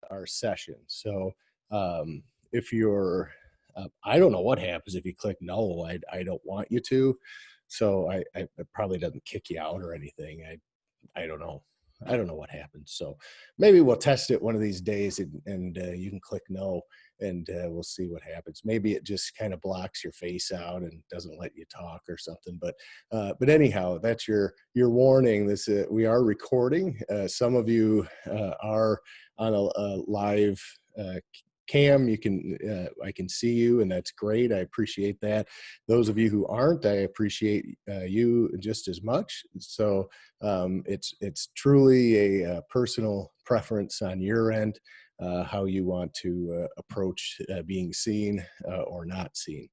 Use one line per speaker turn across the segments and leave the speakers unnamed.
our session. So if you're, I don't know what happens if you click no. I don't want you to. So it probably doesn't kick you out or anything. I don't know. I don't know what happens. So maybe we'll test it one of these days, and you can click no, and we'll see what happens. Maybe it just kind of blocks your face out and doesn't let you talk or something. But anyhow, that's your warning. This we are recording. Some of you are on a live cam. You can I can see you, and that's great. I appreciate that. Those of you who aren't, I appreciate you just as much. So it's truly a personal preference on your end, how you want to approach being seen or not seen.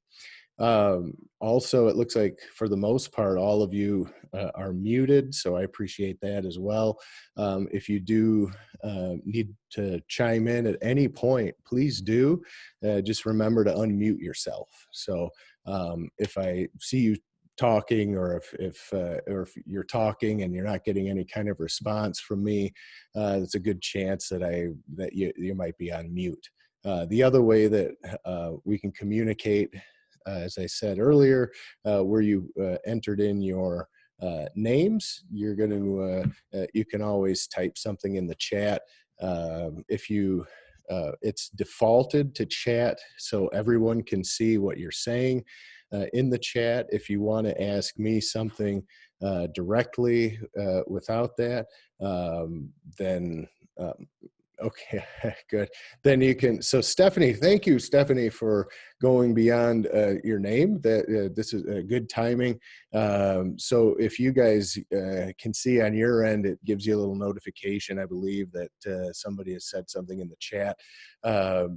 Also, it looks like for the most part, all of you are muted, so I appreciate that as well. If you do need to chime in at any point, please do. Just remember to unmute yourself. So if I see you talking, or if you're talking and you're not getting any kind of response from me, it's a good chance that you might be on mute. The other way that we can communicate, as I said earlier, where you entered in your names, you're going to you can always type something in the chat. If you it's defaulted to chat, so everyone can see what you're saying in the chat. If you want to ask me something directly without that, then okay, good. Then you can. So Stephanie, thank you, Stephanie, for going beyond your name. That this is good timing. So if you guys can see on your end, it gives you a little notification. I believe that somebody has said something in the chat.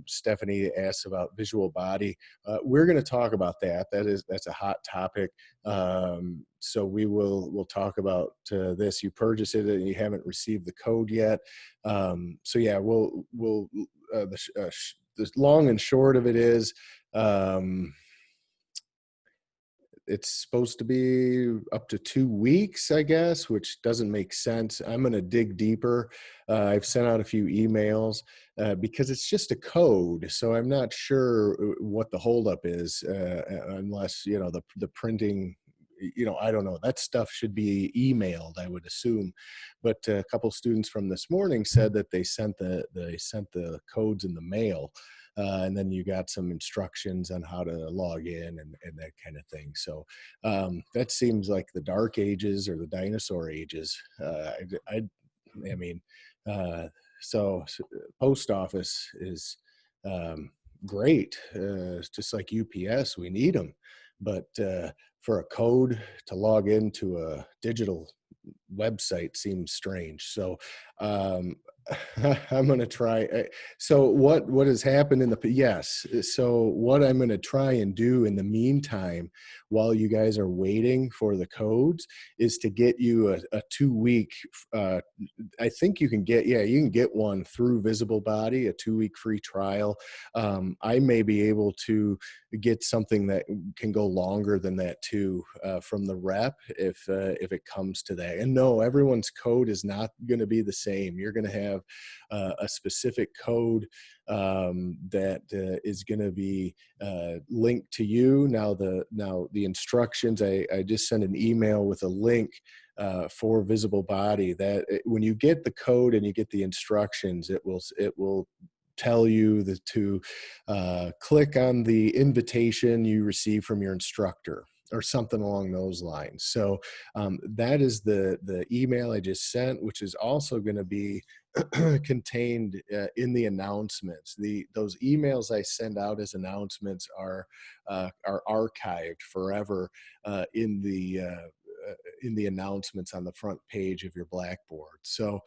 Stephanie asked about visual body. We're going to talk about that. That's a hot topic. So we'll talk about this. You purchased it and you haven't received the code yet. So yeah, the long and short of it is, it's supposed to be up to 2 weeks, I guess, which doesn't make sense. I'm going to dig deeper. I've sent out a few emails because it's just a code. So I'm not sure what the holdup is, unless, the printing, I don't know. That stuff should be emailed, I would assume. But a couple students from this morning said that they sent the codes in the mail. And then you got some instructions on how to log in and that kind of thing. So that seems like the dark ages or the dinosaur ages. So post office is great. Just like UPS, we need them. But for a code to log into a digital website seems strange. So I'm going to try. So what has happened in yes. So what I'm going to try and do in the meantime, while you guys are waiting for the codes, is to get you a 2-week, I think you can get one through Visible Body, a 2-week free trial. I may be able to get something that can go longer than that too, from the rep, if it comes to that. And no, everyone's code is not going to be the same. You're going to have a specific code that is going to be linked to you. Now the instructions, I just sent an email with a link for Visible Body, that when you get the code and you get the instructions, it will tell you to click on the invitation you receive from your instructor, or something along those lines. So that is the email I just sent, which is also going to be contained in the announcements. Those emails I send out as announcements are archived forever in the announcements on the front page of your Blackboard. So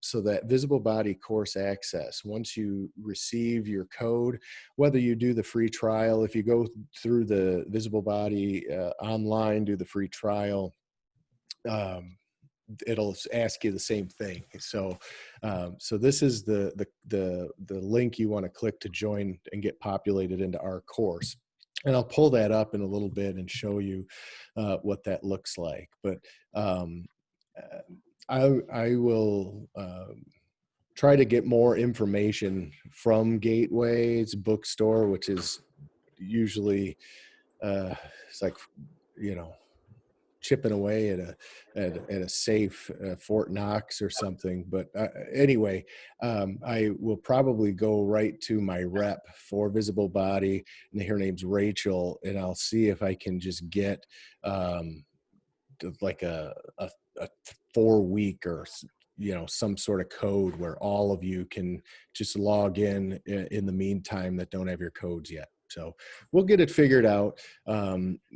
so that Visible Body course access, once you receive your code, whether you do the free trial, if you go through the Visible Body online, do the free trial, it'll ask you the same thing. So so this is the link you want to click to join and get populated into our course. And I'll pull that up in a little bit and show you what that looks like. But I will try to get more information from Gateway's bookstore, which is usually it's like, you know, chipping away at a safe Fort Knox or something. But anyway, I will probably go right to my rep for Visible Body, and her name's Rachel, and I'll see if I can just get like a 4-week or some sort of code where all of you can just log in the meantime that don't have your codes yet. So we'll get it figured out.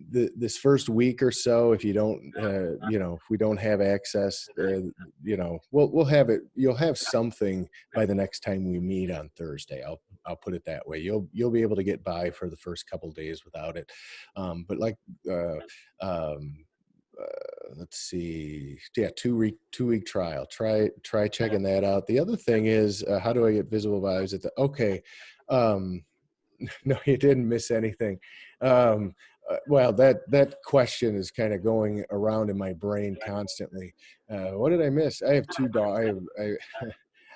This first week or so, if you don't, if we don't have access, we'll have it. You'll have something by the next time we meet on Thursday. I'll put it that way. You'll be able to get by for the first couple of days without it. But like, let's see, yeah, 2-week trial. Try checking that out. The other thing is, how do I get Visible Vibes at the okay? No, you didn't miss anything. Well, that question is kind of going around in my brain constantly. What did I miss? I have 2 dogs.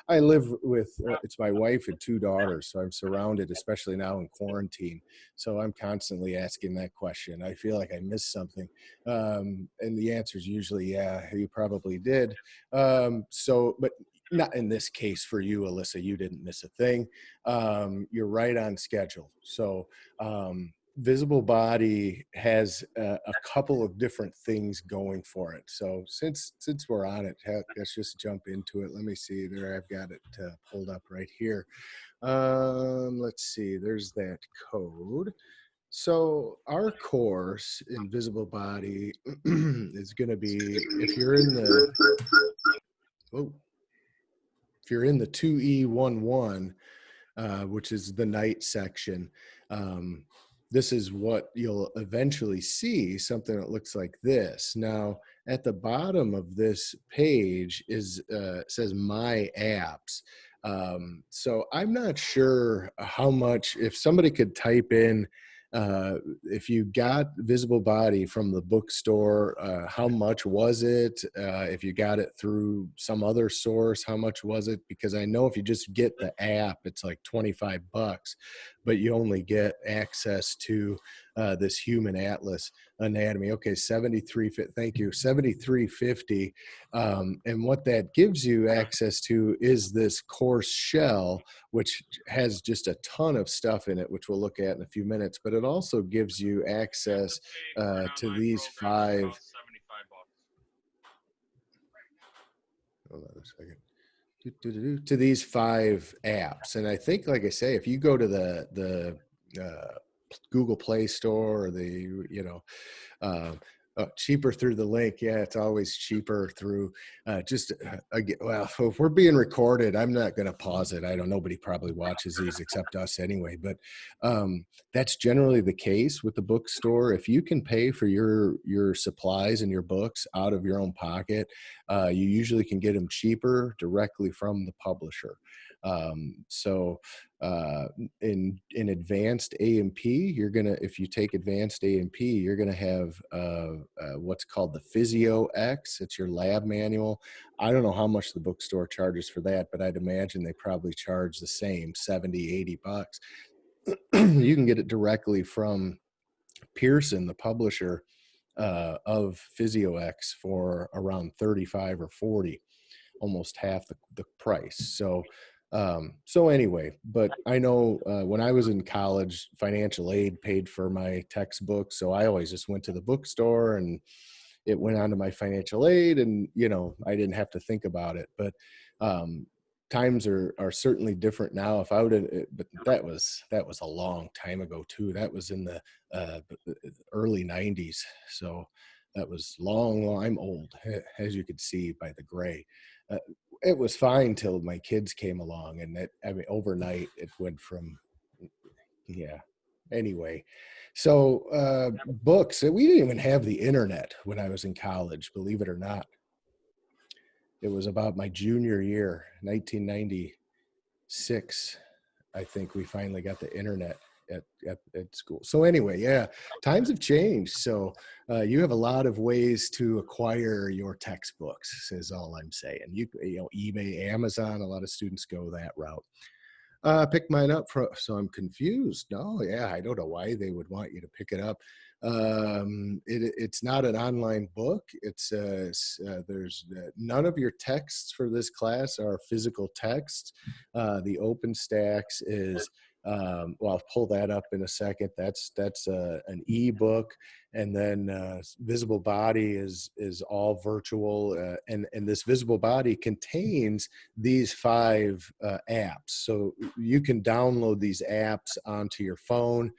I live with, it's my wife and 2 daughters, so I'm surrounded, especially now in quarantine. So I'm constantly asking that question. I feel like I missed something. And the answer is usually, yeah, you probably did. But not in this case for you, Alyssa, you didn't miss a thing. You're right on schedule. So Visible Body has a couple of different things going for it. So since we're on it, let's just jump into it. Let me see there. I've got it pulled up right here. Let's see. There's that code. So our course in Visible Body is going to be, if you're in the 2E11, which is the night section, this is what you'll eventually see, something that looks like this. Now, at the bottom of this page says My Apps. So I'm not sure how much, if somebody could type in, if you got Visible Body from the bookstore, how much was it? If you got it through some other source, how much was it? Because I know if you just get the app, it's like $25, but you only get access to this human atlas anatomy. Okay, 73. Thank you, 73.50. And what that gives you access to is this course shell, which has just a ton of stuff in it, which we'll look at in a few minutes. But it also gives you access to these 5. Hold on a second. To these 5 apps. And I think, like I say, if you go to the Google Play Store, or cheaper through the link. Yeah, it's always cheaper through well, if we're being recorded, I'm not going to pause it. I don't, nobody probably watches these except us anyway, but that's generally the case with the bookstore. If you can pay for your supplies and your books out of your own pocket, you usually can get them cheaper directly from the publisher. So in advanced A&P, if you take advanced A&P, you're gonna have what's called the Physio X. It's your lab manual. I don't know how much the bookstore charges for that, but I'd imagine they probably charge the same, $70-$80. You can get it directly from Pearson, the publisher of Physio X, for around 35 or 40, almost half the price. So anyway, but I know when I was in college, financial aid paid for my textbooks. So I always just went to the bookstore and it went onto my financial aid, and, I didn't have to think about it. But times are certainly different now. If I would, but that was a long time ago too. That was in the early 90s. So that was long. I'm old, as you could see by the gray. It was fine till my kids came along, and overnight it went from, yeah. Anyway, so books. We didn't even have the internet when I was in college, believe it or not. It was about my junior year, 1996. I think we finally got the internet. at school. So anyway, yeah, times have changed. So you have a lot of ways to acquire your textbooks, is all I'm saying. You know, eBay, Amazon, a lot of students go that route. Pick mine up from, so I'm confused. No, yeah, I don't know why they would want you to pick it up. It's not an online book. There's none of your texts for this class are physical texts. The OpenStax is, well, I'll pull that up in a second. That's an ebook, and then Visible Body is all virtual, and this Visible Body contains these 5 apps. So you can download these apps onto your phone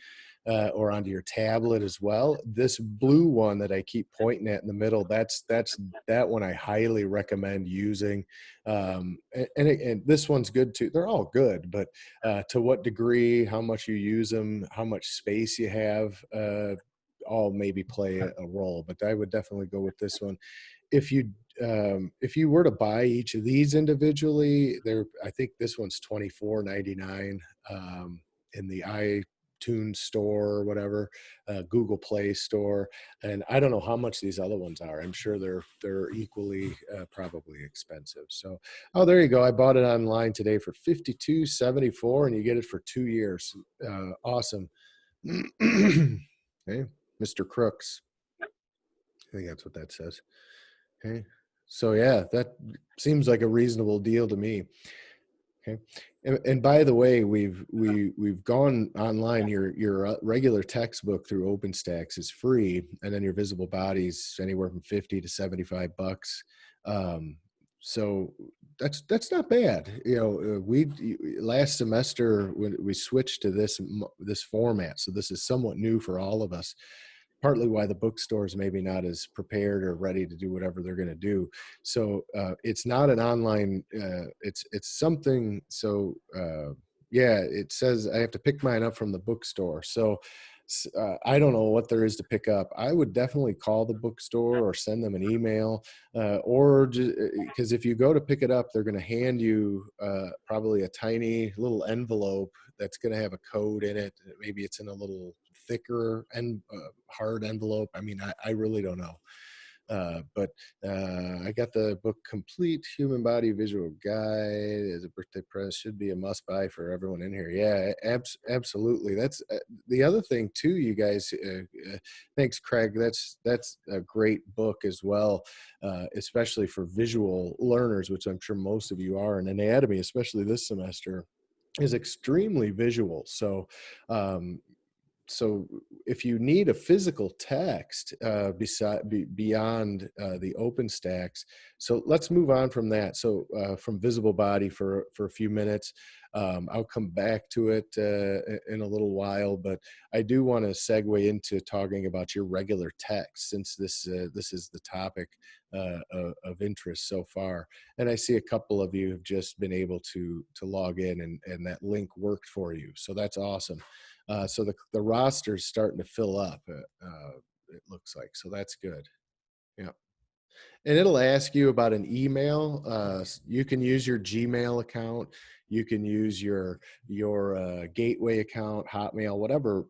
or onto your tablet as well. This blue one that I keep pointing at in the middle, that one I highly recommend using. And this one's good too. They're all good, but to what degree, how much you use them, how much space you have, all maybe play a role. But I would definitely go with this one. If you were to buy each of these individually, I think this one's $24.99 in the iTunes store or whatever, Google Play store, and I don't know how much these other ones are. I'm sure they're equally probably expensive. So, oh, there you go. I bought it online today for $52.74, and you get it for 2 years. Awesome. Okay, Mr. Crooks. I think that's what that says. Okay. So yeah, that seems like a reasonable deal to me. Okay. And by the way, we've gone online. Your regular textbook through OpenStax is free, and then your Visible Bodies anywhere from 50 to 75 bucks. So that's not bad. You know, we last semester when we switched to this format, so this is somewhat new for all of us, partly why the bookstores maybe not as prepared or ready to do whatever they're going to do. So it's not an online. It's something. So yeah, it says I have to pick mine up from the bookstore. So I don't know what there is to pick up. I would definitely call the bookstore or send them an email, or because if you go to pick it up, they're going to hand you probably a tiny little envelope that's going to have a code in it. Maybe it's in a little thicker and hard envelope. I mean, I really don't know. But I got the book Complete Human Body Visual Guide as a birthday present. Should be a must buy for everyone in here. Yeah, absolutely. That's the other thing too, you guys. Thanks, Craig. That's a great book as well, especially for visual learners, which I'm sure most of you are. And anatomy, especially this semester, is extremely visual. Um, so if you need a physical text beyond the OpenStax, so let's move on from that. So from Visible Body for a few minutes, I'll come back to it in a little while, but I do want to segue into talking about your regular text, since this is the topic of interest so far. And I see a couple of you have just been able to log in, and that link worked for you, so that's awesome. So the roster is starting to fill up, it looks like. So that's good. Yeah. And it'll ask you about an email. You can use your Gmail account. You can use your Gateway account, Hotmail, whatever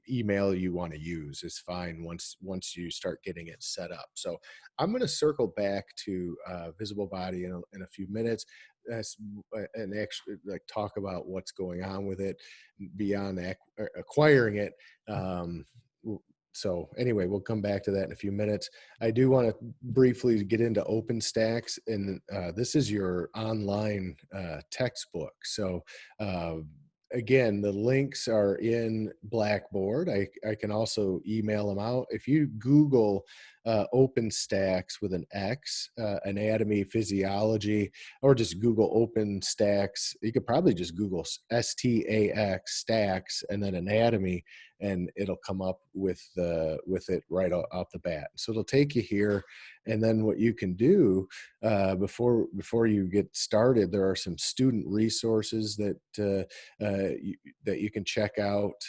email you want to use is fine once you start getting it set up. So I'm going to circle back to Visible Body in a few minutes, and actually like talk about what's going on with it beyond acquiring it. So anyway, we'll come back to that in a few minutes. I do want to briefly get into OpenStax, and this is your online textbook. So again, the links are in Blackboard. I can also email them out. If you Google OpenStax with an X, anatomy, physiology, or just Google OpenStax, you could probably just Google STAX, stacks, and then anatomy, and it'll come up with it right off the bat. So it'll take you here, and then what you can do before you get started, there are some student resources that you can check out.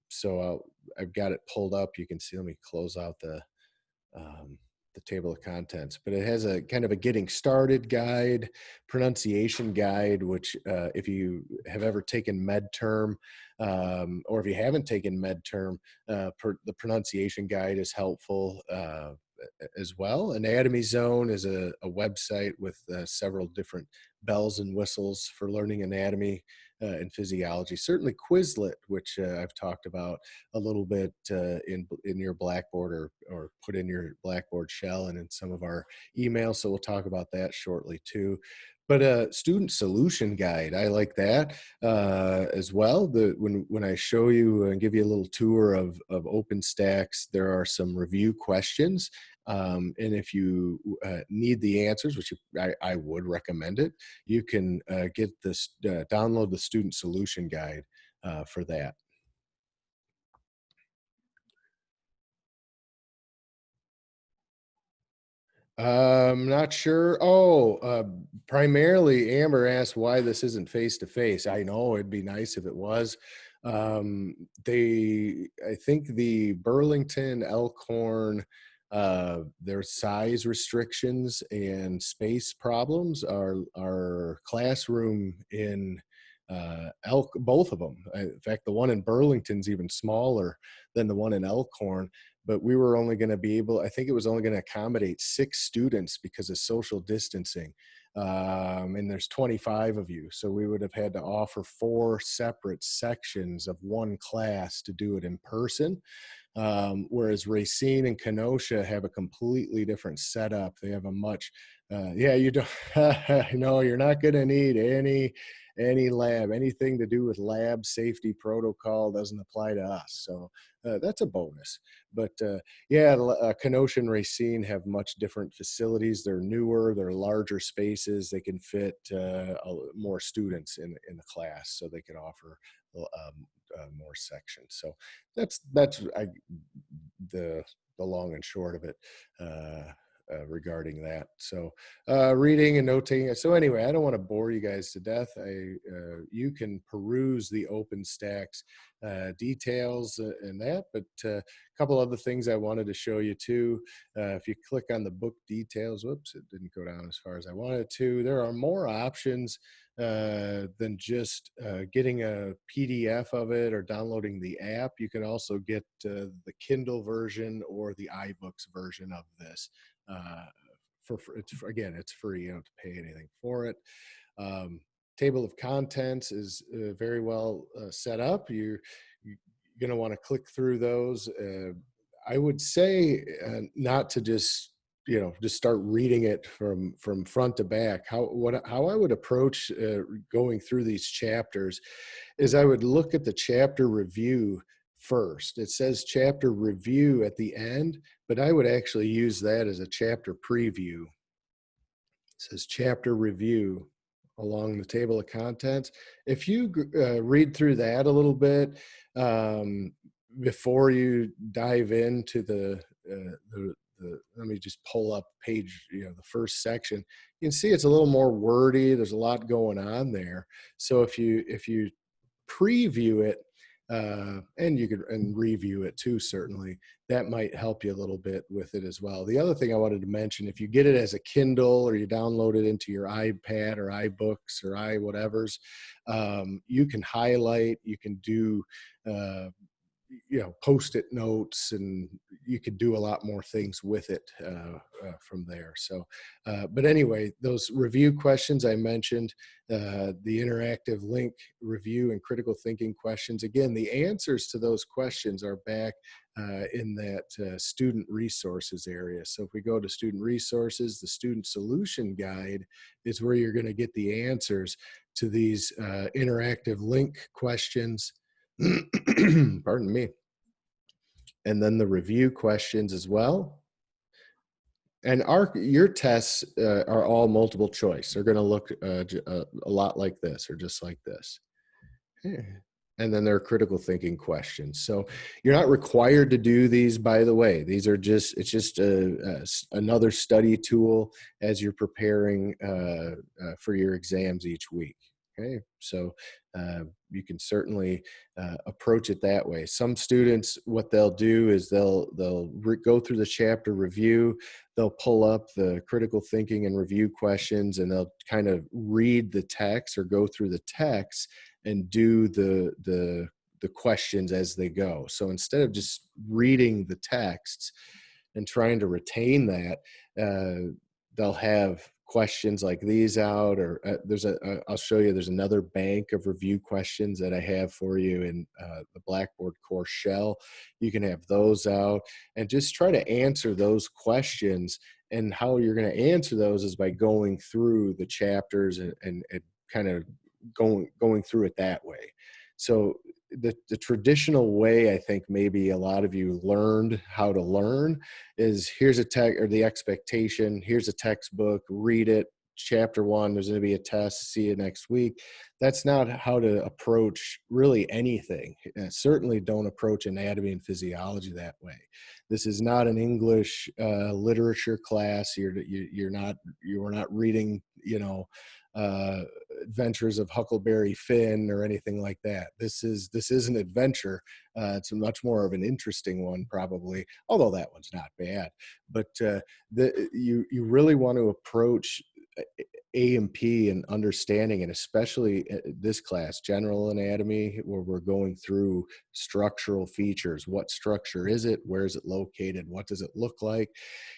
So I've got it pulled up. You can see. Let me close out the the table of contents, but it has a kind of a getting started guide, pronunciation guide, which if you have ever taken med term, or if you haven't taken med term, the pronunciation guide is helpful as well. Anatomy Zone is a website with several different bells and whistles for learning anatomy and physiology. Certainly Quizlet, which I've talked about a little bit in your Blackboard or put in your Blackboard shell and in some of our emails. So we'll talk about that shortly too. But a student solution guide, I like that as well. When I show you and give you a little tour of OpenStax, there are some review questions. And if you need the answers, which I would recommend it, you can get this, download the student solution guide for that. Not sure. Oh, primarily Amber asked why this isn't face to face. I know it'd be nice if it was. I think the Burlington, Elkhorn, their size restrictions and space problems are classroom in both of them. In fact, the one in Burlington's even smaller than the one in Elkhorn, but we were only going to be able, I think it was only going to accommodate 6 students because of social distancing. And there's 25 of you. So we would have had to offer 4 separate sections of one class to do it in person. Whereas Racine and Kenosha have a completely different setup. They have a much, yeah, you don't, no, you're not going to need any lab, anything to do with lab safety protocol doesn't apply to us. So that's a bonus. But yeah, Kenosha and Racine have much different facilities. They're newer, they're larger spaces. They can fit more students in the class, so they can offer more sections. So that's the long and short of it regarding that. So reading and noting. So anyway, I don't want to bore you guys to death. You can peruse the OpenStax details and that, but a couple other things I wanted to show you too. If you click on the book details, whoops, it didn't go down as far as I wanted to. There are more options than just getting a PDF of it or downloading the app. You can also get the Kindle version or the iBooks version of this. It's free. You don't have to pay anything for it. Table of contents is very well set up. You're going to want to click through those. I would say not to just start reading it from front to back. How I would approach going through these chapters is I would look at the chapter review first. It says chapter review at the end, but I would actually use that as a chapter preview. It says chapter review along the table of contents. If you read through that a little bit before you dive into the let me just pull up page, the first section, you can see it's a little more wordy. There's a lot going on there. So if you preview it, and you could review it too, certainly, that might help you a little bit with it as well. The other thing I wanted to mention, if you get it as a Kindle or you download it into your iPad or iBooks or iWhatevers, you can highlight, you can do post-it notes, and you could do a lot more things with it from there. So, but anyway, those review questions I mentioned, the interactive link review and critical thinking questions, again, the answers to those questions are back in that student resources area. So if we go to student resources, the student solution guide is where you're going to get the answers to these interactive link questions. Pardon me. And then the review questions as well. And your tests are all multiple choice. They're going to look a lot like this or just like this. And then there are critical thinking questions. So you're not required to do these, by the way. These are it's just another study tool as you're preparing for your exams each week. Okay, so you can certainly approach it that way. Some students, what they'll do is they'll go through the chapter review, they'll pull up the critical thinking and review questions, and they'll kind of read the text or go through the text and do the questions as they go. So instead of just reading the texts and trying to retain that, they'll have questions like these out, or I'll show you, there's another bank of review questions that I have for you in the Blackboard course shell. You can have those out and just try to answer those questions. And how you're going to answer those is by going through the chapters and kind of going through it that way. So the traditional way I think maybe a lot of you learned how to learn is, here's a text, or the expectation, here's a textbook, read it, chapter 1, there's going to be a test, see you next week. That's not how to approach really anything. Certainly don't approach anatomy and physiology that way. This is not an English literature class. You're not reading, Adventures of Huckleberry Finn or anything like that. This is an adventure. It's much more of an interesting one, probably, although that one's not bad. But you really want to approach A&P and understanding, and especially this class, General Anatomy, where we're going through structural features. What structure is it? Where is it located? What does it look like?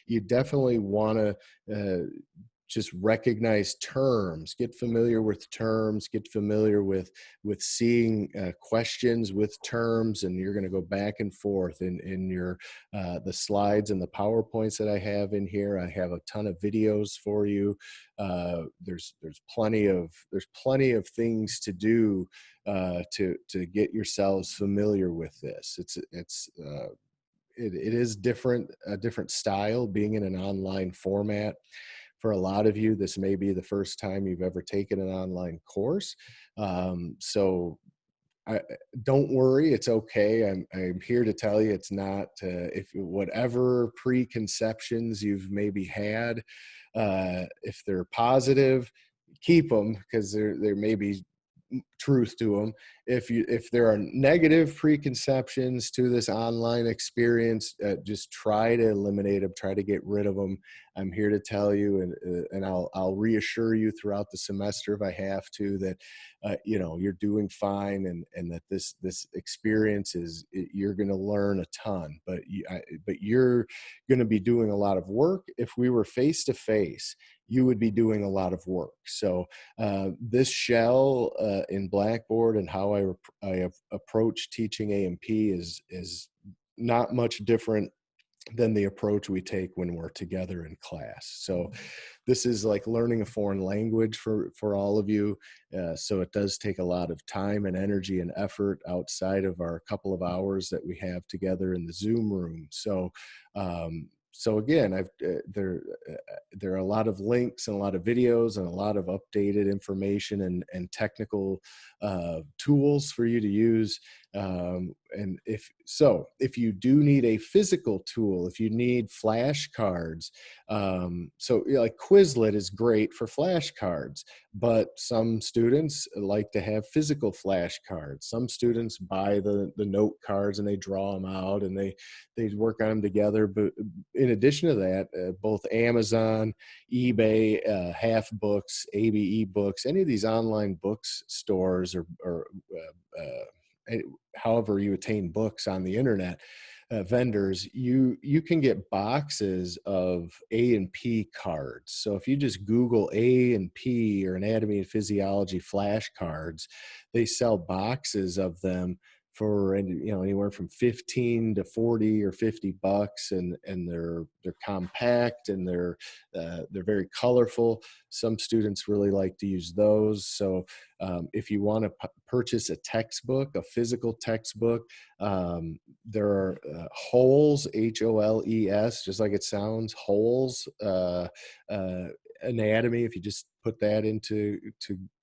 You definitely want to just recognize terms, get familiar with terms, get familiar with seeing questions with terms, and you're going to go back and forth in your the slides and the PowerPoints that I have in here. I have a ton of videos for you. There's plenty of things to do to get yourselves familiar with this. It is a different style being in an online format. For a lot of you, this may be the first time you've ever taken an online course. So don't worry, it's okay. I'm here to tell you it's not, if whatever preconceptions you've maybe had, if they're positive, keep them, because there may be truth to them. If there are negative preconceptions to this online experience, just try to eliminate them, try to get rid of them. I'm here to tell you, and I'll reassure you throughout the semester if I have to, that you're doing fine, and that this experience you're going to learn a ton, but you're going to be doing a lot of work. If we were face to face, you would be doing a lot of work. So this shell in Blackboard and how I approach teaching A&P is not much different than the approach we take when we're together in class. So this is like learning a foreign language for all of you. So it does take a lot of time and energy and effort outside of our couple of hours that we have together in the Zoom room. So again, there are a lot of links and a lot of videos and a lot of updated information and technical tools for you to use. And if you do need a physical tool, if you need flashcards, like Quizlet is great for flashcards, but some students like to have physical flashcards. Some students buy the note cards and they draw them out and they work on them together. But in addition to that, both Amazon, eBay, Half Books, ABE Books, any of these online books stores or however you attain books on the internet, vendors, you can get boxes of A&P cards. So if you just Google A&P or anatomy and physiology flashcards, they sell boxes of them for anywhere from 15 to 40 or 50 bucks, and they're compact and they're very colorful. Some students really like to use those. So if you want to purchase a textbook, a physical textbook, there are Holes, HOLES, just like it sounds, Holes Anatomy. If you just put that into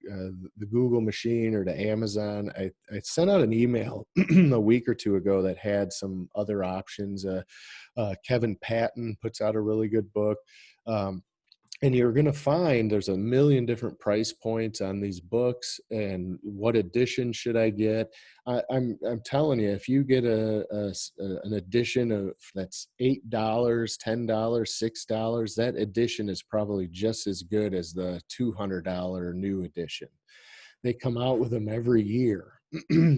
the Google machine or to Amazon. I sent out an email a week or two ago that had some other options. Kevin Patton puts out a really good book. And you're going to find there's a million different price points on these books, and what edition should I get? I'm telling you, if you get an edition of that's $8, $10, $6, that edition is probably just as good as the $200 new edition. They come out with them every year,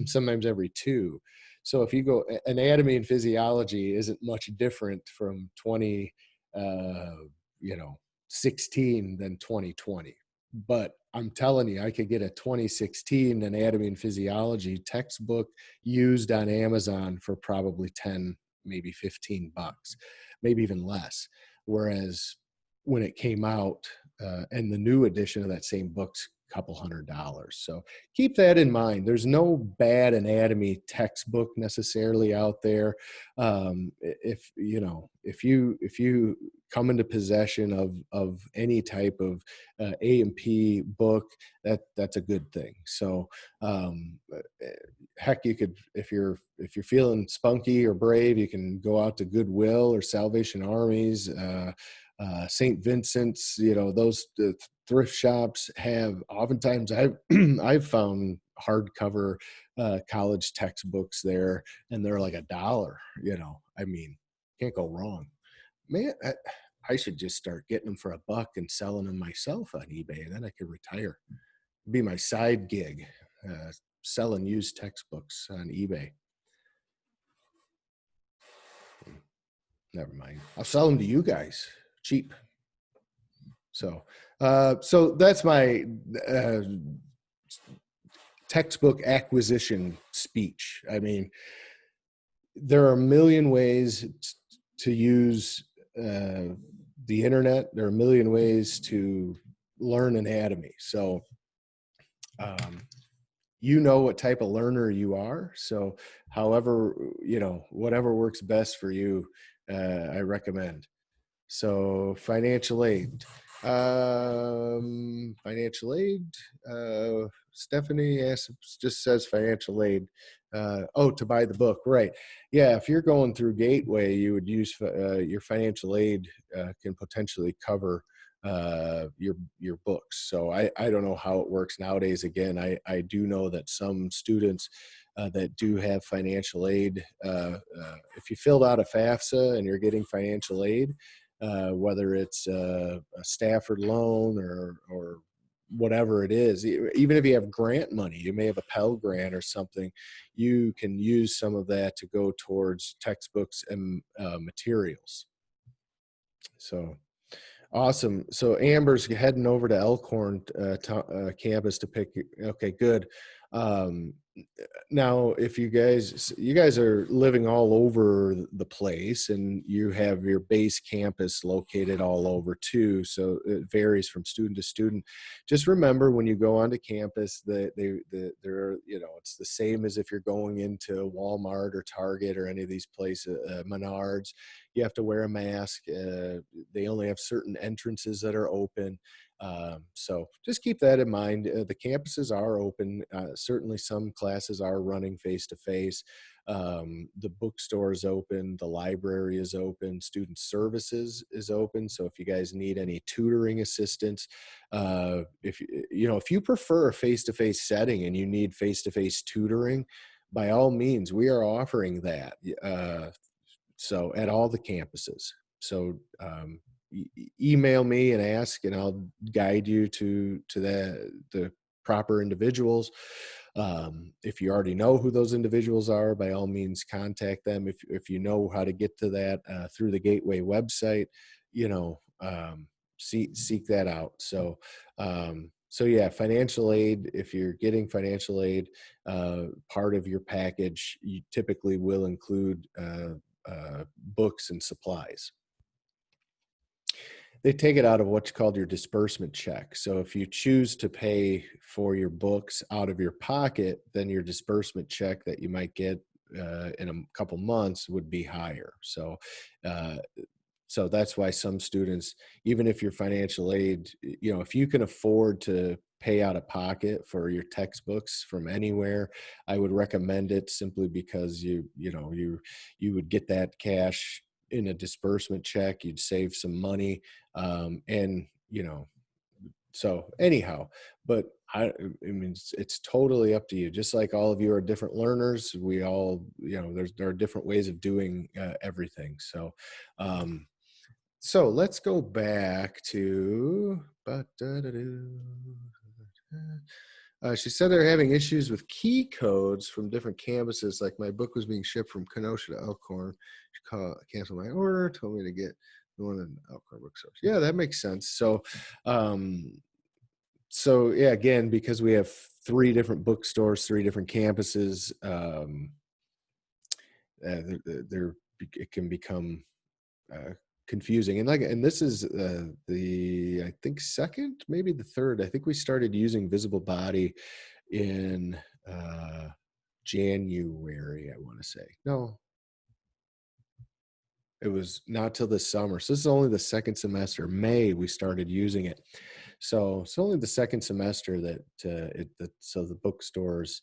sometimes every two. So if you go, anatomy and physiology isn't much different from 20, you know, 16 than 2020. But I'm telling you, I could get a 2016 anatomy and physiology textbook used on Amazon for probably 10, maybe $15, maybe even less. Whereas when it came out, and the new edition of that same book's a couple $100. So keep that in mind. There's no bad anatomy textbook necessarily out there. If you come into possession of any type of A&P book, that's a good thing. So heck, you could, if you're feeling spunky or brave, you can go out to Goodwill or Salvation Armies, St. Vincent's. Those thrift shops have, oftentimes I've found hardcover college textbooks there, and they're like $1. I mean, can't go wrong. Man, I should just start getting them for $1 and selling them myself on eBay, and then I could retire. It'd be my side gig, selling used textbooks on eBay. Never mind. I'll sell them to you guys cheap. So that's my textbook acquisition speech. I mean, there are a million ways to use the internet. There are a million ways to learn anatomy. So, what type of learner you are. So however, whatever works best for you, I recommend. So financial aid. Financial aid. Stephanie just says financial aid. To buy the book, right? Yeah, if you're going through Gateway, you would use your financial aid can potentially cover your books. So I don't know how it works nowadays. Again, I do know that some students that do have financial aid, if you filled out a FAFSA and you're getting financial aid, whether it's a Stafford loan or whatever it is, even if you have grant money, you may have a Pell Grant or something, you can use some of that to go towards textbooks and materials. So awesome. So Amber's heading over to Elkhorn campus to pick. Okay, good. Now, if you guys are living all over the place, and you have your base campus located all over too, so it varies from student to student. Just remember, when you go onto campus, they're it's the same as if you're going into Walmart or Target or any of these places, Menards. You have to wear a mask. They only have certain entrances that are open. So just keep that in mind. The campuses are open. Certainly some classes are running face-to-face. The bookstore is open. The library is open. Student services is open. So if you guys need any tutoring assistance, if you prefer a face-to-face setting and you need face-to-face tutoring, by all means, we are offering that. So at all the campuses. So email me and ask, and I'll guide you to the proper individuals. If you already know who those individuals are, by all means contact them. If you know how to get to that through the Gateway website, seek that out. So yeah, financial aid. If you're getting financial aid, part of your package, you typically will include books and supplies. They take it out of what's called your disbursement check. So if you choose to pay for your books out of your pocket, then your disbursement check that you might get in a couple months would be higher. So that's why some students, even if your financial aid, if you can afford to pay out of pocket for your textbooks from anywhere, I would recommend it, simply because you would get that cash in a disbursement check. You'd save some money, and you know, so anyhow, but I mean, it's totally up to you. Just like all of you are different learners, we all, there are different ways of doing everything. Um, so let's go back to, she said they're having issues with key codes from different campuses. Like my book was being shipped from Kenosha to Elkhorn. She canceled my order, told me to get the one in Elkhorn bookstores. Yeah, that makes sense. So yeah, again, because we have 3 different bookstores, 3 different campuses, it can become confusing. And this is the, I think, second, maybe the third. I think we started using Visible Body in January, I want to say. No, it was not till this summer. So this is only the second semester. May we started using it. So it's only the second semester so the bookstores,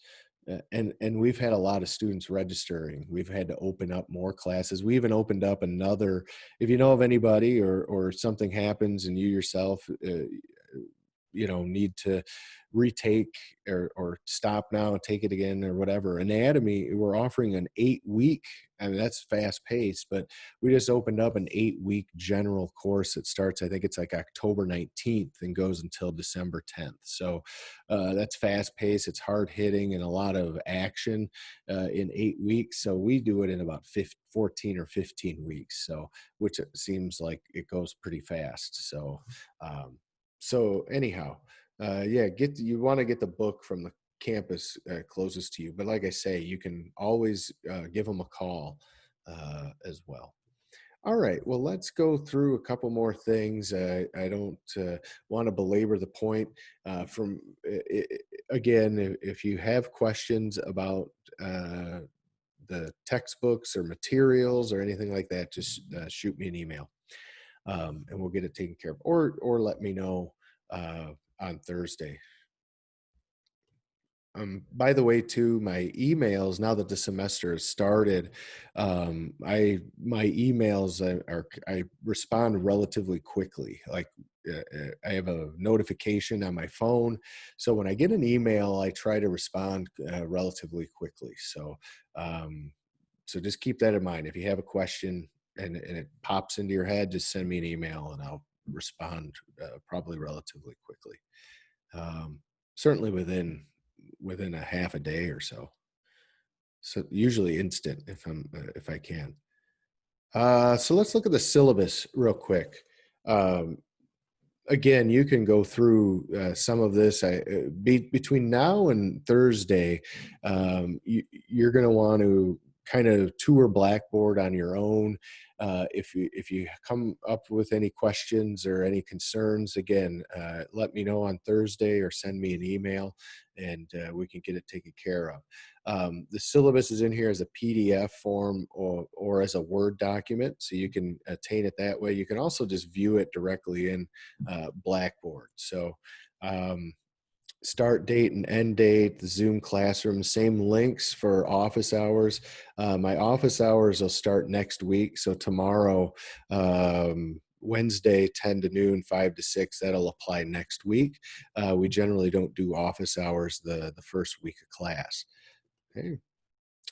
and we've had a lot of students registering. We've had to open up more classes. We even opened up another, if you know of anybody or something happens and you yourself, need to retake or stop now and take it again or whatever. Anatomy, we're offering an 8-week, I mean, that's fast paced, but we just opened up an 8-week general course that starts, I think it's like October 19th and goes until December 10th. So that's fast paced, it's hard hitting and a lot of action in 8 weeks. So we do it in about 14 or 15 weeks. So, which it seems like it goes pretty fast. So anyhow, yeah, you want to get the book from the campus closest to you. But like I say, you can always give them a call as well. All right, well, let's go through a couple more things. I don't want to belabor the point. Again, if you have questions about the textbooks or materials or anything like that, just shoot me an email. And we'll get it taken care of, or let me know on Thursday. By the way, too, my emails, now that the semester has started, my emails I respond relatively quickly. Like I have a notification on my phone, so when I get an email, I try to respond relatively quickly. So just keep that in mind. If you have a question and it pops into your head, just send me an email and I'll respond probably relatively quickly. Certainly within a half a day or so. So usually instant if I can. So let's look at the syllabus real quick. Again, you can go through some of this. Between now and Thursday, you're going to want to kind of tour Blackboard on your own. If you come up with any questions or any concerns, again, let me know on Thursday or send me an email, and we can get it taken care of. The syllabus is in here as a PDF form or as a Word document, so you can attain it that way. You can also just view it directly in Blackboard. So start date and end date, the Zoom classroom, same links for office hours. My office hours will start next week. So tomorrow, Wednesday, 10 to noon, 5 to 6, that'll apply next week. We generally don't do office hours the first week of class. Okay.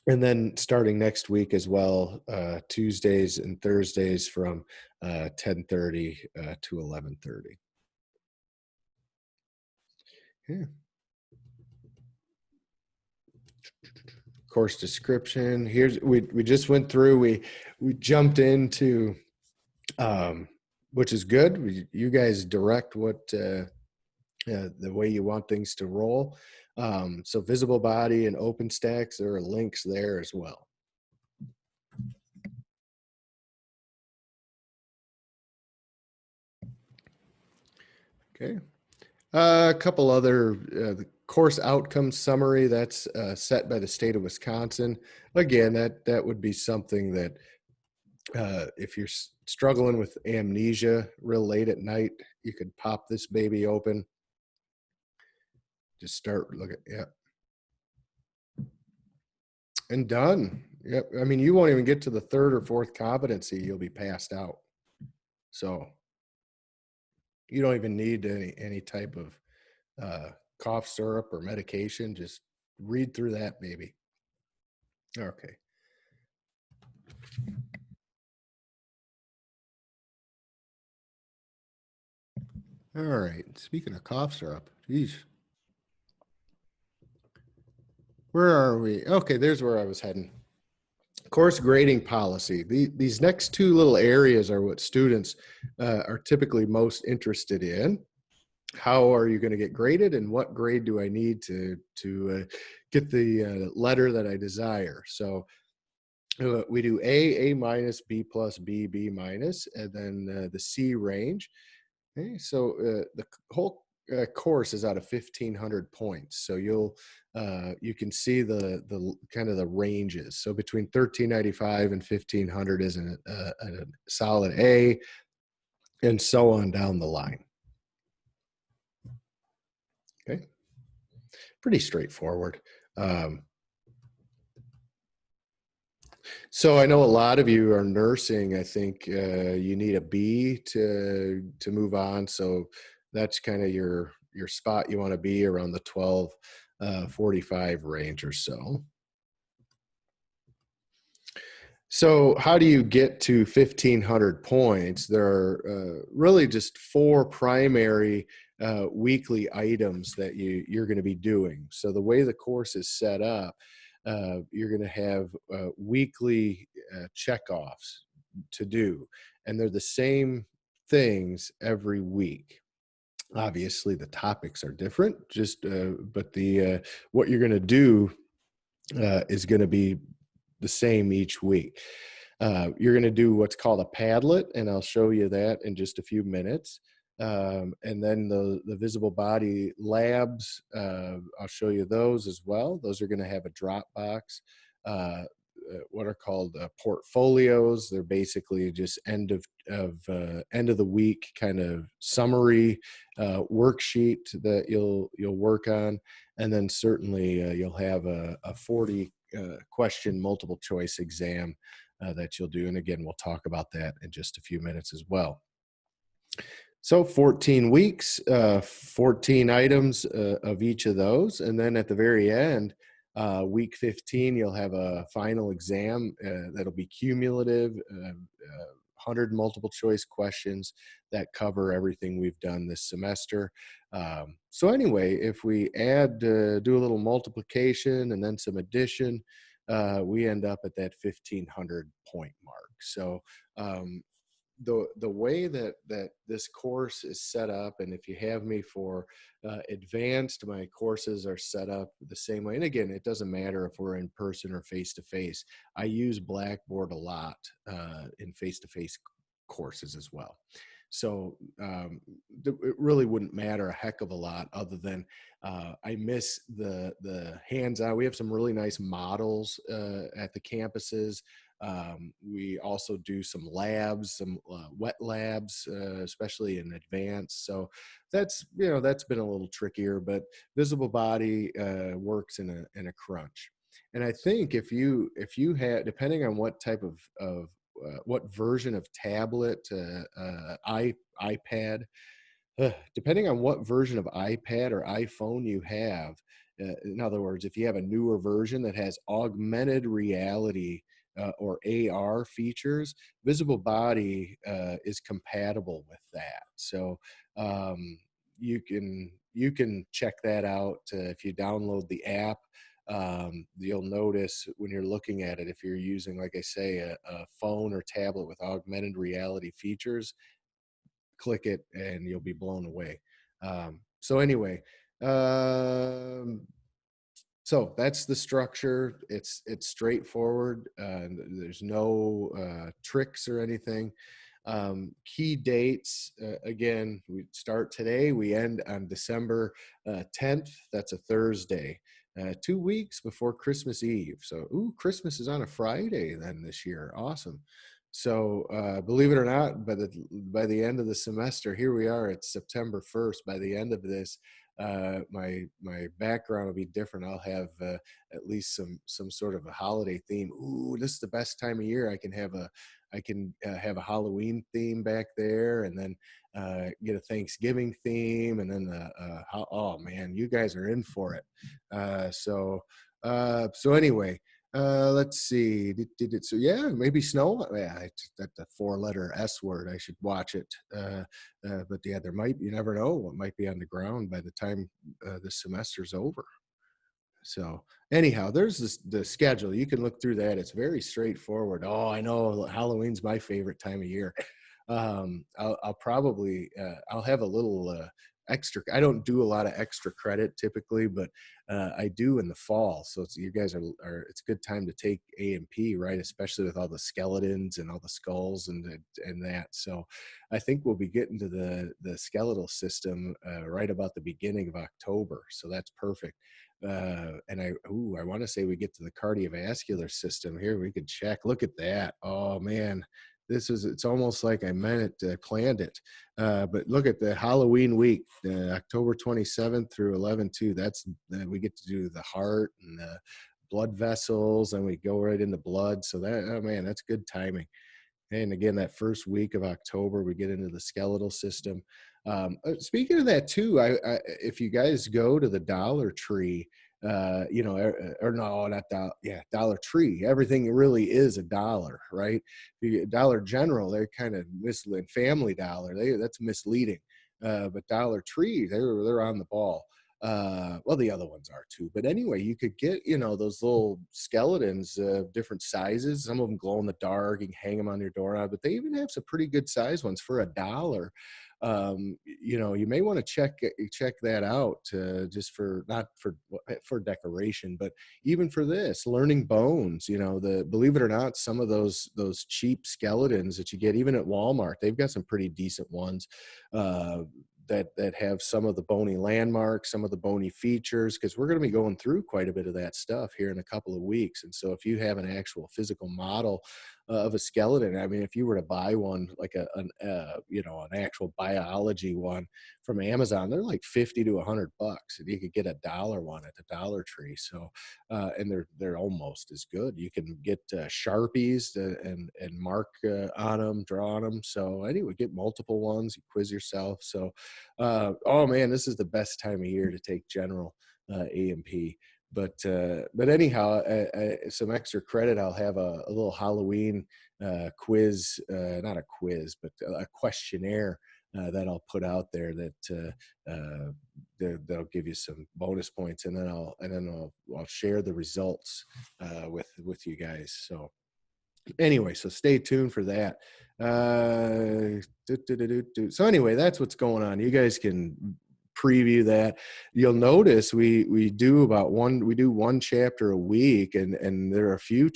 And then starting next week as well, Tuesdays and Thursdays from 10:30 to 11:30. Yeah. Course description. We just went through. We jumped into, which is good. You guys direct what the way you want things to roll. So Visible Body and OpenStax, there are links there as well. Okay. A couple other the course outcome summary that's set by the state of Wisconsin. Again, that would be something that if you're struggling with amnesia real late at night, you could pop this baby open. Just start looking. Yeah. And done. Yep. I mean, you won't even get to the third or fourth competency. You'll be passed out. So You don't even need any type of cough syrup or medication. Just read through that, maybe. Okay. All right. Speaking of cough syrup, geez, where are we? Okay, there's where I was heading. Course grading policy. These next two little areas are what students are typically most interested in. How are you going to get graded, and what grade do I need to get the letter that I desire? So we do A minus, B plus, B minus, and then the C range. Okay, so the whole course is out of 1,500 points. So you can see the kind of the ranges. So between 1,395 and 1,500 is a solid A, and so on down the line. Okay, pretty straightforward. So I know a lot of you are nursing. I think you need a B to move on. So that's kind of your spot. You want to be around the 12:45 range or so. So how do you get to 1,500 points? There are really just four primary weekly items that you're going to be doing. So the way the course is set up, you're going to have weekly checkoffs to do, and they're the same things every week. Obviously, the topics are different, but the what you're going to do is going to be the same each week. You're going to do what's called a Padlet, and I'll show you that in just a few minutes. And then the visible body labs, I'll show you those as well. Those are going to have a Dropbox. What are called portfolios. They're basically just end of the week kind of summary worksheet that you'll work on, and then certainly you'll have a 40 question multiple choice exam that you'll do. And again, we'll talk about that in just a few minutes as well. So 14 weeks, 14 items of each of those. And then at the very end, week 15, you'll have a final exam that'll be cumulative, 100 multiple choice questions that cover everything we've done this semester. So anyway, if we do a little multiplication and then some addition, we end up at that 1,500 point mark. So the way that this course is set up, and if you have me for advanced, my courses are set up the same way. And again, it doesn't matter if we're in person or face to face. I use Blackboard a lot in face to face courses as well. So it really wouldn't matter a heck of a lot, other than I miss the hands-on. We have some really nice models at the campuses. We also do some labs, some wet labs, especially in advance. So that's been a little trickier, but visible body works in a crunch. And I think if you had, depending on what type of what version of tablet, iPad, depending on what version of iPad or iPhone you have, in other words, if you have a newer version that has augmented reality or AR features, visible body is compatible with that. So you can check that out if you download the app. You'll notice when you're looking at it, if you're using, like I say, a phone or tablet with augmented reality features, click it and you'll be blown away. So anyway, so that's the structure. It's straightforward. There's no tricks or anything. Key dates, again, we start today, we end on December 10th. That's a Thursday, 2 weeks before Christmas Eve. So, Christmas is on a Friday then this year. Awesome. So believe it or not, by the end of the semester, here we are, it's September 1st. By the end of this, my background will be different. I'll have at least some sort of a holiday theme. Ooh, this is the best time of year. I can have a Halloween theme back there, and then get a Thanksgiving theme, and then oh man, you guys are in for it. So anyway, let's see. Did it? So yeah, maybe snow. Yeah, that the 4-letter S word. I should watch it. But yeah, there might. You never know what might be on the ground by the time this semester's over. So anyhow, there's the schedule. You can look through that. It's very straightforward. Oh, I know Halloween's my favorite time of year. I'll probably I'll have a little extra. I don't do a lot of extra credit typically, but I do in the fall. So you guys are it's a good time to take A&P, right? Especially with all the skeletons and all the skulls and that. So I think we'll be getting to the skeletal system right about the beginning of October. So that's perfect. And I want to say we get to the cardiovascular system here. We could check. Look at that. Oh man, it's almost like I meant it, planned it. But look at the Halloween week, October 27th through 11/2. That's we get to do the heart and the blood vessels, and we go right into blood. So that, oh man, that's good timing. And again, that first week of October, we get into the skeletal system. Speaking of that too, if you guys go to the Dollar Tree, or no, not Dollar, yeah, Dollar Tree. Everything really is a dollar, right? Dollar General, they're kind of misleading. Family Dollar, that's misleading. But Dollar Tree, they're on the ball. Well, the other ones are too, but anyway, you could get those little skeletons of different sizes. Some of them glow in the dark. You can hang them on your doorknob, but they even have some pretty good size ones for $1. You may want to check that out, just for not for decoration, but even for this learning bones. Believe it or not, some of those cheap skeletons that you get even at Walmart, they've got some pretty decent ones. That have some of the bony landmarks, some of the bony features, because we're going to be going through quite a bit of that stuff here in a couple of weeks. And so if you have an actual physical model of a skeleton, I mean, if you were to buy one, like an actual biology one from Amazon, they're like $50 to $100, and you could get $1 one at the Dollar Tree. So, and they're almost as good. You can get Sharpies and mark on them, draw on them. So anyway, get multiple ones, you quiz yourself. So, oh man, this is the best time of year to take general A&P. But anyhow, some extra credit. I'll have a little Halloween quiz, not a quiz, but a questionnaire that I'll put out there that'll give you some bonus points, and then I'll share the results with you guys. So anyway, so stay tuned for that. So anyway, that's what's going on. You guys can preview that. You'll notice we do one chapter a week, and there are a few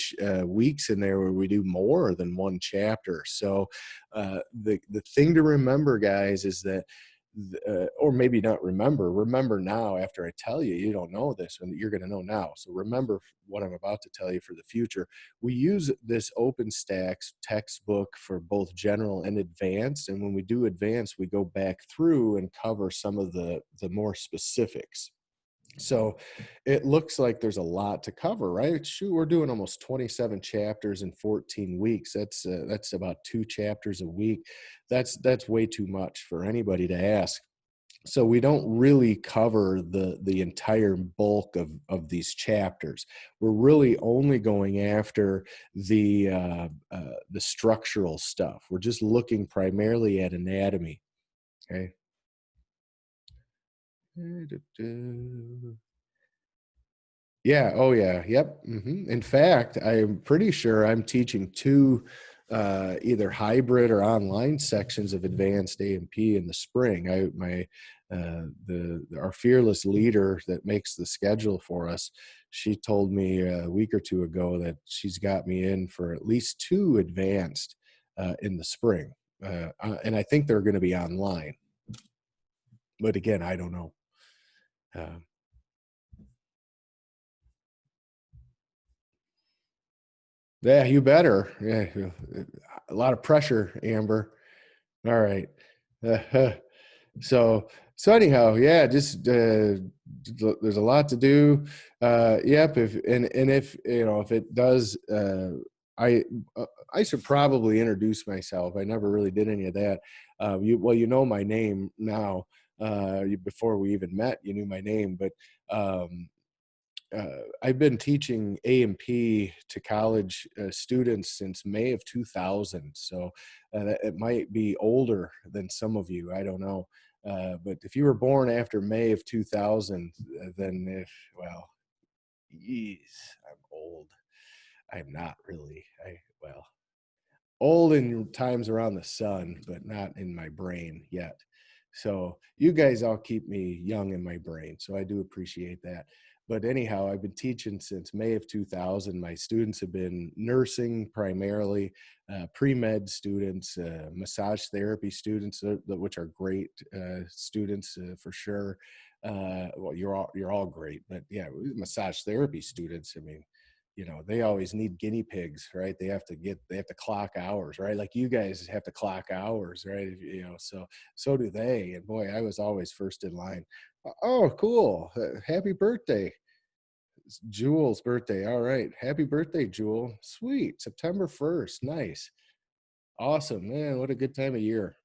weeks in there where we do more than one chapter. So the thing to remember, guys, is that or maybe not remember now. After I tell you, you don't know this, and you're going to know now. So remember what I'm about to tell you for the future. We use this OpenStax textbook for both general and advanced, and when we do advanced, we go back through and cover some of the more specifics. So it looks like there's a lot to cover, right? Shoot, we're doing almost 27 chapters in 14 weeks. That's about 2 chapters a week. That's way too much for anybody to ask. So we don't really cover the entire bulk of these chapters. We're really only going after the structural stuff. We're just looking primarily at anatomy. Okay. Yeah. Oh, yeah. Yep. In fact, I'm pretty sure I'm teaching 2 either hybrid or online sections of advanced A&P in the spring. Our fearless leader that makes the schedule for us, she told me a week or 2 ago that she's got me in for at least 2 advanced in the spring, and I think they're going to be online. But again, I don't know. Yeah, you better. Yeah, a lot of pressure, Amber. All right. So anyhow, yeah, just there's a lot to do. Yep. If if it does, I I should probably introduce myself. I never really did any of that. You know my name now. Before we even met, you knew my name, but I've been teaching A&P to college students since May of 2000. So it might be older than some of you. I don't know. But if you were born after May of 2000, then well, geez, I'm old. I'm not really. Well, old in times around the sun, but not in my brain yet. So you guys all keep me young in my brain. So I do appreciate that. But anyhow, I've been teaching since May of 2000. My students have been nursing primarily, pre-med students, massage therapy students, which are great students for sure. Well, you're all great, but yeah, massage therapy students. I mean, they always need guinea pigs, right? They have to clock hours, right? Like you guys have to clock hours, right? So do they. And boy, I was always first in line. Oh, cool. Happy birthday. It's Jewel's birthday. All right. Happy birthday, Jewel. Sweet. September 1st. Nice. Awesome, man. What a good time of year.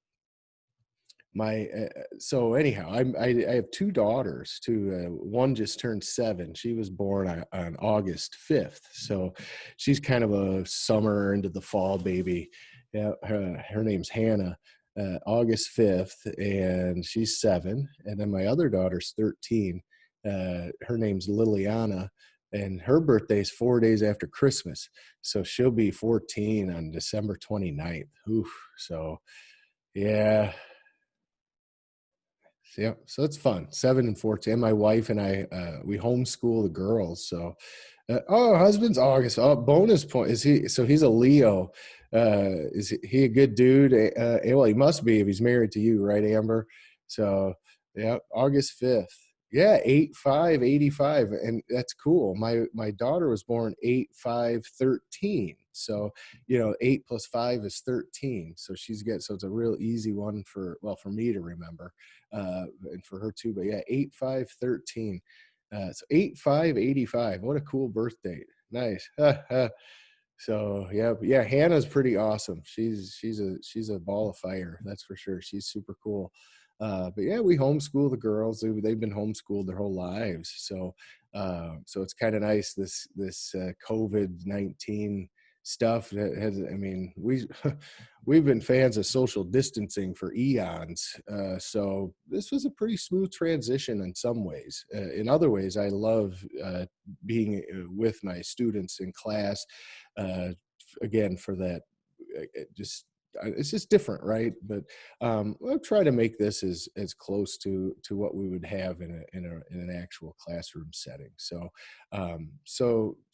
So anyhow, I have two daughters. One just turned 7. She was born on August 5th, so she's kind of a summer into the fall baby. Yeah, her name's Hannah. August 5th, and she's 7. And then my other daughter's 13. Her name's Liliana, and her birthday's 4 days after Christmas, so she'll be 14 on December 29th. Oof. So yeah. Yeah, so it's fun. 7 and 14. And my wife and I, we homeschool the girls. So, husband's August. Oh, bonus point is he? So he's a Leo. Is he a good dude? Well, he must be if he's married to you, right, Amber? So, yeah, August 5th. Yeah, 8/5/85, and that's cool. My daughter was born 8/5/13. So 8 plus 5 is 13. So it's a real easy one for me to remember, and for her too. But yeah, 8/5/13. So 8/5/85. What a cool birth date. Nice. So yeah, but yeah, Hannah's pretty awesome. She's a ball of fire. That's for sure. She's super cool. But yeah, we homeschool the girls. They've been homeschooled their whole lives. So it's kind of nice. This COVID-19 stuff that has. I mean, we've been fans of social distancing for eons. So this was a pretty smooth transition in some ways. In other ways, I love being with my students in class. Uh, Again, for that, just it's just different, right? But we'll try to make this as close to what we would have in an actual classroom setting. So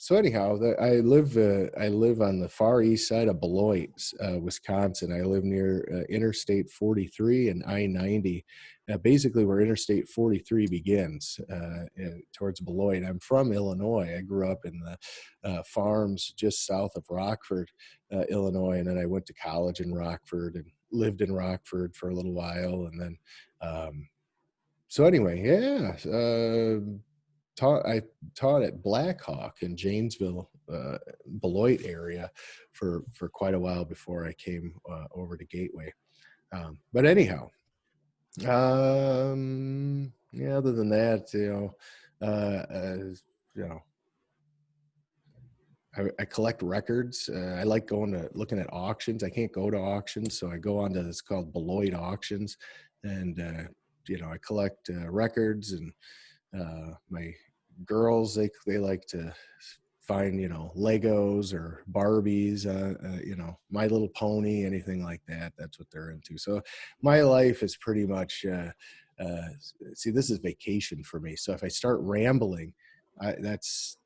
anyhow, I live on the far east side of Beloit, Wisconsin. I live near Interstate 43 and I-90. Basically, where Interstate 43 begins, towards Beloit. I'm from Illinois. I grew up in the farms just south of Rockford, Illinois, and then I went to college in Rockford and lived in Rockford for a little while, and then so anyway, yeah, I taught at Blackhawk in Janesville, Beloit area for quite a while before I came over to Gateway. But anyhow, yeah, other than that, you know, I collect records. I like looking at auctions. I can't go to auctions, so I go on to this called Beloit Auctions, and I collect records. And my girls, they like to find Legos or Barbies, My Little Pony, anything like that. That's what they're into. So my life is pretty much. See, this is vacation for me. So if I start rambling, that's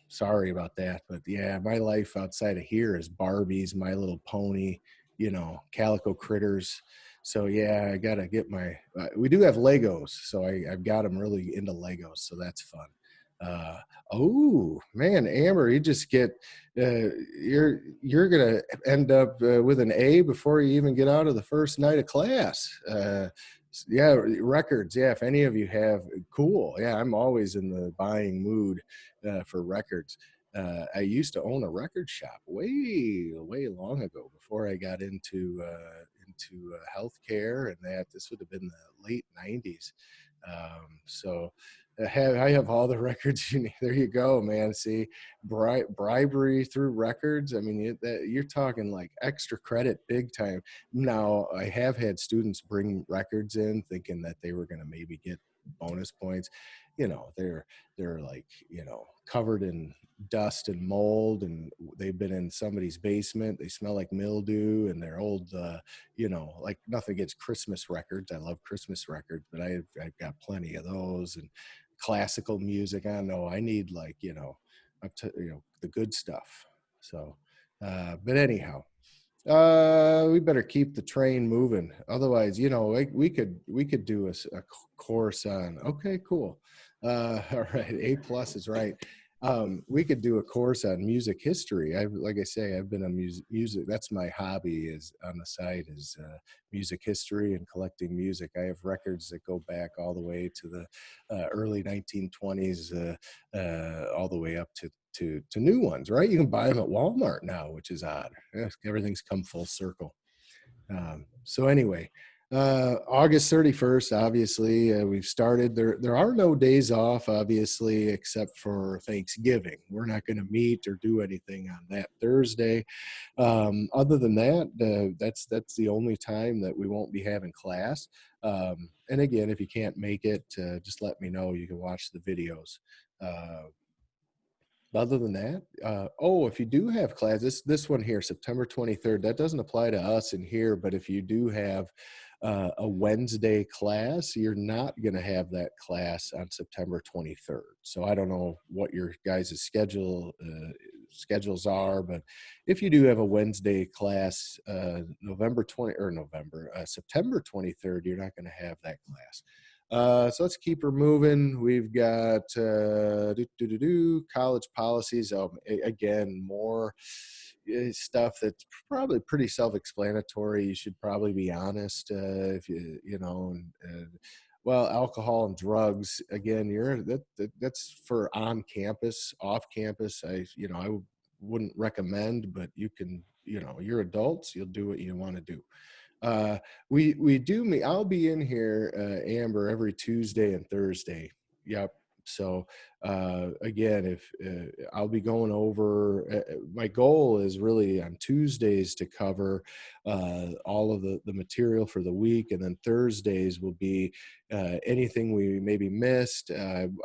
sorry about that, but yeah, my life outside of here is Barbies, My Little Pony, Calico Critters. So yeah, I gotta get we do have Legos, so I've got them really into Legos, so that's fun. Oh man, Amber, you just get you're gonna end up with an A before you even get out of the first night of class. Yeah, records. Yeah, if any of you have, cool. Yeah, I'm always in the buying mood for records. I used to own a record shop way long ago before I got into healthcare and that. This would have been the late '90s. So I have all the records you need. There you go, man. See, bribery through records. I mean, you're talking like extra credit, big time. Now, I have had students bring records in thinking that they were going to maybe get bonus points. You know, they're like, covered in dust and mold, and they've been in somebody's basement. They smell like mildew, and they're old, like nothing against Christmas records. I love Christmas records, but I've got plenty of those, and classical music. I know I need, like, up to, the good stuff. So, but anyhow, we better keep the train moving. Otherwise, like, we could do a course on. Okay, cool. All right, A+ is right. We could do a course on music history. Like I say, I've been a music. That's my hobby, is on the side, is music history and collecting music. I have records that go back all the way to the early 1920s, all the way up to new ones. Right, you can buy them at Walmart now, which is odd. Everything's come full circle. So anyway, August 31st, obviously, we've started. There are no days off, obviously, except for Thanksgiving. We're not going to meet or do anything on that Thursday. Other than that, that's the only time that we won't be having class. And again, if you can't make it, just let me know. You can watch the videos. Other than that, if you do have class, this one here, September 23rd, that doesn't apply to us in here, but if you do have a Wednesday class, you're not going to have that class on September 23rd. So I don't know what your guys' schedules are, but if you do have a Wednesday class, September 23rd, you're not going to have that class. So let's keep her moving. We've got college policies. Again, more stuff that's probably pretty self-explanatory. You should probably be honest, if well, alcohol and drugs. Again, that's for on campus. Off campus, I wouldn't recommend, but you can. You're adults. You'll do what you want to do. We do meet. I'll be in here, Amber, every Tuesday and Thursday. Yep. So again, if I'll be going over, my goal is really on Tuesdays to cover all of the material for the week, and then Thursdays will be anything we maybe missed.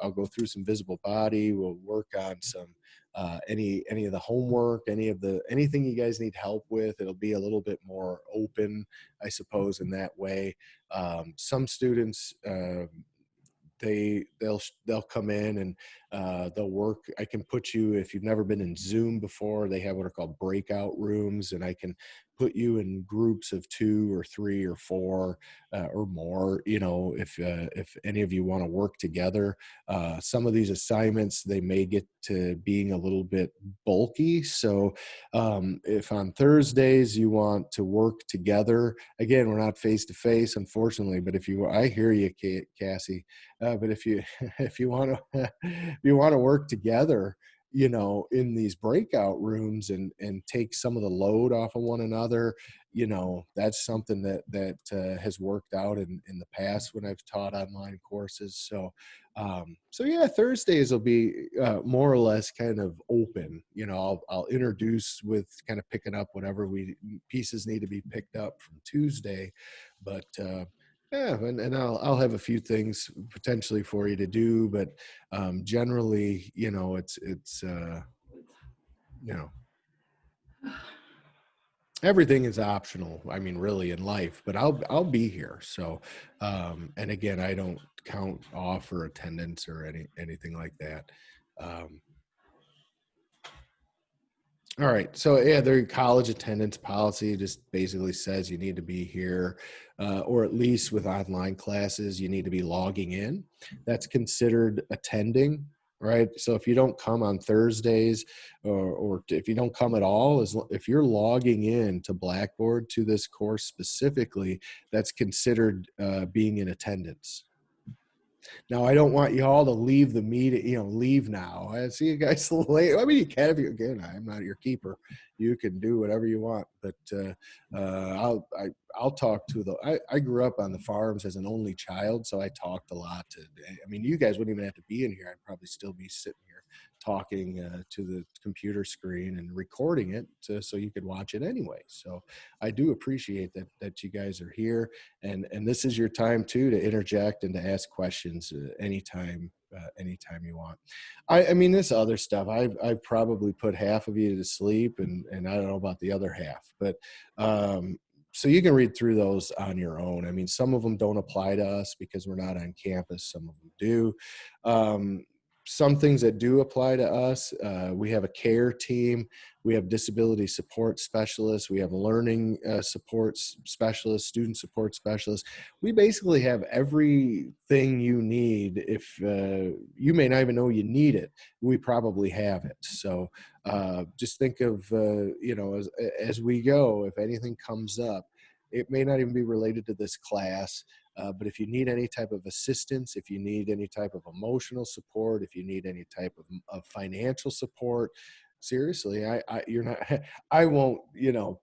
I'll go through some visible body. We'll work on some any of the homework, anything you guys need help with. It'll be a little bit more open, I suppose, in that way. Some students, they'll come in and they'll work. I can put you, if you've never been in Zoom before, they have what are called breakout rooms, and I can put you in groups of 2 or 3 or 4 or more. If any of you want to work together, some of these assignments, they may get to being a little bit bulky. So if on Thursdays you want to work together, again, we're not face to face, unfortunately, but I hear you, Cassie. But if you want to work together, in these breakout rooms and take some of the load off of one another, that's something that has worked out in the past when I've taught online courses. So yeah, Thursdays will be more or less kind of open. I'll introduce with kind of picking up whatever pieces need to be picked up from Tuesday, but yeah, and I'll have a few things potentially for you to do, but generally, it's everything is optional. I mean, really, in life, but I'll be here. So, and again, I don't count off or attendance or anything like that. All right. So yeah, their college attendance policy just basically says you need to be here, or at least with online classes, you need to be logging in. That's considered attending. right? So if you don't come on Thursdays, or if you don't come at all, if you're logging in to Blackboard to this course specifically, that's considered being in attendance. Now, I don't want you all to leave the meeting, leave now. I see you guys late. I mean, you can if you, again, I'm not your keeper. You can do whatever you want, but I'll talk to I grew up on the farms as an only child, so I talked a lot I mean, you guys wouldn't even have to be in here. I'd probably still be sitting here talking to the computer screen and recording it so you could watch it anyway. So I do appreciate that you guys are here, and this is your time too to interject and to ask questions anytime you want. I mean, this other stuff, I've probably put half of you to sleep, and I don't know about the other half, but so you can read through those on your own. I mean, some of them don't apply to us because we're not on campus. Some of them do. Some things that do apply to us, we have a care team, we have disability support specialists, we have learning support specialists, student support specialists. We basically have everything you need. If you may not even know you need it, we probably have it. So just think of, as we go, if anything comes up, it may not even be related to this class. But if you need any type of assistance, if you need any type of emotional support, if you need any type of financial support, seriously, you're not, I won't,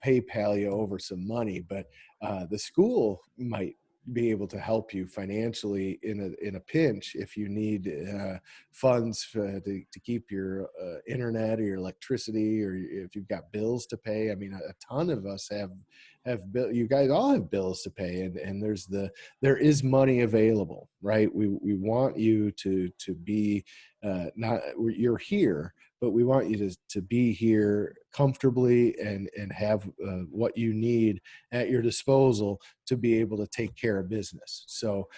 PayPal you over some money, but the school might be able to help you financially in a pinch if you need funds to keep your internet or your electricity, or if you've got bills to pay. I mean, a ton of us have you guys all have bills to pay, and there is money available, right? We want you to be not, you're here, but we want you to be here comfortably and have what you need at your disposal to be able to take care of business. So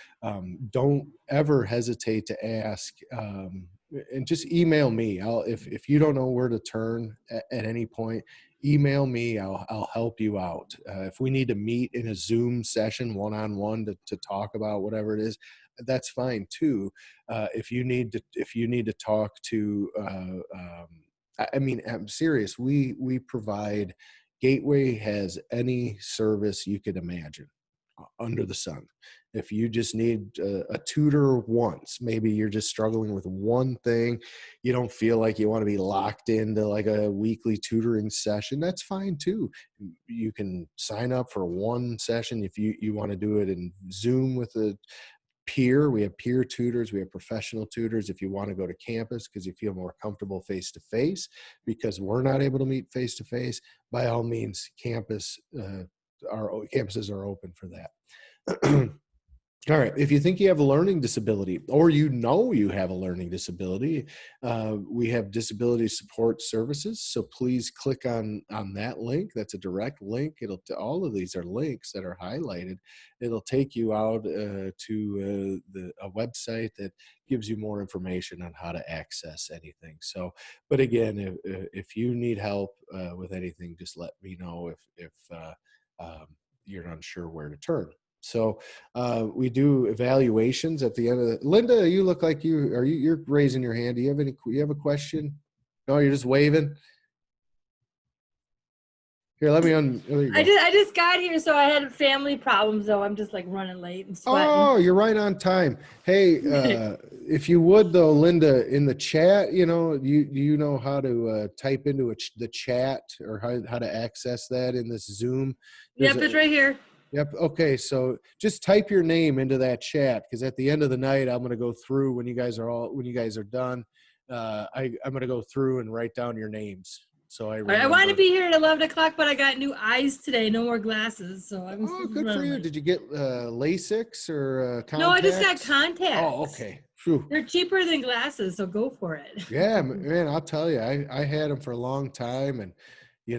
don't ever hesitate to ask, and just email me. If you don't know where to turn at any point, email me. I'll help you out. If we need to meet in a Zoom session one-on-one to talk about whatever it is, that's fine too. If you need to talk to, I mean, I'm serious. We provide, Gateway has any service you could imagine under the sun. If you just need a tutor once, maybe you're just struggling with one thing, you don't feel like you want to be locked into like a weekly tutoring session, that's fine too. You can sign up for one session. If you want to do it in Zoom with a peer, we have peer tutors, we have professional tutors. If you want to go to campus because you feel more comfortable face to face, because we're not able to meet face to face, by all means, campuses are open for that. All right. If you think you have a learning disability, or you have a learning disability, we have disability support services. So please click on that link. That's a direct link. All of these are links that are highlighted. It'll take you out to a website that gives you more information on how to access anything. So, but again, if you need help with anything, just let me know if you're unsure where to turn. So we do evaluations at the end of Linda, you look like you're raising your hand. Do you have a question? No, you're just waving. Here, there you go.
I just got here, so I had family problems, though. I'm just like running late and sweating.
Oh, you're right on time. Hey, if you would though, Linda, in the chat, you know how to type into the chat, or how to access that in this Zoom?
Yep, it's right here.
Yep. Okay. So just type your name into that chat, because at the end of the night, I'm going to go through when you guys are done. I'm going to go through and write down your names. So I
want to be here at 11 o'clock, but I got new eyes today. No more glasses. So I'm
good for you. Late. Did you get LASIK or contacts?
No, I just got contacts.
Oh, okay. Whew.
They're cheaper than glasses, so go for it.
Yeah, man, I'll tell you, I had them for a long time, and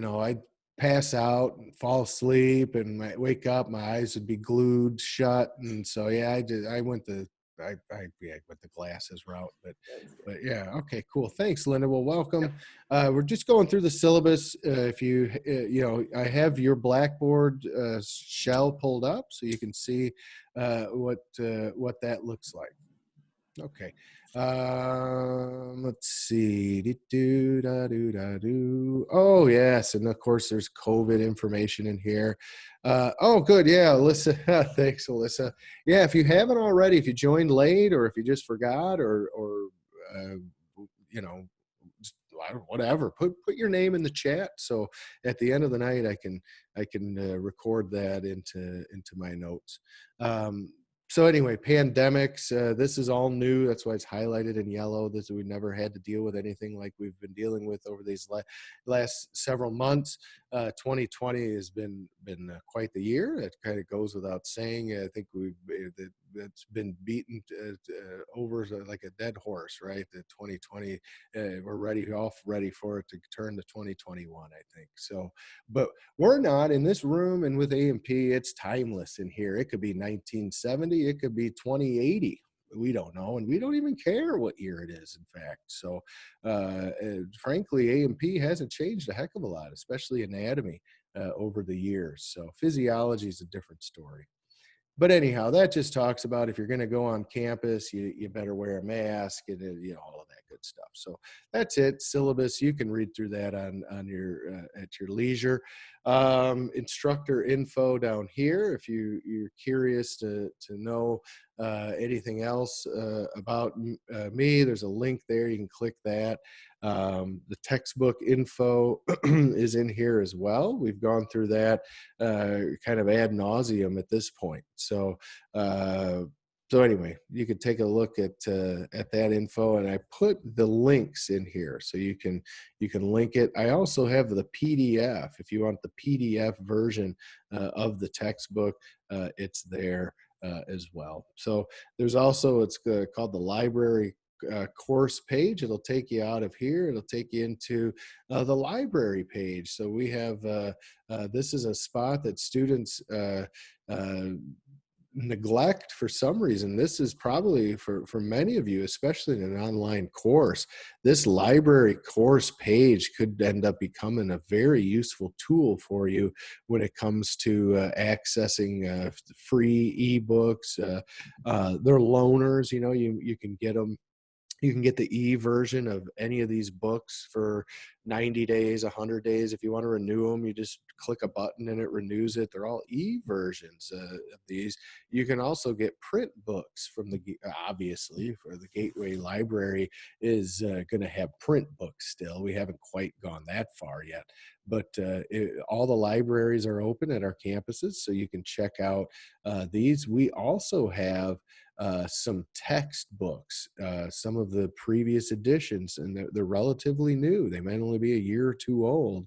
I pass out and fall asleep, and I wake up, my eyes would be glued shut, and so yeah, I went the glasses route, but yeah, okay, cool. Thanks, Linda. Well, welcome. We're just going through the syllabus. If you I have your Blackboard shell pulled up so you can see what that looks like. Okay. Let's see. Do. Oh, yes. And of course, there's COVID information in here. Oh, good. Yeah, Alyssa. Thanks, Alyssa. Yeah, if you haven't already, if you joined late or if you just forgot or uh, you know, whatever, put your name in the chat. So at the end of the night, I can record that into my notes. So anyway, pandemics, this is all new. That's why it's highlighted in yellow. This, we never had to deal with anything like we've been dealing with over these last several months. 2020 has been quite the year. It kind of goes without saying. I think that's been beaten over like a dead horse, right? The 2020, we're ready for it to turn to 2021, I think. So, but we're not in this room, and with A&P, it's timeless in here. It could be 1970, it could be 2080. We don't know, and we don't even care what year it is, in fact. So frankly, A&P hasn't changed a heck of a lot, especially anatomy, over the years. So physiology is a different story. But anyhow, that just talks about if you're going to go on campus, you better wear a mask and all of that good stuff. So that's it. Syllabus, you can read through that on your at your leisure. Instructor info down here. If you're curious to know anything else about me, there's a link there. You can click that. The textbook info is in here as well. We've gone through that kind of ad nauseum at this point. So anyway, you could take a look at that info, and I put the links in here so you can link it. I also have the PDF. If you want the PDF version of the textbook, it's there as well. So there's also, it's called the library course page. It'll take you out of here. It'll take you into the library page. So we have this is a spot that students neglect for some reason. This is probably for many of you, especially in an online course, this library course page could end up becoming a very useful tool for you when it comes to accessing free ebooks. They're loaners. You can get them. You can get the e-version of any of these books for 90 days, 100 days. If you want to renew them, you just click a button and it renews it. They're all e-versions of these. You can also get print books from obviously, for the Gateway Library is going to have print books still. We haven't quite gone that far yet. But all the libraries are open at our campuses, so you can check out these. We also have some textbooks, some of the previous editions, and they're relatively new. They might only be a year or two old,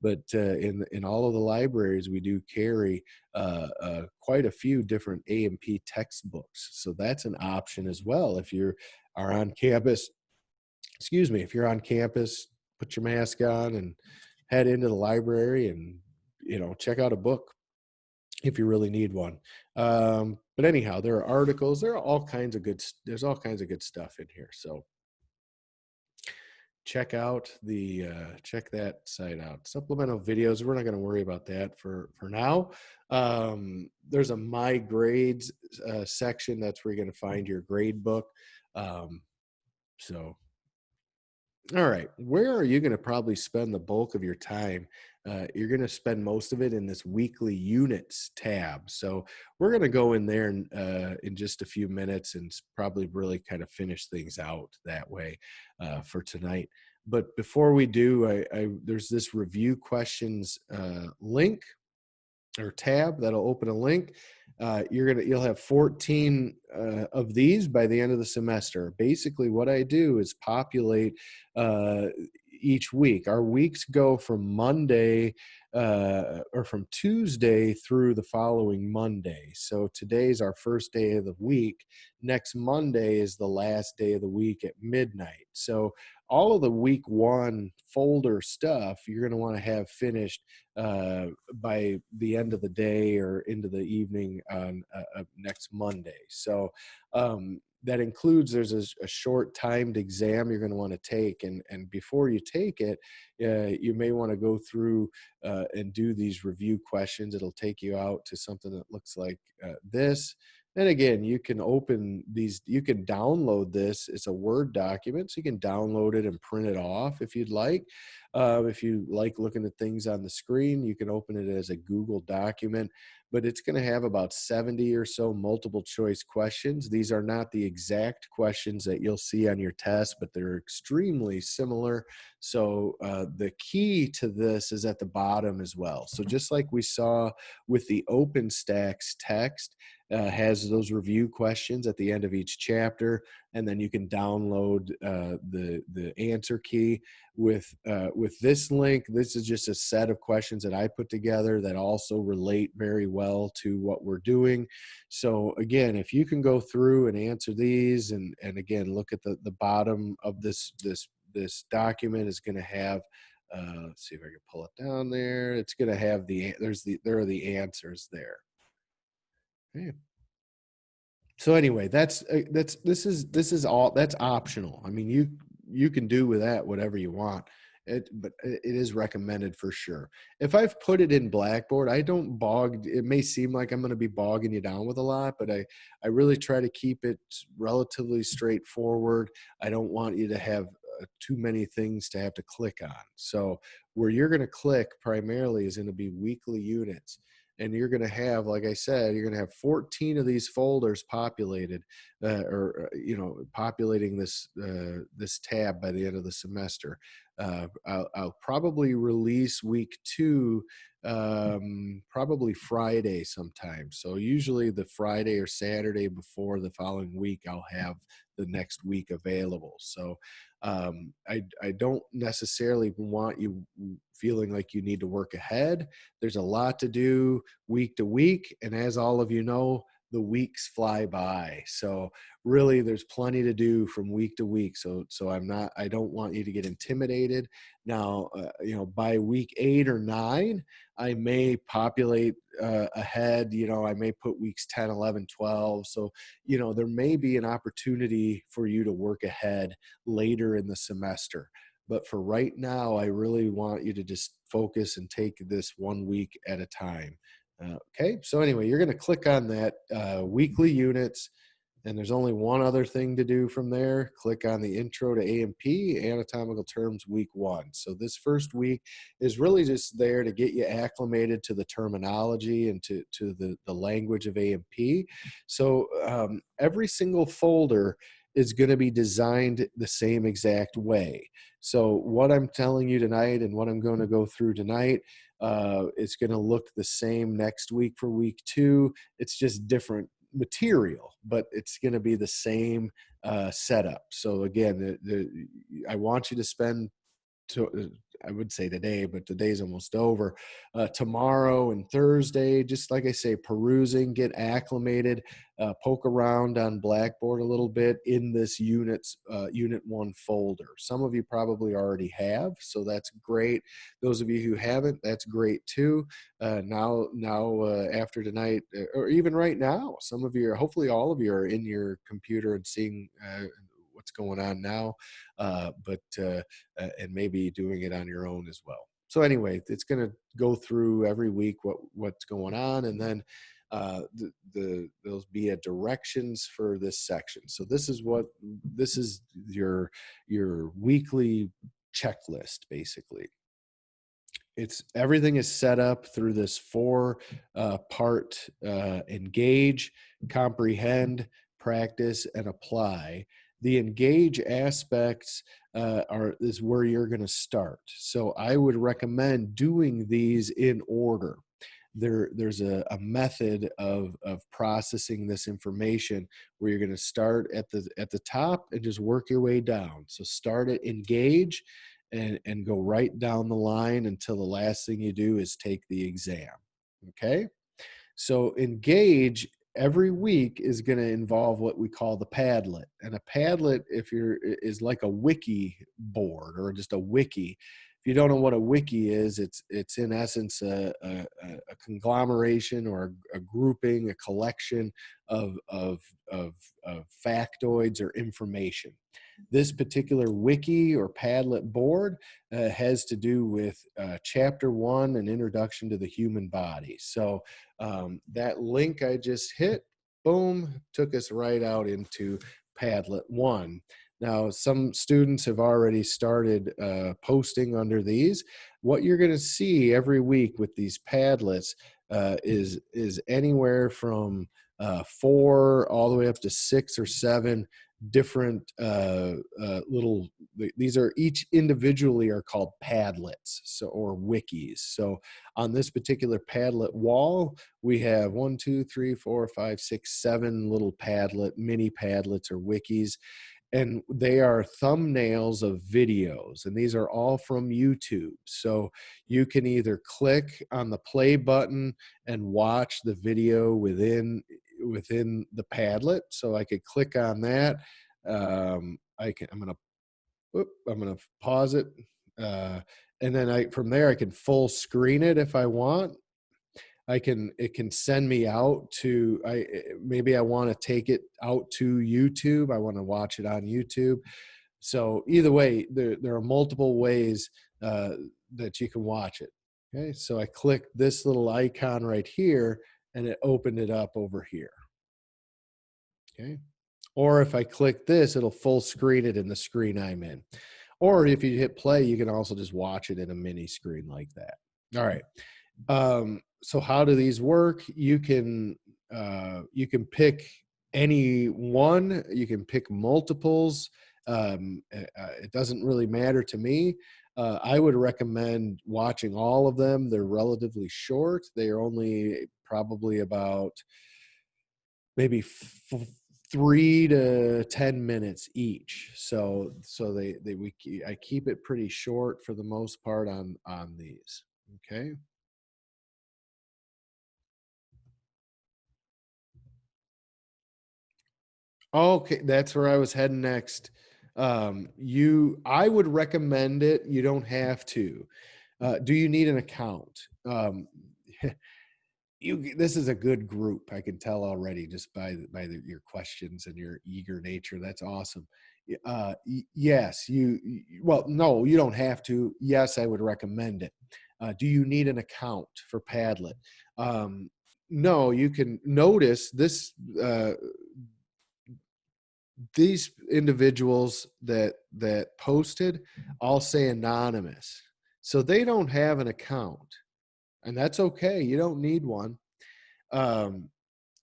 but in all of the libraries, we do carry quite a few different A&P textbooks. So that's an option as well. If you are on campus, excuse me, if you're on campus, put your mask on and head into the library and check out a book if you really need one. But anyhow, there are articles. There's all kinds of good stuff in here. So check that site out. Supplemental videos. We're not going to worry about that for now. There's a My Grades section. That's where you're going to find your grade book. So all right, where are you going to probably spend the bulk of your time? You're going to spend most of it in this weekly units tab. So we're going to go in there in just a few minutes and probably really kind of finish things out that way for tonight. But before we do, there's this review questions link or tab that'll open a link. You'll have 14 of these by the end of the semester. Basically, what I do is populate each week. Our weeks go from Monday or from Tuesday through the following Monday. So today's our first day of the week. Next Monday is the last day of the week at midnight. So all of the week one folder stuff you're going to want to have finished by the end of the day or into the evening on next Monday. So that includes, there's a short timed exam you're going to want to take. And before you take it, you may want to go through and do these review questions. It'll take you out to something that looks like this. And again, you can open these, you can download this. It's a Word document, so you can download it and print it off if you'd like. If you like looking at things on the screen, you can open it as a Google document, but it's going to have about 70 or so multiple choice questions. These are not the exact questions that you'll see on your test, but they're extremely similar. So the key to this is at the bottom as well. So just like we saw with the OpenStax text, has those review questions at the end of each chapter, and then you can download the answer key. With this link, this is just a set of questions that I put together that also relate very well to what we're doing. So again, if you can go through and answer these, and again look at the bottom of this document is going to have. Let's see if I can pull it down there. It's going to have there are the answers there. Okay. So anyway, this is all that's optional. I mean, you can do with that whatever you want. But it is recommended for sure. If I've put it in Blackboard, I don't bog. It may seem like I'm going to be bogging you down with a lot, but I really try to keep it relatively straightforward. I don't want you to have too many things to have to click on. So where you're going to click primarily is going to be weekly units. And you're going to have, like I said, you're going to have 14 of these folders populated, populating this tab by the end of the semester. I'll probably release week 2 probably Friday sometime. So usually the Friday or Saturday before the following week, I'll have the next week available. So I don't necessarily want you feeling like you need to work ahead. There's a lot to do week to week. And as all of you know, the weeks fly by. So really there's plenty to do from week to week. So I don't want you to get intimidated. Now, by week 8 or 9, I may populate ahead, I may put weeks 10, 11, 12. So, there may be an opportunity for you to work ahead later in the semester. But for right now, I really want you to just focus and take this 1 week at a time. Okay, so anyway, you're going to click on that weekly units, and there's only one other thing to do from there. Click on the Intro to A&P, Anatomical Terms, Week 1. So this first week is really just there to get you acclimated to the terminology and to the language of A&P. So every single folder is going to be designed the same exact way. So what I'm telling you tonight and what I'm going to go through tonight, it's going to look the same next week for week 2. It's just different material, but it's going to be the same setup. So again, I want you to spend I would say today, but today's almost over. Tomorrow and Thursday, just like I say, perusing, get acclimated, poke around on Blackboard a little bit in this Unit 1 folder. Some of you probably already have, so that's great. Those of you who haven't, that's great too. Now, after tonight, or even right now, some of you, hopefully all of you are in your computer and seeing what's going on now, and maybe doing it on your own as well. So anyway, it's going to go through every week what's going on, and then there'll be a directions for this section. So this is your weekly checklist basically. Everything is set up through this 4-part engage, comprehend, practice, and apply. The engage aspects is where you're going to start. So I would recommend doing these in order. There's a method of processing this information where you're going to start at the top and just work your way down. So start at engage and go right down the line until the last thing you do is take the exam. Okay? So engage every week is going to involve what we call the Padlet. And a Padlet, is like a wiki board or just a wiki. If you don't know what a wiki is, it's in essence a conglomeration or a grouping, a collection of factoids or information. This particular wiki or Padlet board has to do with chapter 1, an introduction to the human body. So that link I just hit boom, took us right out into Padlet 1. Now, some students have already started posting under these. What you're going to see every week with these Padlets is anywhere from 4 all the way up to 6 or 7 different little, these are each individually are called Padlets, so, or wikis. So on this particular Padlet wall, we have 1, 2, 3, 4, 5, 6, 7 little Padlet, mini Padlets or wikis, and they are thumbnails of videos, and these are all from YouTube. So you can either click on the play button and watch the video within the Padlet. So I could click on that. I'm gonna pause it, uh, and then from there I can full screen it if I want. It can send me out to, maybe I want to take it out to YouTube. I want to watch it on YouTube. So either way, there are multiple ways that you can watch it. Okay, so I click this little icon right here, and it opened it up over here. Okay, or if I click this, it'll full screen it in the screen I'm in. Or if you hit play, you can also just watch it in a mini screen like that. All right. So how do these work? You can pick any one. You can pick multiples. It doesn't really matter to me. I would recommend watching all of them. They're relatively short. They are only probably about maybe 3 to 10 minutes each. So I keep it pretty short for the most part on these. Okay. Okay, that's where I was heading next. I would recommend it. You don't have to. Do you need an account? This is a good group. I can tell already just by your questions and your eager nature. That's awesome. Yes, well, no, you don't have to. Yes, I would recommend it. Do you need an account for Padlet? No, you can notice this. These individuals that posted all say anonymous, so they don't have an account, and that's okay. You don't need one.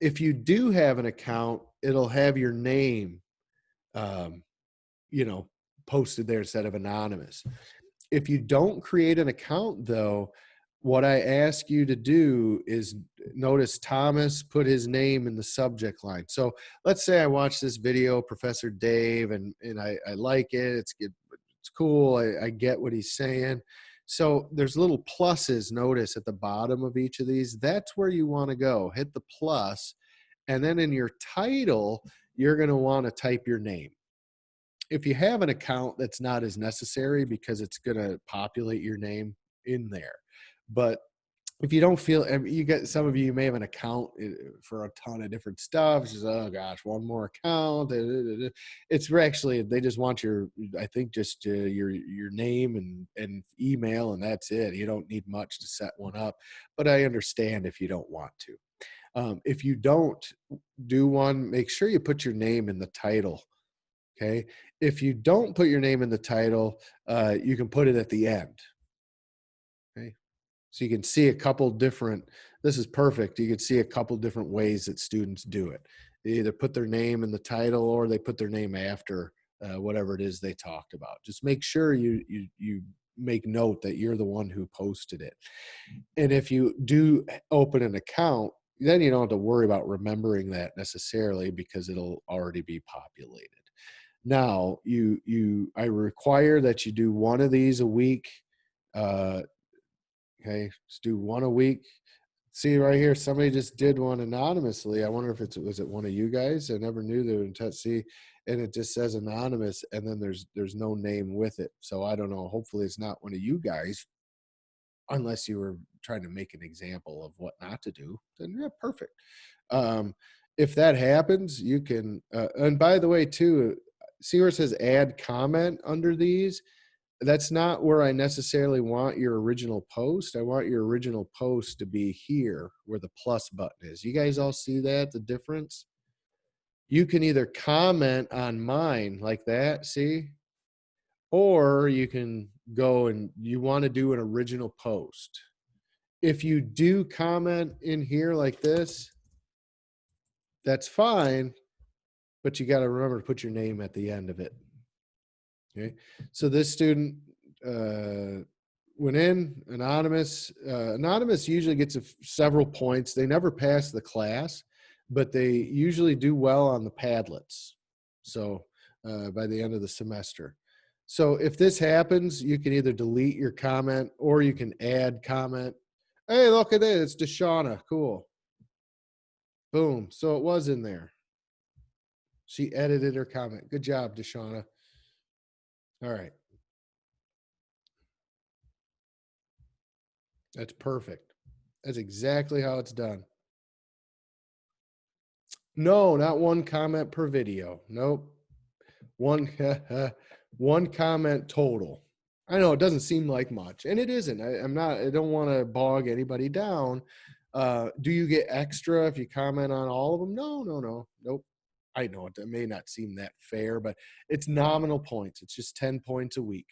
If you do have an account, it'll have your name um, posted there instead of anonymous. If you don't create an account, though, what I ask you to do is notice Thomas put his name in the subject line. So let's say I watch this video, Professor Dave, and I like it. It's cool. I get what he's saying. So there's little pluses, notice, at the bottom of each of these. That's where you want to go. Hit the plus, and then in your title, you're going to want to type your name. If you have an account, that's not as necessary because it's going to populate your name in there. But if you don't feel, you get, some of you may have an account for a ton of different stuff. It's just, oh gosh, one more account. It's actually, they just want I think just your name and email, and that's it. You don't need much to set one up, but I understand if you don't want to. If you don't do one, make sure you put your name in the title. Okay. If you don't put your name in the title, you can put it at the end. Okay. So you can see a couple different, this is perfect. You can see a couple different ways that students do it. They either put their name in the title or they put their name after whatever it is they talked about. Just make sure you make note that you're the one who posted it. And if you do open an account, then you don't have to worry about remembering that necessarily because it'll already be populated. Now, I require that you do one of these a week. Okay, just do one a week. See right here, somebody just did one anonymously. I wonder if was it one of you guys? I never knew they would see, and it just says anonymous, and then there's no name with it. So I don't know. Hopefully, it's not one of you guys, unless you were trying to make an example of what not to do. Then yeah, perfect. If that happens, you can. And by the way, too, see where it says add comment under these? That's not where I necessarily want your original post. I want your original post to be here where the plus button is. You guys all see that, the difference? you can either comment on mine like that, see? Or you can go and you want to do an original post. If you do comment in here like this, that's fine, but you got to remember to put your name at the end of it. Okay. So this student went in anonymous. Anonymous usually gets several points. They never pass the class, but they usually do well on the Padlets. So by the end of the semester. So if this happens, you can either delete your comment or you can add comment. Hey, look at it. It's Deshauna. Cool. Boom. So it was in there. She edited her comment. Good job, Deshauna. All right. That's perfect. That's exactly how it's done. No, not one comment per video. Nope. One one comment total. I know it doesn't seem like much, and it isn't. I don't want to bog anybody down. Do you get extra if you comment on all of them? No. Nope. I know it may not seem that fair, but it's nominal points. It's just 10 points a week.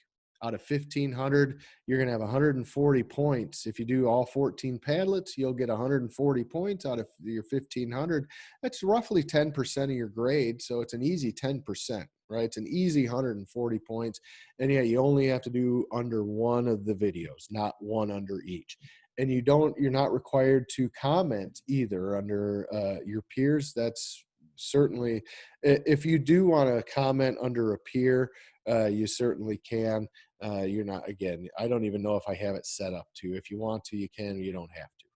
Out of 1,500, you're going to have 140 points. If you do all 14 Padlets, you'll get 140 points out of your 1,500. That's roughly 10% of your grade, so it's an easy 10%, right? It's an easy 140 points. And yeah, you only have to do under one of the videos, not one under each. And you're not required to comment either under your peers. That's certainly, if you do want to comment under a peer, you certainly can. You're not, again, I don't even know if I have it set up to. If you want to, you can, you don't have to.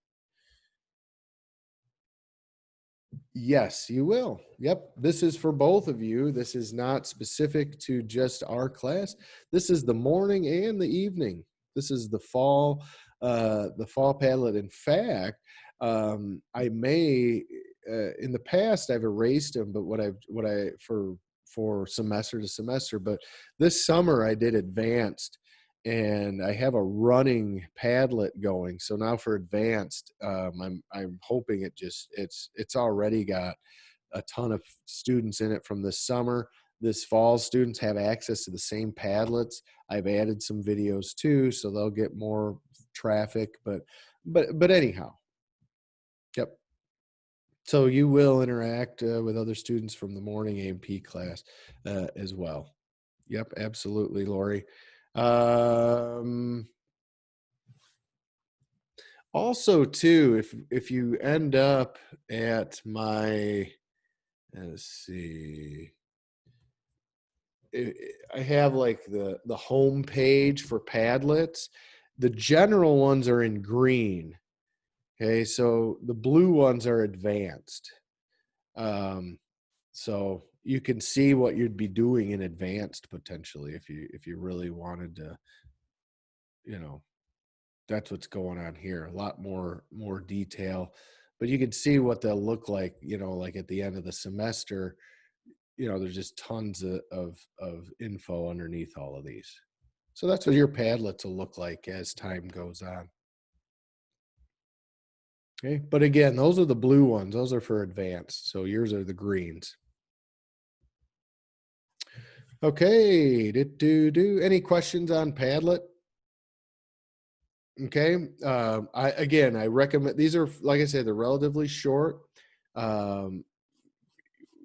Yes, you will. Yep. This is for both of you. This is not specific to just our class. This is the morning and the evening. This is the fall Padlet. In fact, I may, in the past, I've erased them, but for semester to semester, but this summer I did advanced, and I have a running Padlet going. So now for advanced, I'm hoping it's already got a ton of students in it from this summer. This fall, students have access to the same Padlets. I've added some videos too, so they'll get more traffic. But anyhow, yep. So you will interact with other students from the morning A&P class as well. Yep, absolutely, Lori. Also, too, if you end up at my, let's see, I have like the home page for Padlets. The general ones are in green. Okay, so the blue ones are advanced. So you can see what you'd be doing in advanced potentially if you really wanted to, that's what's going on here. A lot more detail, but you can see what they'll look like, like at the end of the semester, there's just tons of info underneath all of these. So that's what your Padlets will look like as time goes on. Okay, but again, those are the blue ones. Those are for advanced. So yours are the greens. Okay, any questions on Padlet? Okay, I recommend, these are, like I said, they're relatively short.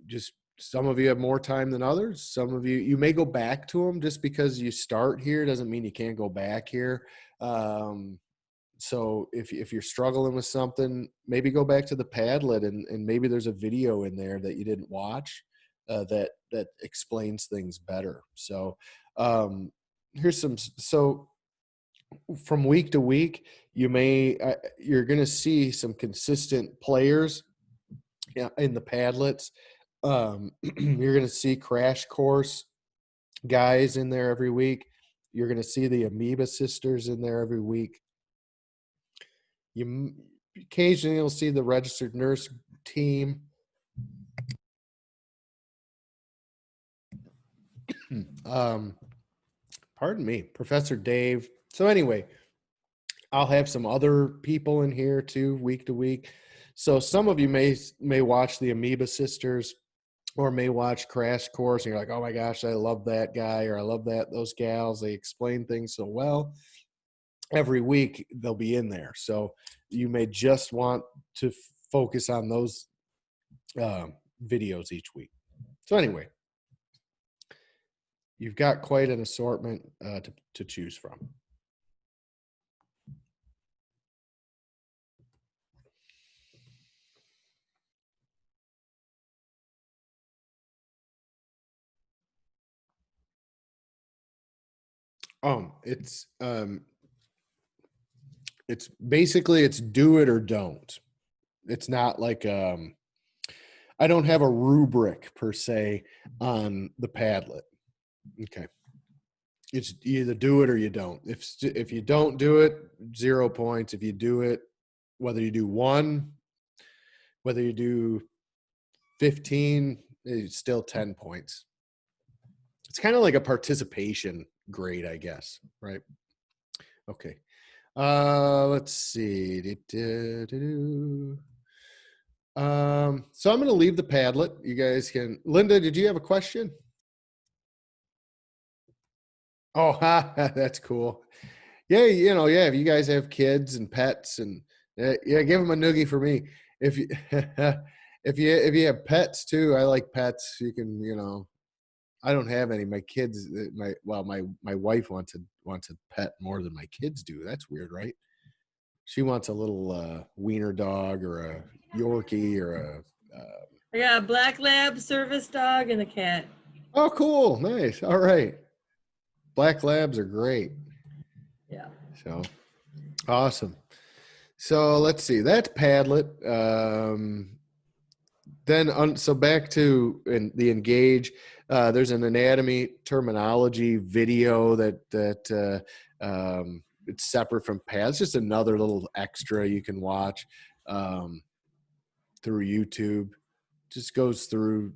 Just some of you have more time than others. Some of you may go back to them. Just because you start here doesn't mean you can't go back here. So if you're struggling with something, maybe go back to the Padlet and maybe there's a video in there that you didn't watch that explains things better. So so from week to week, you're going to see some consistent players in the Padlets. You're going to see crash course guys in there every week. You're going to see the Amoeba sisters in there every week. You occasionally you'll see the registered nurse team. Pardon me, Professor Dave. So anyway, I'll have some other people in here too, week to week. So some of you may watch the Amoeba sisters. or may watch Crash Course and you're like, oh my gosh, I love that guy, or I love those gals. They explain things so well. Every week they'll be in there. So you may just want to focus on those videos each week. So anyway, you've got quite an assortment to choose from. It's basically it's do it or don't. It's not like I don't have a rubric per se on the Padlet. Okay. It's you either do it or you don't. If you don't do it, 0 points. If you do it, whether you do 1, whether you do 15, it's still 10 points. It's kind of like a participation grade, I guess, right? Okay. Let's see. So I'm going to leave the Padlet. You guys can. Linda, did you have a question? Oh, that's cool. Yeah, if you guys have kids and pets, and yeah, give them a noogie for me. If you if you have pets too, I like pets. You can, I don't have any. My kids, my wife wants a pet more than my kids do. That's weird, right? She wants a little wiener dog or a Yorkie or a.
I got a black lab service dog and a cat.
Oh, cool! Nice. All right. Black labs are great.
Yeah.
So awesome. So let's see. That's Padlet. So back to the Engage. There's an anatomy terminology video that it's separate from Padlet. It's just another little extra you can watch through YouTube. Just goes through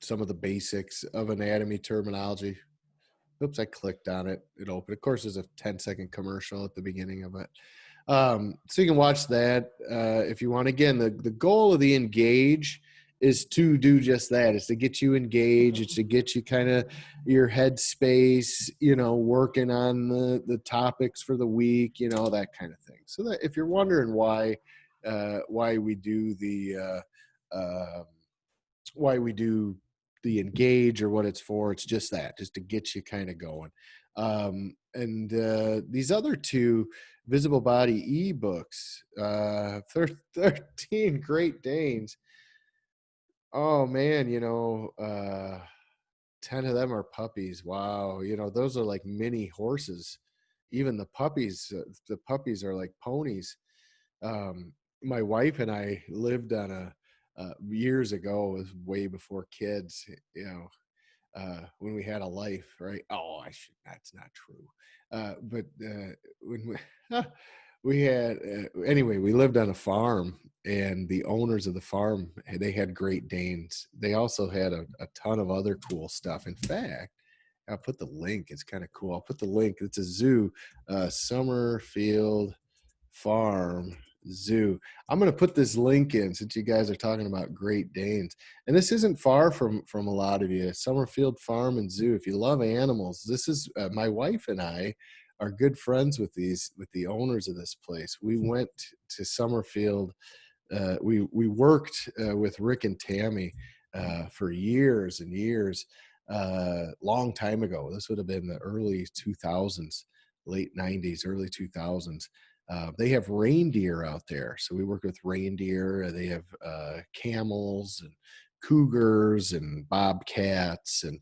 some of the basics of anatomy terminology. Oops, I clicked on it. It opened. Of course, there's a 10-second commercial at the beginning of it. So you can watch that if you want. Again, the goal of the Engage is to do just that. It's to get you engaged. It's to get you kind of your headspace, working on the topics for the week, that kind of thing. So that if you're wondering why we do the Engage or what it's for, it's just to get you kind of going. And these other two visible body ebooks, 13 Great Danes. Oh man, 10 of them are puppies. Wow. Those are like mini horses. Even the puppies are like ponies. My wife and I lived on years ago, it was way before kids, when we had a life, right? Oh, that's not true. But when we had, anyway, we lived on a farm, and the owners of the farm, they had Great Danes. They also had a ton of other cool stuff. In fact, I'll put the link. It's kind of cool. I'll put the link. It's a zoo, Summerfield Farm Zoo. I'm going to put this link in since you guys are talking about Great Danes, and this isn't far from a lot of you. Summerfield Farm and Zoo. If you love animals, this is my wife and I are good friends with the owners of this place. We went to Summerfield. We worked with Rick and Tammy for years and years. Long time ago. This would have been the early 2000s, late 90s, early 2000s. They have reindeer out there. So we work with reindeer. They have camels and cougars and bobcats, and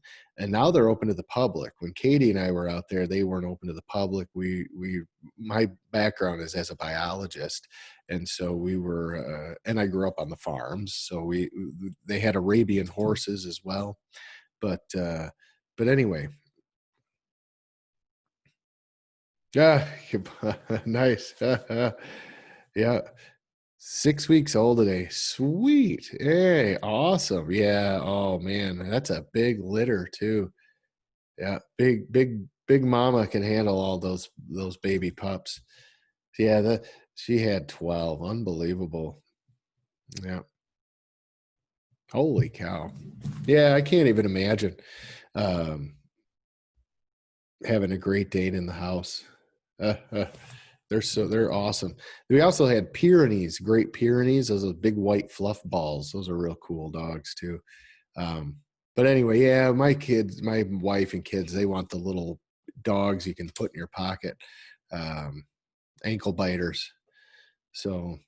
now they're open to the public. When Katie and I were out there, they weren't open to the public. My background is as a biologist, and so we were, and I grew up on the farms. So they had Arabian horses as well, but anyway. Yeah, nice. Yeah. 6 weeks old today. Sweet. Hey, awesome. Yeah. Oh man, that's a big litter too. Yeah, big mama can handle all those baby pups. Yeah, she had 12. Unbelievable. Yeah. Holy cow. Yeah, I can't even imagine um, having a Great Dane in the house. They're awesome. We also had Pyrenees, Great Pyrenees. Those are big white fluff balls. Those are real cool dogs too. Um, but anyway, yeah, my wife and kids, they want the little dogs you can put in your pocket, um, ankle biters. So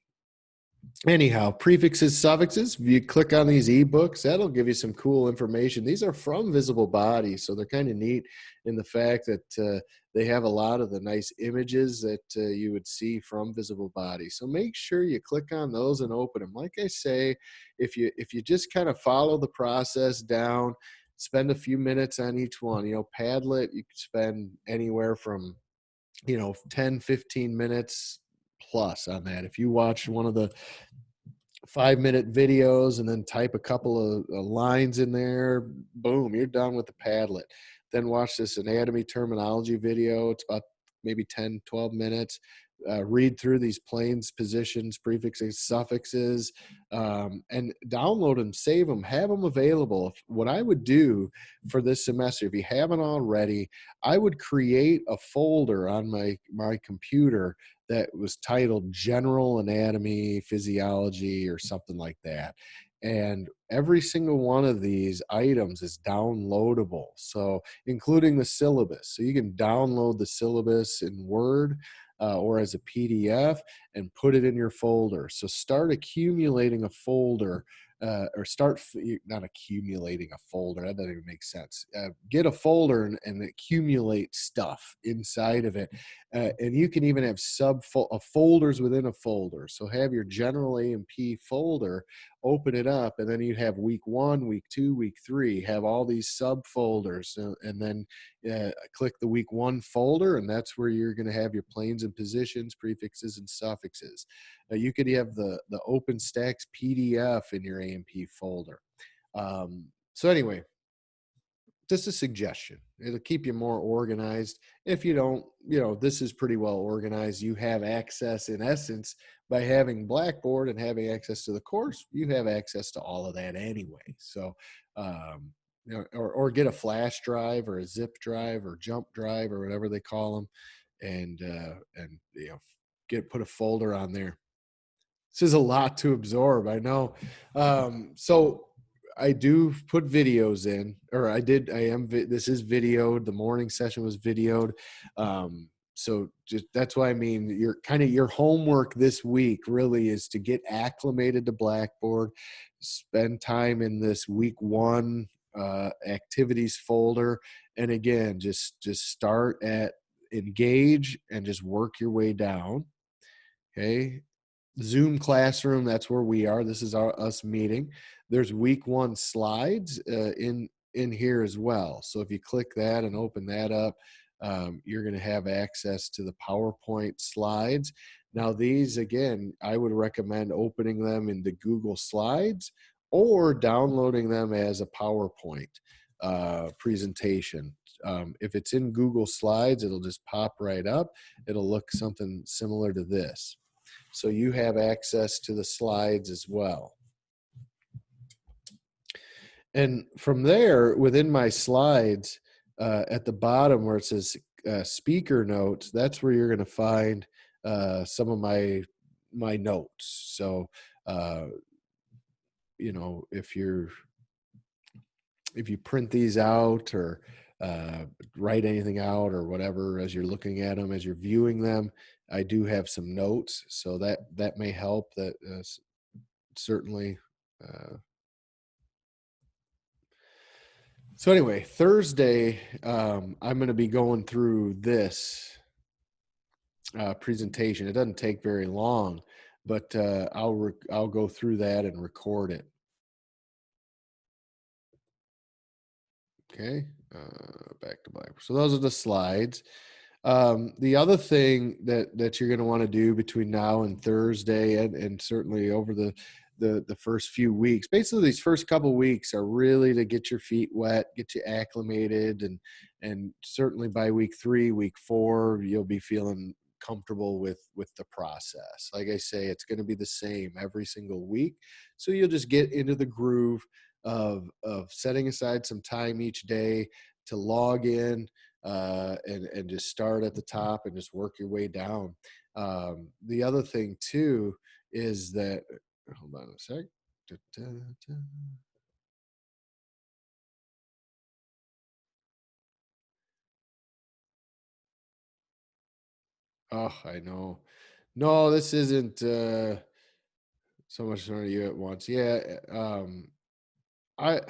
anyhow, prefixes, suffixes. If you click on these ebooks, that'll give you some cool information. These are from Visible Body, so they're kind of neat in the fact that they have a lot of the nice images that you would see from Visible Body. So make sure you click on those and open them. Like I say, if you just kind of follow the process down, spend a few minutes on each one. Padlet, you could spend anywhere from 10, 15 minutes plus on that. If you watch one of the 5-minute videos and then type a couple of lines in there, boom, you're done with the Padlet. Then watch this anatomy terminology video. It's about maybe 10, 12 minutes. Read through these planes, positions, prefixes, suffixes, and download them, save them, have them available. What I would do for this semester, if you haven't already, I would create a folder on my computer that was titled General Anatomy, Physiology, or something like that. And every single one of these items is downloadable. So including the syllabus. So you can download the syllabus in Word or as a PDF and put it in your folder. So start accumulating a folder or start not accumulating a folder. That doesn't even make sense. Get a folder and accumulate stuff inside of it. And you can even have folders within a folder. So have your General A&P folder, open it up, and then you have week 1, week 2, week 3, have all these subfolders, and then click the week 1 folder, and that's where you're going to have your planes and positions, prefixes, and suffixes. You could have the OpenStax PDF in your A&P folder. So anyway, just a suggestion. It'll keep you more organized. If you don't, this is pretty well organized. You have access, in essence, by having Blackboard and having access to the course, you have access to all of that anyway. So, or get a flash drive or a zip drive or jump drive or whatever they call them, and put a folder on there. This is a lot to absorb, I know. So I do put videos in, or this is videoed. The morning session was videoed. So just, that's what I mean. Your homework this week really is to get acclimated to Blackboard, spend time in this week 1 activities folder. And again, just start at engage and just work your way down. Okay. Zoom classroom, that's where we are. This is us meeting. There's week 1 slides in here as well. So if you click that and open that up, you're going to have access to the PowerPoint slides. Now these, again, I would recommend opening them in the Google Slides or downloading them as a PowerPoint presentation. If it's in Google Slides, it'll just pop right up. It'll look something similar to this. So you have access to the slides as well. And from there, within my slides, at the bottom where it says speaker notes, that's where you're going to find some of my notes. So, if you print these out or write anything out or whatever as you're looking at them, as you're viewing them, I do have some notes, so that may help. That certainly. So anyway, Thursday, I'm going to be going through this presentation. It doesn't take very long, but I'll go through that and record it. Okay, back to Blackboard. So those are the slides. The other thing that you're going to want to do between now and Thursday, and certainly over the first few weeks, basically these first couple weeks are really to get your feet wet, get you acclimated, and certainly by week 3, week 4, you'll be feeling comfortable with the process. Like I say, it's going to be the same every single week. So you'll just get into the groove of setting aside some time each day to log in, and just start at the top and just work your way down. The other thing too is that, hold on a sec. Da, da, da. Oh, I know. No, this isn't so much fun to you at once. Yeah, I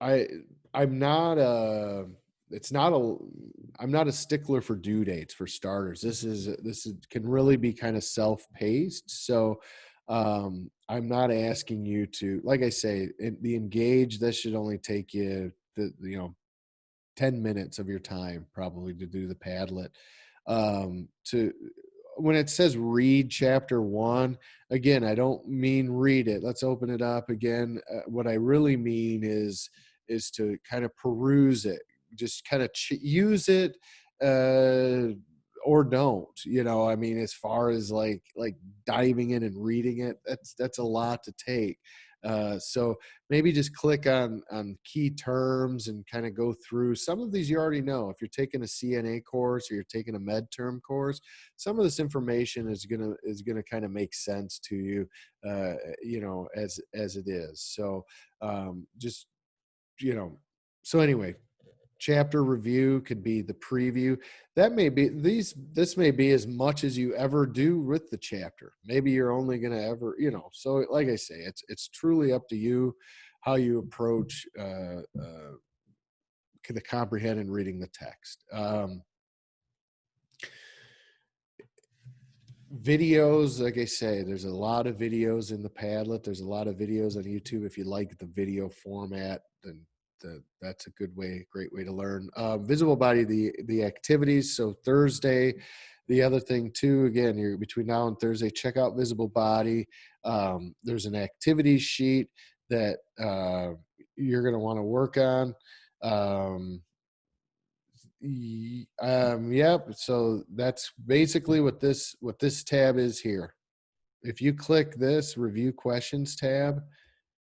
I I'm not a it's not a I'm not a stickler for due dates for starters. This is can really be kind of self-paced. So I'm not asking you to, like I say, the engage, this should only take you 10 minutes of your time probably to do the Padlet. To When it says read chapter 1, again, I don't mean read it. Let's open it up again. What I really mean is to kind of peruse it, just kind of use it, uh, or don't. I mean, as far as like diving in and reading it, that's a lot to take. So maybe just click on key terms and kind of go through some of these. You already know, if you're taking a CNA course or you're taking a med term course, some of this information is gonna kind of make sense to you, as it is. So just you know so anyway, chapter review could be the preview. That may be this may be as much as you ever do with the chapter. Maybe you're only going to ever, so like I say, it's truly up to you how you approach the comprehend and reading the text. Videos, like I say, there's a lot of videos in the Padlet. There's a lot of videos on YouTube. If you like the video format, then that's a great way to learn. Visible body, the activities. So Thursday, the other thing too, again, you're between now and Thursday, check out visible body. There's an activity sheet that you're going to want to work on. Yep. So that's basically what this tab is here. If you click this review questions tab,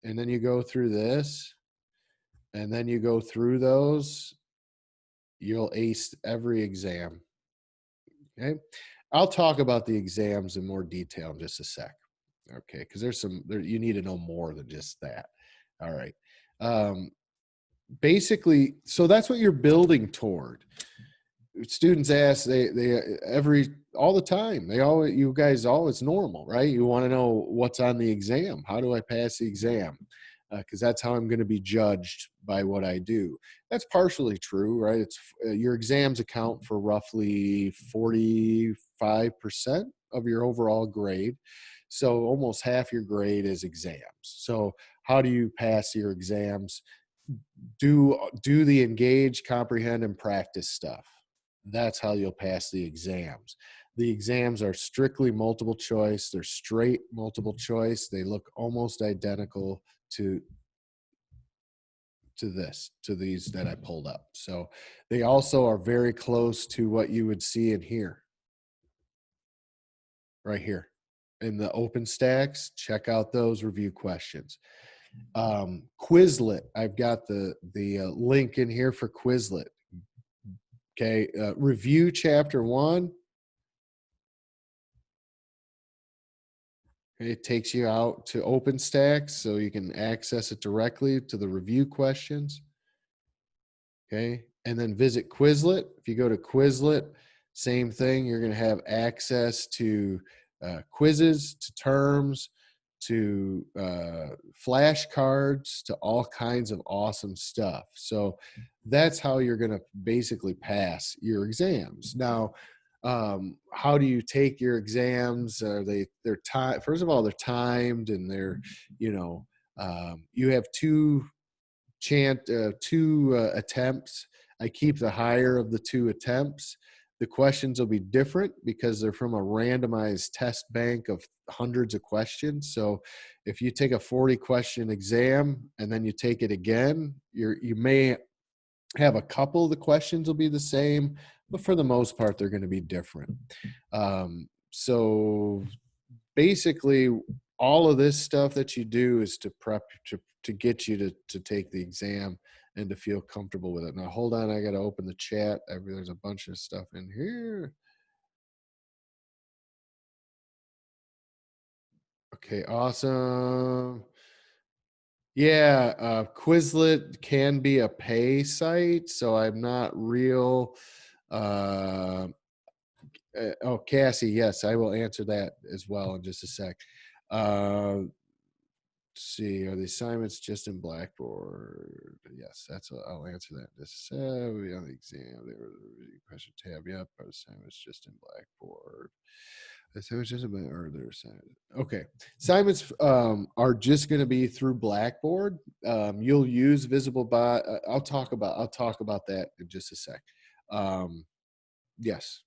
and then you go through this, and then you go through those, you'll ace every exam. Okay. I'll talk about the exams in more detail in just a sec. Okay. Because you need to know more than just that. All right. Basically, so that's what you're building toward. Students ask, they all the time, you guys always normal, right? You want to know what's on the exam. How do I pass the exam? Because that's how I'm going to be judged by what I do. That's partially true, right? It's your exams account for roughly 45% of your overall grade. So almost half your grade is exams. So how do you pass your exams? Do the engage, comprehend, and practice stuff. That's how you'll pass the exams. The exams are strictly multiple choice. They're straight multiple choice. They look almost identical to these that I pulled up. So they also are very close to what you would see in here, right here in the open stacks. Check out those review questions. Quizlet, I've got the link in here for Quizlet. Okay, review chapter 1. It takes you out to OpenStax, so you can access it directly to the review questions. Okay, and then visit Quizlet. If you go to Quizlet, same thing. You're going to have access to quizzes, to terms, to flashcards, to all kinds of awesome stuff. So that's how you're going to basically pass your exams. Now, how do you take your exams? They're timed? First of all, they're timed, and they're, you have two attempts. I keep the higher of the two attempts. The questions will be different because they're from a randomized test bank of hundreds of questions. So if you take a 40 question exam and then you take it again, you may have a couple of the questions will be the same, but for the most part, they're going to be different. So basically, all of this stuff that you do is to prep to get you to take the exam and to feel comfortable with it. Now, hold on, I got to open the chat. There's a bunch of stuff in here. Okay, awesome. Yeah, Quizlet can be a pay site, so I'm not real. Uh, oh, Cassie, yes, I will answer that as well in just a sec. Let's see, are the assignments just in Blackboard? Yes, that's what I'll answer that. This we on the exam. They were the question tab. Yep, our assignments just in Blackboard. The assignments just in or their assignments. Okay, assignments are just going to be through Blackboard. You'll use Visible Bot. I'll talk about that in just a sec. Yes.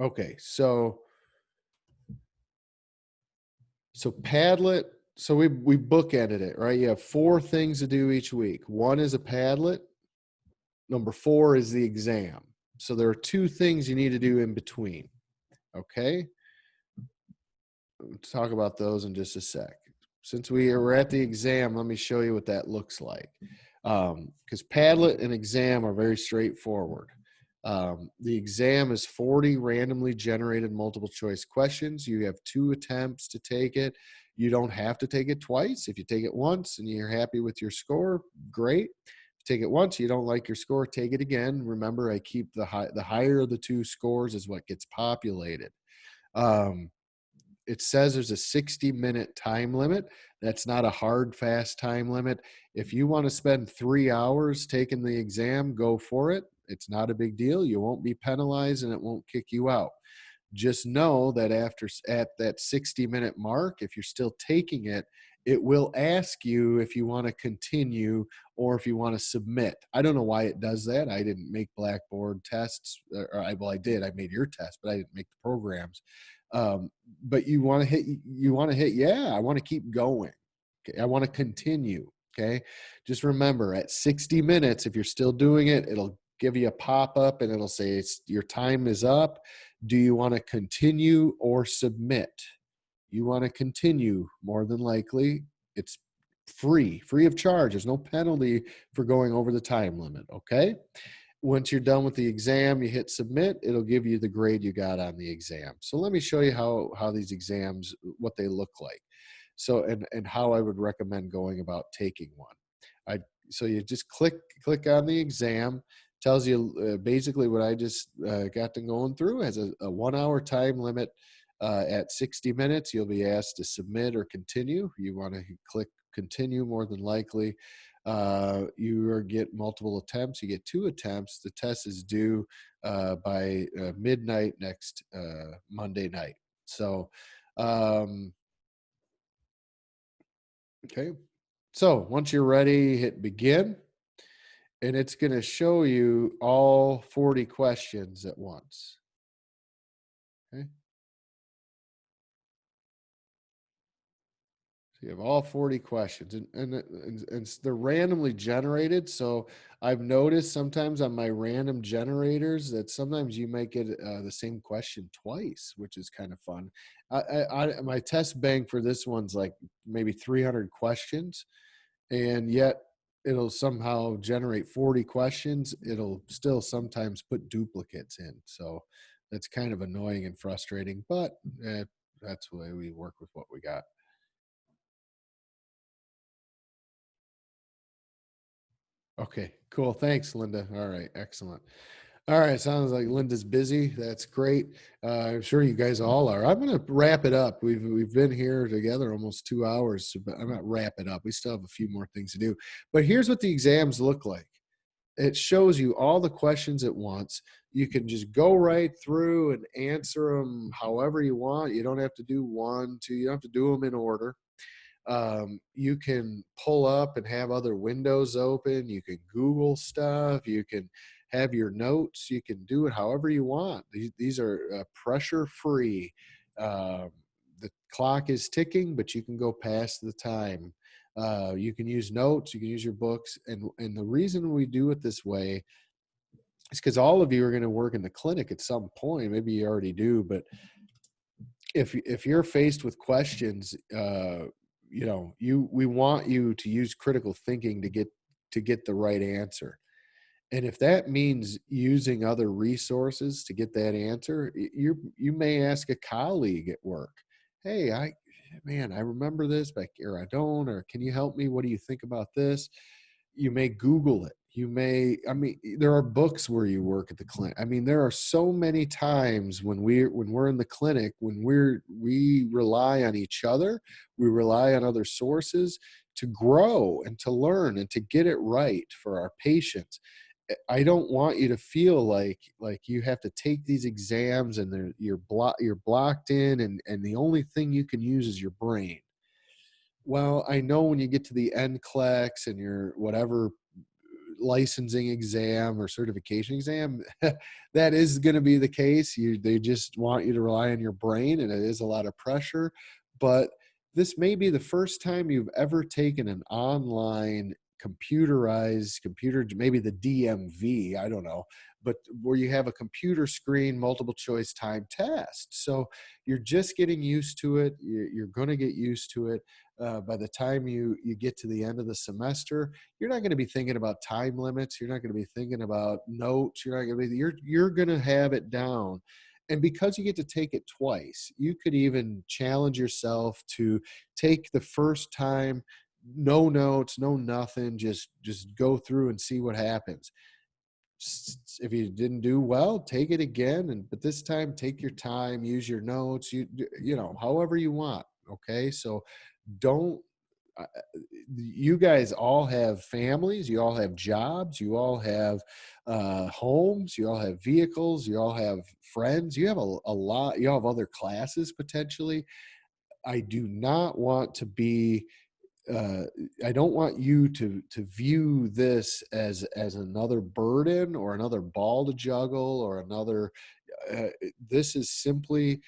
Okay, so Padlet, so we bookended it, right? You have 4 things to do each week. 1 is a Padlet. Number 4 is the exam. So there are 2 things you need to do in between. Okay? We'll talk about those in just a sec. Since we are at the exam, let me show you what that looks like. Because Padlet and exam are very straightforward. The exam is 40 randomly generated multiple choice questions. You have 2 attempts to take it. You don't have to take it twice. If you take it once and you're happy with your score, great. If you take it once, you don't like your score, take it again. Remember, I keep the higher of the 2 scores is what gets populated. It says there's a 60-minute time limit. That's not a hard, fast time limit. If you want to spend 3 hours taking the exam, go for it. It's not a big deal. You won't be penalized and it won't kick you out. Just know that at that 60-minute mark, if you're still taking it, it will ask you if you want to continue or if you want to submit. I don't know why it does that. I didn't make Blackboard tests, well, I did. I made your test, but I didn't make the programs. But you want to hit, yeah, I want to keep going. Okay, I want to continue. Okay, just remember at 60 minutes, if you're still doing it, it'll give you a pop-up and it'll say your time is up. Do you want to continue or submit? You want to continue, more than likely. It's free of charge. There's no penalty for going over the time limit. Okay. Once you're done with the exam, you hit submit. It'll give you the grade you got on the exam. So let me show you how these exams, what they look like. So, and how I would recommend going about taking one. So you just click on the exam. Tells you basically what I just got to going through. Has a 1 hour time limit. At 60 minutes, you'll be asked to submit or continue. You want to click continue, more than likely. You get multiple attempts. You get 2 attempts. The test is due by midnight next Monday night. So, okay. So once you're ready, hit begin. And it's going to show you all 40 questions at once. Okay. So you have all 40 questions, and they're randomly generated. So I've noticed sometimes on my random generators that sometimes you might get the same question twice, which is kind of fun. My test bank for this one's like maybe 300 questions, and yet it'll somehow generate 40 questions. It'll still sometimes put duplicates in. So that's kind of annoying and frustrating, but that's the way we work with what we got. Okay, cool. Thanks, Linda. All right, excellent. All right, sounds like Linda's busy. That's great. I'm sure you guys all are. I'm going to wrap it up. We've been here together almost 2 hours, so I'm going to wrap it up. We still have a few more things to do. But here's what the exams look like. It shows you all the questions at once. You can just go right through and answer them however you want. You don't have to do 1, 2. You don't have to do them in order. You can pull up and have other windows open. You can Google stuff. You can have your notes. You can do it however you want. These are pressure free. The clock is ticking, but you can go past the time. You can use notes. You can use your books. And the reason we do it this way It's because all of you are going to work in the clinic at some point. Maybe you already do, but if you're faced with questions, we want you to use critical thinking to get the right answer. And if that means using other resources to get that answer, you may ask a colleague at work, "Hey, I remember this, but or I don't, or can you help me? What do you think about this?" You may Google it. There are books where you work at the clinic. I mean, there are so many times when we're in the clinic, we rely on each other, we rely on other sources to grow and to learn and to get it right for our patients. I don't want you to feel like you have to take these exams and you're blocked in, and the only thing you can use is your brain. Well, I know when you get to the NCLEX and your whatever licensing exam or certification exam, that is going to be the case. They just want you to rely on your brain, and it is a lot of pressure. But this may be the first time you've ever taken an online computerized computer, maybe the DMV, I don't know, but where you have a computer screen multiple choice time test. So you're just getting used to it. You're going to get used to it. By the time you get to the end of the semester, you're not going to be thinking about time limits. You're not going to be thinking about notes. You're going to have it down. And because you get to take it twice, you could even challenge yourself to take the first time, no notes, no nothing, just go through and see what happens. If you didn't do well, take it again, but this time take your time, use your notes, however you want. Okay, so don't you guys all have families, you all have jobs, you all have homes, you all have vehicles, you all have friends, you have a lot, you have other classes potentially. I do not want to be I don't want you to view this as another burden or another ball to juggle or another. This is simply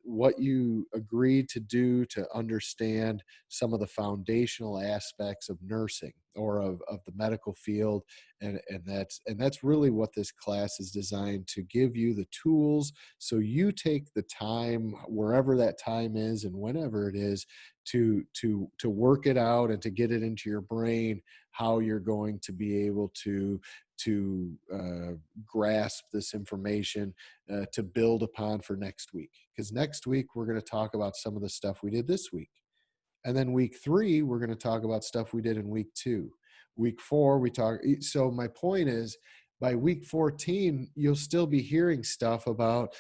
what you agreed to do to understand some of the foundational aspects of nursing or of the medical field, and that's really what this class is designed to give you the tools, so you take the time wherever that time is and whenever it is to work it out and to get it into your brain how you're going to be able to grasp this information to build upon for next week. Because next week we're going to talk about some of the stuff we did this week, and then week 3 we're going to talk about stuff we did in week 2. Week 4 we talk. So my point is, by week 14, you'll still be hearing stuff about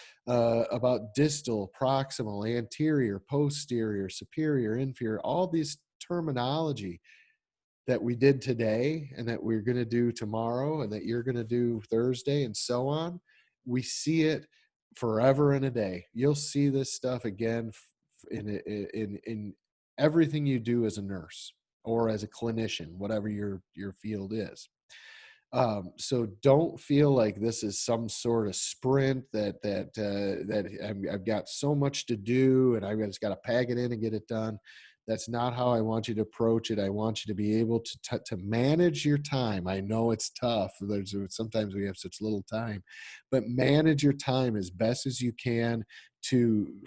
distal, proximal, anterior, posterior, superior, inferior, all these terminology that we did today and that we're going to do tomorrow and that you're going to do Thursday and so on. We see it forever and a day. You'll see this stuff again in everything you do as a nurse or as a clinician, whatever your field is. So don't feel like this is some sort of sprint that I've got so much to do and I've just got to pack it in and get it done. That's not how I want you to approach it. I want you to be able to manage your time. I know it's tough. Sometimes we have such little time, but manage your time as best as you can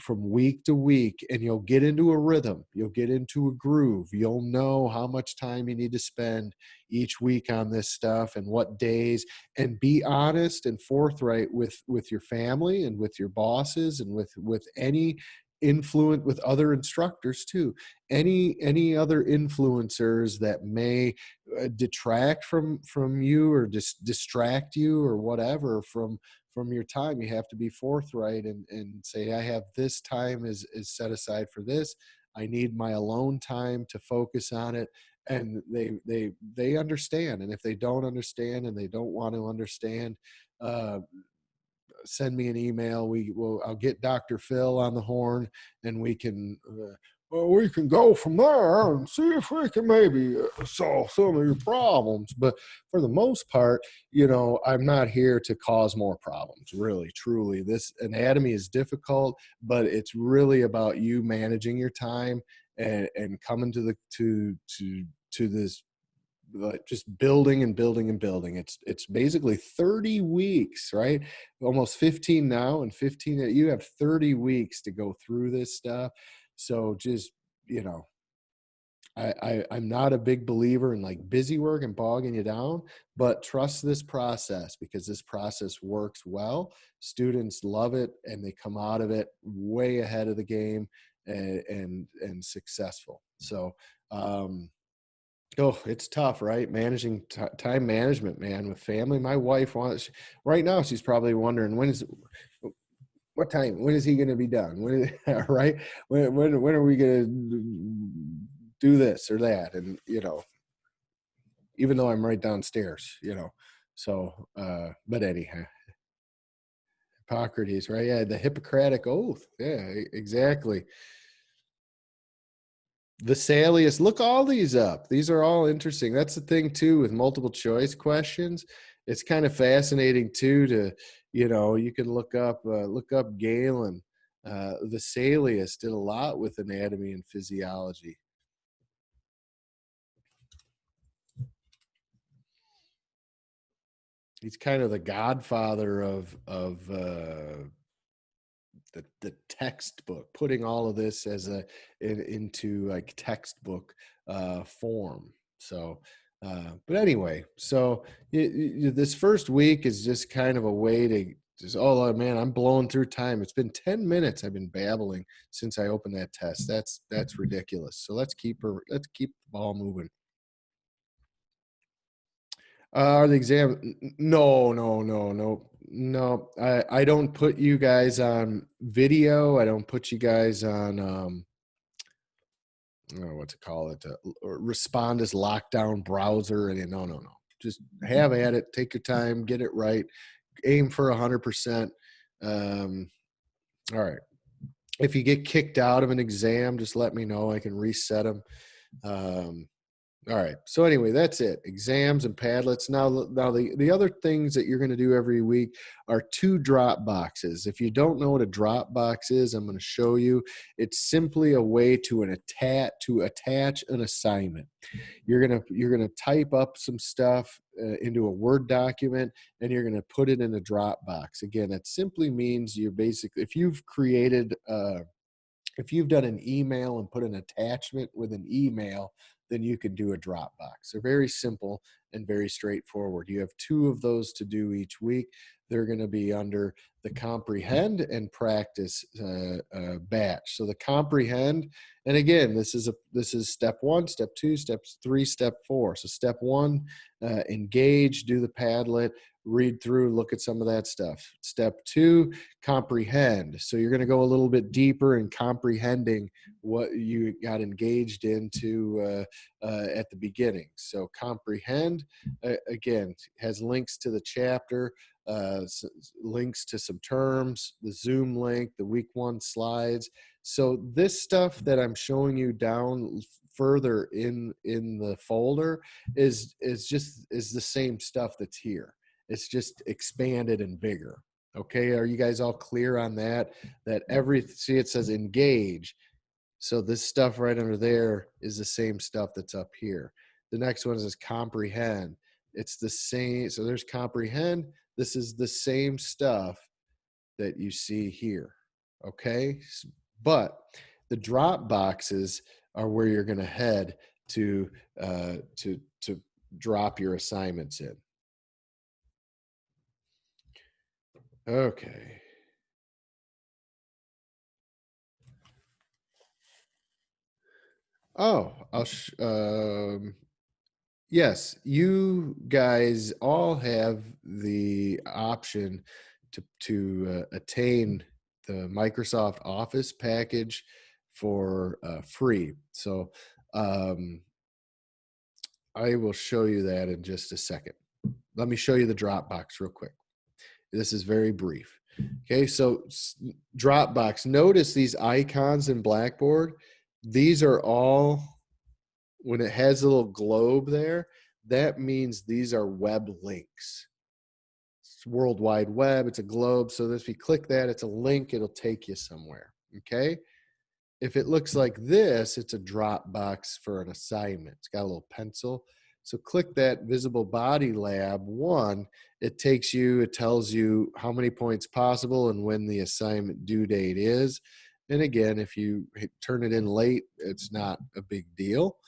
from week to week, and you'll get into a rhythm. You'll get into a groove. You'll know how much time you need to spend each week on this stuff and what days, and be honest and forthright with your family and with your bosses and with any influence, with other instructors too, any other influencers that may detract from you or distract you or whatever from your time. You have to be forthright and say, I have this time is set aside for this. I need my alone time to focus on it. And they understand. And if they don't understand and they don't want to understand, send me an email. I'll get Dr. Phil on the horn, and we can go from there and see if we can maybe solve some of your problems. But for the most part, I'm not here to cause more problems. Really, truly, this anatomy is difficult, but it's really about you managing your time and coming to this like just building and building and building. It's basically 30 weeks, right? Almost 15 now, and 15, you have 30 weeks to go through this stuff. So just, you know, I'm not a big believer in like busy work and bogging you down, but trust this process, because this process works well. Students love it, and they come out of it way ahead of the game, and successful. So, oh, it's tough, right? Managing time management, man, with family. My wife wants, right now, she's probably wondering, what time? When is he going to be done? Right? When are we going to do this or that? And, you know, even though I'm right downstairs, you know, so, but anyhow, Hippocrates, right? Yeah. The Hippocratic Oath. Yeah, exactly. The Salius, look all these up. These are all interesting. That's the thing too with multiple choice questions. It's kind of fascinating too to, you know, you can look up Galen. The Salius did a lot with anatomy and physiology. He's kind of the godfather of the textbook, putting all of this as into like textbook form. So, but anyway, so this first week is just kind of a way to just, oh man, I'm blowing through time. It's been 10 minutes. I've been babbling since I opened that test. That's ridiculous. So let's keep the ball moving. The exam? No. I don't put you guys on video. I don't put you guys on I don't know what to call it, respond as lockdown browser. And no. Just have at it. Take your time. Get it right. Aim for 100%. All right. If you get kicked out of an exam, just let me know. I can reset them. All right. So anyway, that's it. Exams and Padlets. Now the other things that you're going to do every week are 2 drop boxes. If you don't know what a drop box is, I'm going to show you. It's simply a way to attach an assignment. You're gonna type up some stuff into a Word document, and you're gonna put it in a drop box. Again, that simply means you're basically, if you've done an email and put an attachment with an email, then you can do a Dropbox. They're very simple and very straightforward. You have 2 of those to do each week. They're going to be under the comprehend and practice batch. So the comprehend, and again, this is step 1, step 2, step 3, step 4. So step 1, engage, do the Padlet, read through, look at some of that stuff. Step 2, comprehend. So you're going to go a little bit deeper in comprehending what you got engaged into at the beginning. So comprehend, again, has links to the chapter, links to some terms, the Zoom link, the week 1 slides. So this stuff that I'm showing you down further in the folder is the same stuff that's here. It's just expanded and bigger. Okay, are you guys all clear on that? See, it says engage. So this stuff right under there is the same stuff that's up here. The next one is comprehend. It's the same. So there's comprehend. This is the same stuff that you see here. Okay, but the drop boxes are where you're going to head to drop your assignments in. Okay. Oh, yes, you guys all have the option to attain the Microsoft Office package for free. So I will show you that in just a second. Let me show you the Dropbox real quick. This is very brief. Okay, so Dropbox, notice these icons in Blackboard. These are all, when it has a little globe there, that means these are web links. It's World Wide Web, it's a globe. So if you click that, it's a link, it'll take you somewhere. Okay. If it looks like this, it's a Dropbox for an assignment. It's got a little pencil. So click that Visible Body Lab 1. It tells you how many points possible and when the assignment due date is. And again, if you turn it in late, it's not a big deal.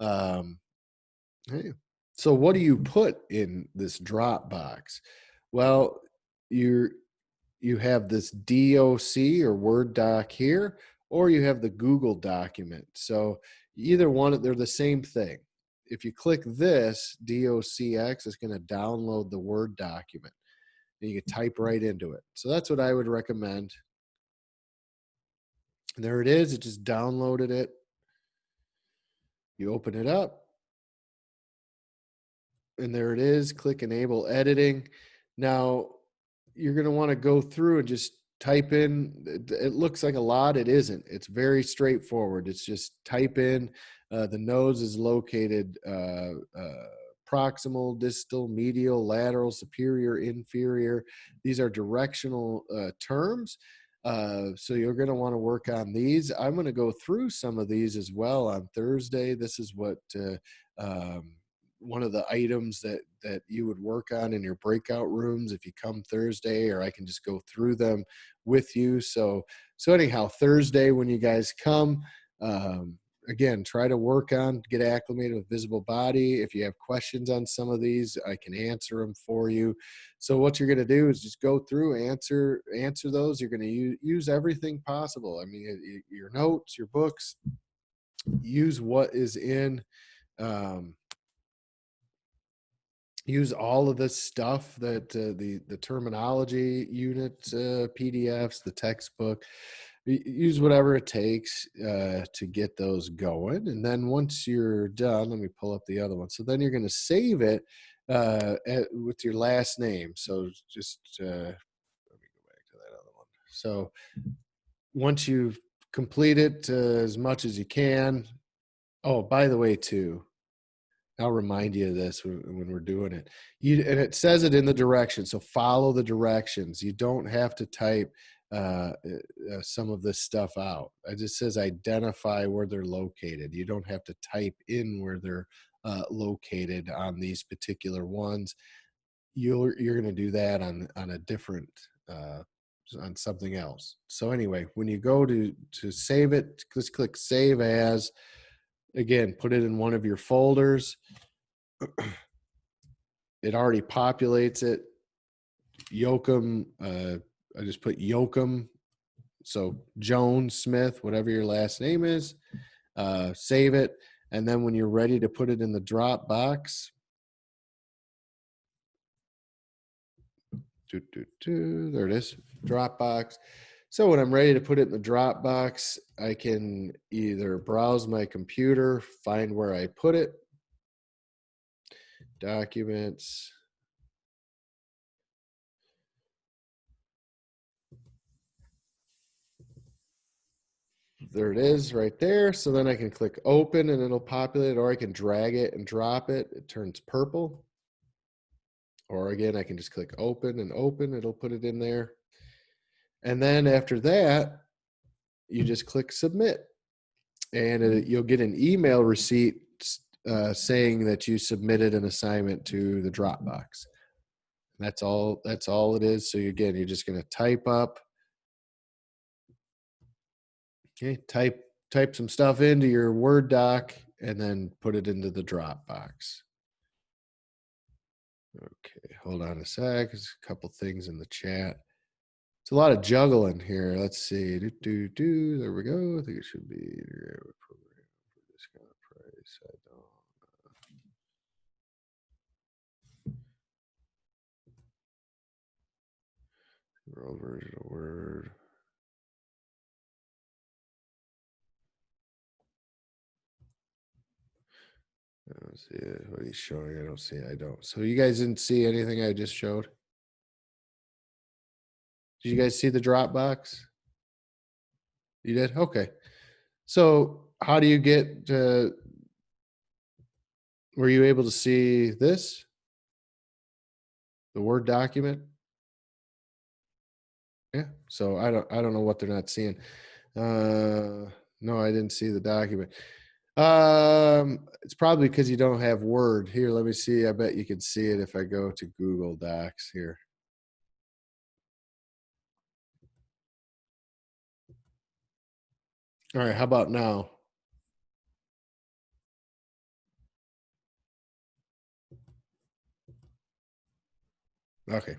Hey. So what do you put in this Dropbox? Well, you have this DOC or Word doc here, or you have the Google document. So either one, they're the same thing. If you click this, DOCX, it's going to download the Word document. And you can type right into it. So that's what I would recommend. And there it is. It just downloaded it. You open it up. And there it is. Click Enable Editing. Now, you're going to want to go through and just type in. It looks like a lot. It isn't. It's very straightforward. It's just type in. The nose is located proximal, distal, medial, lateral, superior, inferior. These are directional terms. So you're going to want to work on these. I'm going to go through some of these as well on Thursday. This is what one of the items that you would work on in your breakout rooms if you come Thursday, or I can just go through them with you. So anyhow, Thursday when you guys come, again, try to work on, get acclimated with visible body. If you have questions on some of these, I can answer them for you. So what you're going to do is just go through, answer those. You're going to use everything possible. I mean, your notes, your books, use what is in, use all of this stuff that the terminology units, PDFs, the textbook, use whatever it takes to get those going. And then once you're done, let me pull up the other one. So then you're going to save it with your last name. So just let me go back to that other one. So once you've completed as much as you can. Oh, by the way, too, I'll remind you of this when we're doing it. And it says it in the directions, so follow the directions. You don't have to type some of this stuff out. It just says identify where they're located. You don't have to type in where they're located on these particular ones. You're going to do that on a different on something else. So anyway, when you go to save it, just click Save As. Again, put it in one of your folders. It already populates it. Yoakum, I just put Yoakum. So Jones, Smith, whatever your last name is, save it. And then when you're ready to put it in the Dropbox, there it is, Dropbox. So when I'm ready to put it in the Dropbox, I can either browse my computer, find where I put it, documents, there it is right there. So then I can click open and it'll populate, or I can drag it and drop it. It turns purple. Or again, I can just click open and open, it'll put it in there. And then after that, you just click submit. And you'll get an email receipt saying that you submitted an assignment to the Dropbox. That's all it is. So again, you're just going to type up. Okay, type some stuff into your Word doc and then put it into the Dropbox. Okay, hold on a sec. There's a couple things in the chat. It's a lot of juggling here. Let's see. There we go. I think it should be program for this kind of price. I don't. World version of Word. I don't see it. What he's showing, I don't see it. I don't. So you guys didn't see anything I just showed? Did you guys see the Dropbox? You did? Okay. So how do you get were you able to see this? The Word document? Yeah. So I don't know what they're not seeing. No, I didn't see the document. It's probably because you don't have Word. Here, let me see. I bet you can see it if I go to Google Docs here. All right, how about now? Okay.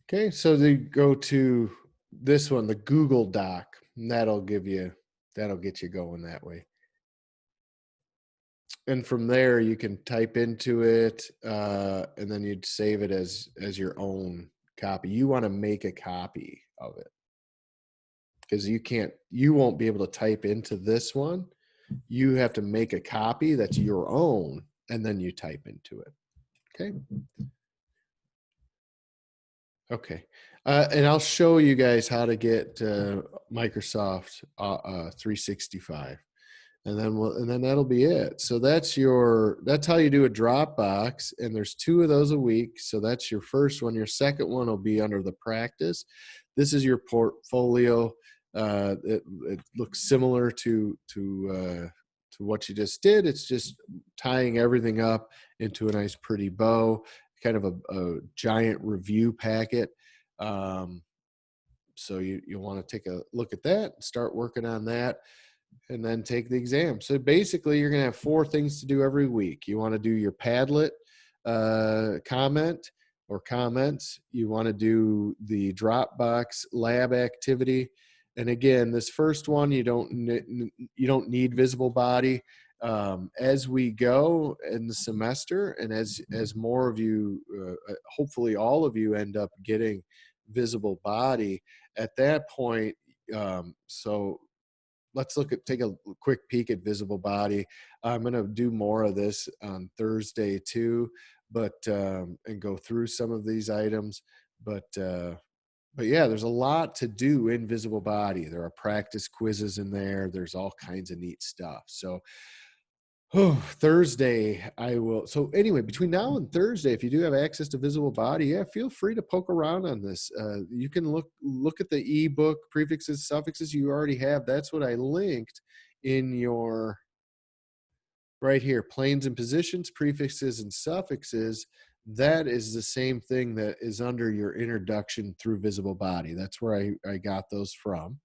Okay, so they go to this one, the Google Doc, and that'll get you going that way. And from there, you can type into it, and then you'd save it as your own copy. You want to make a copy of it because you won't be able to type into this one. You have to make a copy that's your own, and then you type into it. Okay. Okay. And I'll show you guys how to get Microsoft 365. And then that'll be it. So that's how you do a Dropbox, and there's 2 of those a week. So that's your first one. Your second one will be under the practice. This is your portfolio. It looks similar to what you just did. It's just tying everything up into a nice pretty bow, kind of a giant review packet. So you want to take a look at that, start working on that, and then take the exam. So basically, you're going to have 4 things to do every week. You want to do your Padlet comment or comments. You want to do the Dropbox lab activity. And again, this first one, you don't need visible body. As we go in the semester, and as more of you, hopefully all of you, end up getting visible body at that point. So let's take a quick peek at visible body. I'm going to do more of this on Thursday too, but and go through some of these items. But yeah, there's a lot to do in visible body. There are practice quizzes in there. There's all kinds of neat stuff. So Thursday I will. So anyway, between now and Thursday, if you do have access to visible body, yeah, feel free to poke around on this. You can look at the ebook, prefixes, suffixes you already have. That's what I linked in your right here, planes and positions, prefixes and suffixes. That is the same thing that is under your introduction through visible body. That's where I got those from.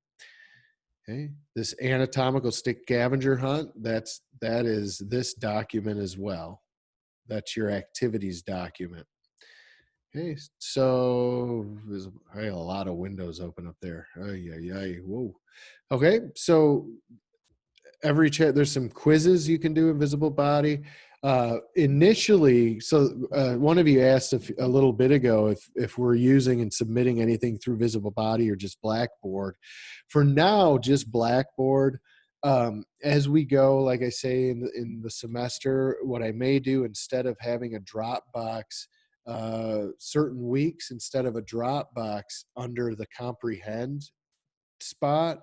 Okay, this anatomical scavenger hunt, that is this document as well. That's your activities document. Okay, so I have a lot of windows open up there. Whoa. Okay, so every chat there's some quizzes you can do in visible body. Initially, so one of you asked a little bit ago if we're using and submitting anything through visible body or just Blackboard. For now, just Blackboard. As we go, like I say, in the semester, what I may do, instead of having a Dropbox certain weeks, instead of a Dropbox under the comprehend spot,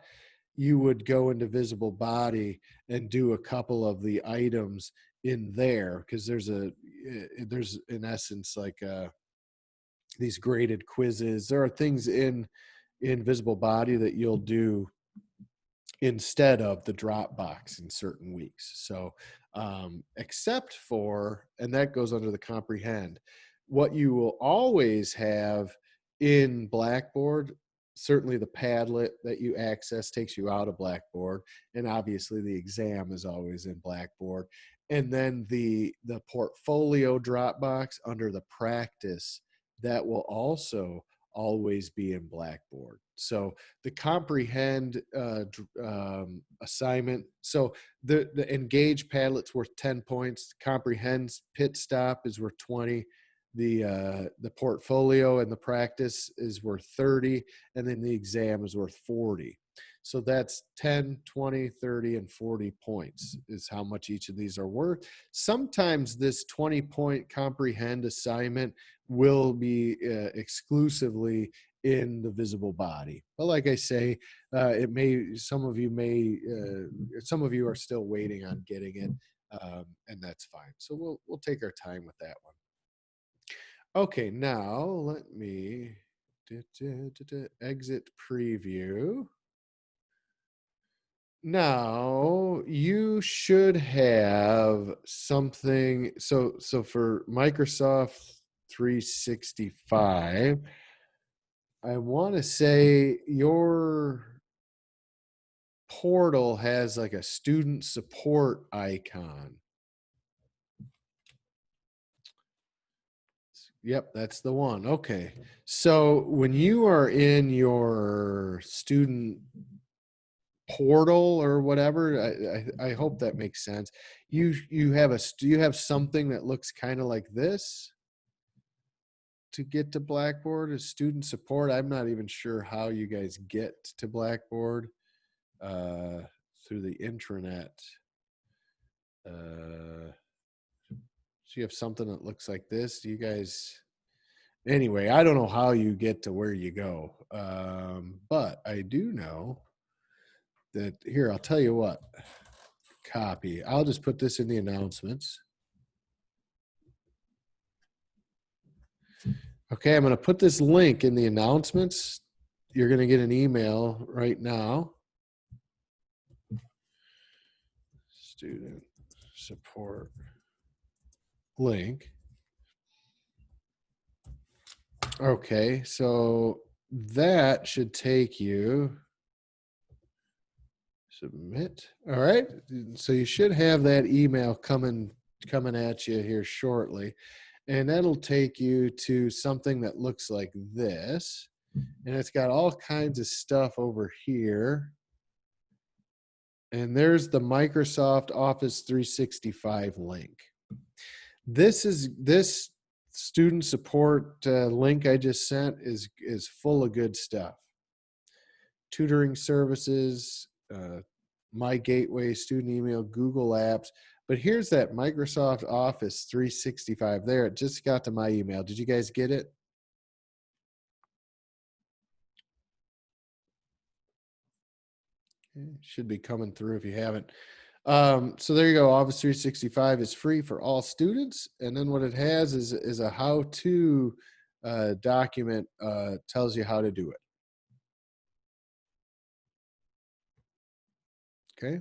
you would go into visible body and do a couple of the items in there, because there's in essence like these graded quizzes. There are things in visible body that you'll do instead of the Dropbox in certain weeks. So except for, and that goes under the comprehend, what you will always have in Blackboard, certainly the Padlet that you access takes you out of Blackboard, and obviously the exam is always in Blackboard. And then the portfolio Dropbox under the practice, that will also always be in Blackboard. So the comprehend assignment. So the engage Padlet's worth 10 points. Comprehends pit stop is worth 20. The portfolio and the practice is worth 30, and then the exam is worth 40. So that's 10, 20, 30, and 40 points is how much each of these are worth. Sometimes this 20-point comprehend assignment will be exclusively in the visible body. But like I say, some of you are still waiting on getting it, and that's fine. So we'll take our time with that one. Okay, now let me exit preview. Now you should have something. So for Microsoft 365, I want to say your portal has like a student support icon. Yep, that's the one. Okay. So when you are in your student portal or whatever, I hope that makes sense. You have something that looks kind of like this to get to Blackboard as student support. I'm not even sure how you guys get to Blackboard through the intranet. So you have something that looks like this. You guys, anyway, I don't know how you get to where you go, but I do know that here. I'll tell you what. Copy. I'll just put this in the announcements. Okay, I'm going to put this link in the announcements. You're going to get an email right now. Student support link. Okay, so that should take you. Submit. All right. So you should have that email coming at you here shortly. And that'll take you to something that looks like this. And it's got all kinds of stuff over here. And there's the Microsoft Office 365 link. This student support link I just sent is full of good stuff. Tutoring services, My Gateway, student email, Google Apps. But here's that Microsoft Office 365 there. It just got to my email. Did you guys get it? Okay, should be coming through if you haven't. So there you go. Office 365 is free for all students. And then what it has is a how-to document, tells you how to do it. Okay.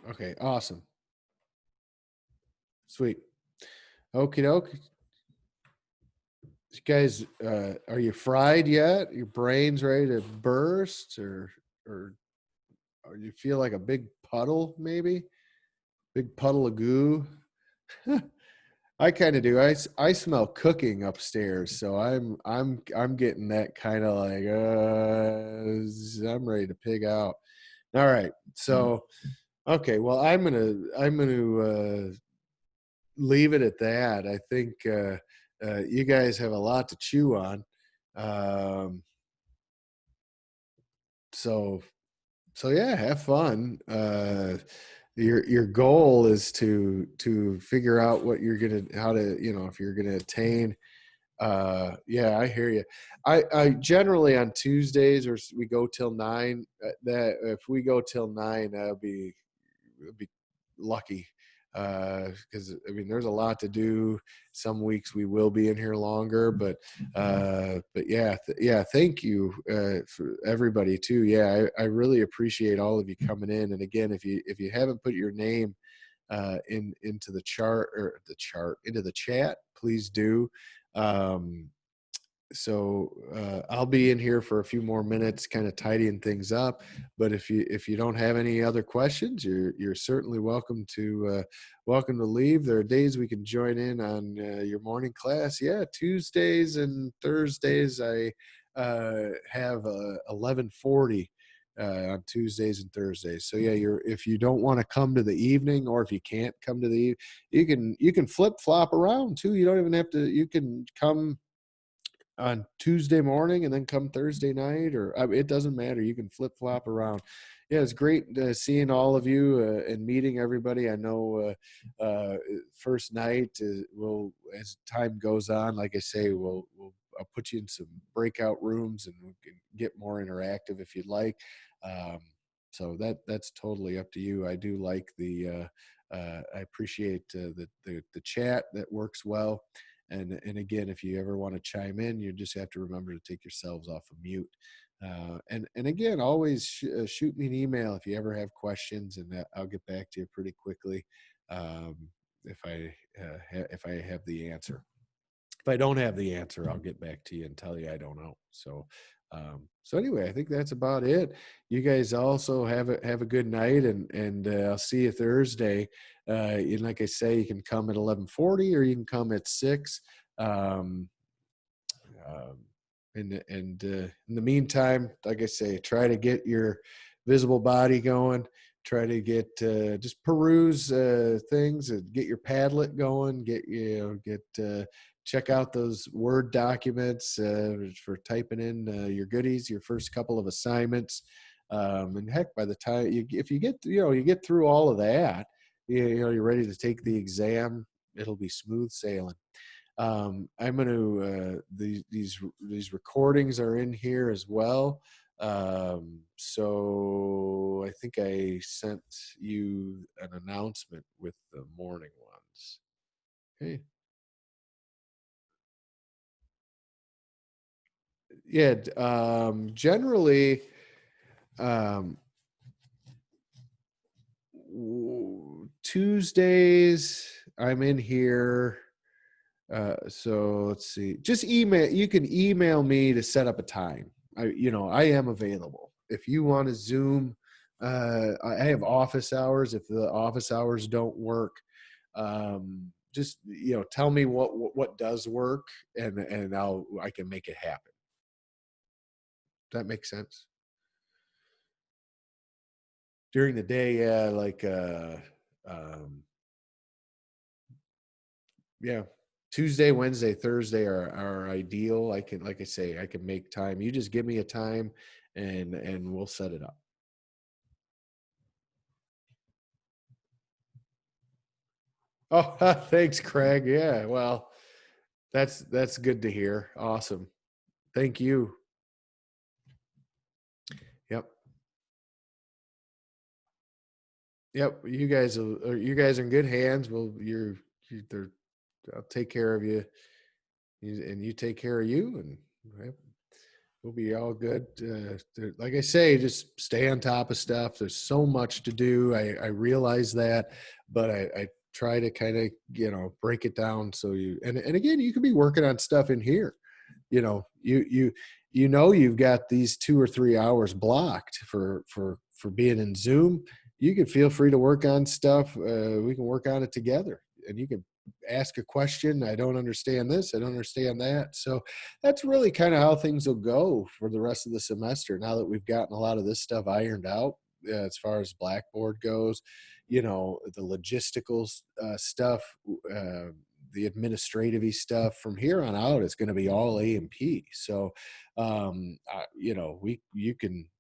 Okay, awesome. Sweet. Okie doke. You guys, are you fried yet? Your brain's ready to burst, or you feel like a big puddle, maybe? Big puddle of goo? I kind of do. I smell cooking upstairs, so I'm getting that kind of like I'm ready to pig out. All right, so okay, well I'm gonna leave it at that. I think you guys have a lot to chew on. So yeah, have fun. Your goal is to figure out what you're gonna how to if you're gonna attain. Yeah, I hear you. I generally on Tuesdays or we go till 9. That if we go till 9, that'll be lucky, because I mean there's a lot to do. Some weeks we will be in here longer, but yeah, thank you for everybody too. Yeah, I really appreciate all of you coming in. And again, if you haven't put your name into the into the chat, please do. I'll be in here for a few more minutes, kind of tidying things up. But if you don't have any other questions, you're certainly welcome to leave. There are days we can join in on your morning class. Yeah, Tuesdays and Thursdays I have 11:40 on Tuesdays and Thursdays. So yeah, if you don't want to come to the evening, or if you can't come to the, you can flip flop around too. You don't even have to. You can come on Tuesday morning and then come Thursday night, or I mean, it doesn't matter. You can flip flop around. Yeah, it's great seeing all of you and meeting everybody. I know first night will, as time goes on, like I say, I'll put you in some breakout rooms and we can get more interactive if you'd like. So that's totally up to you. I do like I appreciate the chat that works well. And again, if you ever want to chime in, you just have to remember to take yourselves off of mute. And again, always shoot me an email if you ever have questions, and I'll get back to you pretty quickly um, if I have the answer. If I don't have the answer, I'll get back to you and tell you I don't know. So anyway, I think that's about it. You guys also have a good night, and I'll see you Thursday. And like I say, you can come at 11:40 or you can come at 6. Um, um, in the meantime, like I say, try to get your visible body going. Try to get just peruse things and get your Padlet going. Check out those Word documents for typing in your goodies, your first couple of assignments. And heck, by the time if you get through all of that, you're ready to take the exam. It'll be smooth sailing. I'm going to these recordings are in here as well. So I think I sent you an announcement with the morning ones. Okay. Yeah. Generally, Tuesdays I'm in here. So let's see. Just email. You can email me to set up a time. I am available. If you want to Zoom, I have office hours. If the office hours don't work, just tell me what does work, and I can make it happen. Does that make sense? During the day, yeah, yeah. Tuesday, Wednesday, Thursday are ideal. Like I say, I can make time. You just give me a time and we'll set it up. Oh, thanks, Craig. Yeah, well, that's good to hear. Awesome. Thank you. Yep. Yep. You guys are in good hands. Well, I'll take care of you, and you take care of you, and yep, we'll be all good. Like I say, just stay on top of stuff. There's so much to do. I realize that, but I try to kind of break it down so and again, you could be working on stuff in here. You've got these 2 or 3 hours blocked for being in Zoom. You can feel free to work on stuff. We can work on it together, and you can ask a question. I don't understand this. I don't understand that. So that's really kind of how things will go for the rest of the semester. Now that we've gotten a lot of this stuff ironed out, as far as Blackboard goes, the logistical stuff, the administrative stuff from here on out is going to be all A&P. So,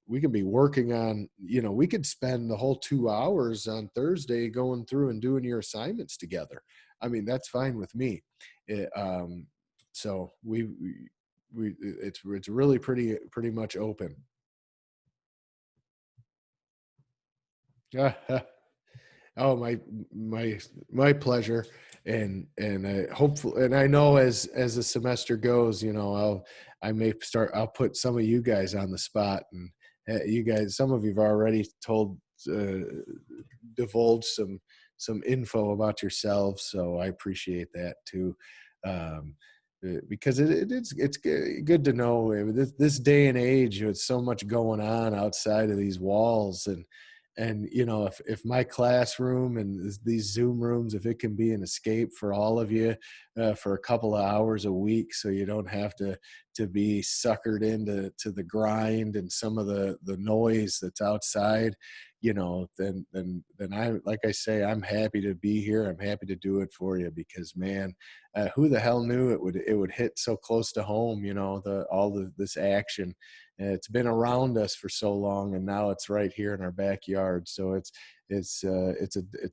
we can be working on, we could spend the whole 2 hours on Thursday going through and doing your assignments together. I mean, that's fine with me. So it's really pretty much open. Oh, my pleasure. And hopefully, and I know as the semester goes, I'll put some of you guys on the spot, and you guys, some of you've already uh, divulged some info about yourselves, so I appreciate that too. Um, because it's good to know. I mean, this day and age, with so much going on outside of these walls, and if my classroom and these Zoom rooms, if it can be an escape for all of you for a couple of hours a week, so you don't have to be suckered into the grind and some of the noise that's outside, then I, like I say, I'm happy to be here. I'm happy to do it for you, because man, who the hell knew it would hit so close to home? This action. It's been around us for so long, and now it's right here in our backyard. So it's a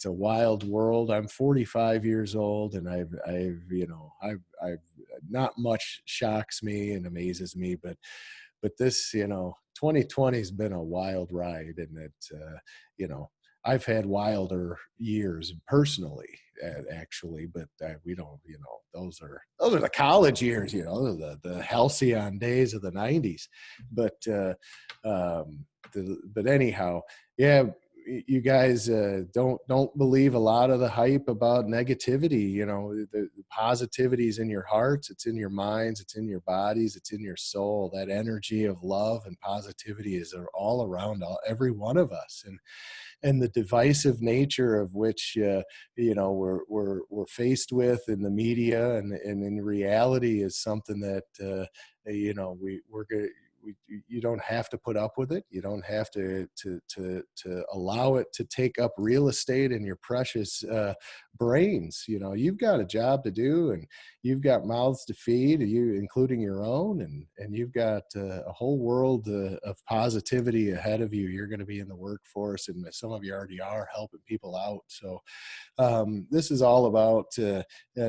wild world. I'm 45 years old, and I've not much shocks me and amazes me, but this 2020 has been a wild ride, and I've had wilder years personally, actually, but we don't, those are the college years, those are the halcyon days of the 90s. But but anyhow, yeah, you guys don't believe a lot of the hype about negativity. The positivity is in your hearts, it's in your minds, it's in your bodies, it's in your soul. That energy of love and positivity is all around every one of us. And the divisive nature of which we're faced with in the media and in reality is something that we're going. You don't have to put up with it. You don't have to allow it to take up real estate in your precious brains. You've got a job to do, and you've got mouths to feed, including your own, and you've got a whole world of positivity ahead of you. You're going to be in the workforce, and some of you already are helping people out. So this is all about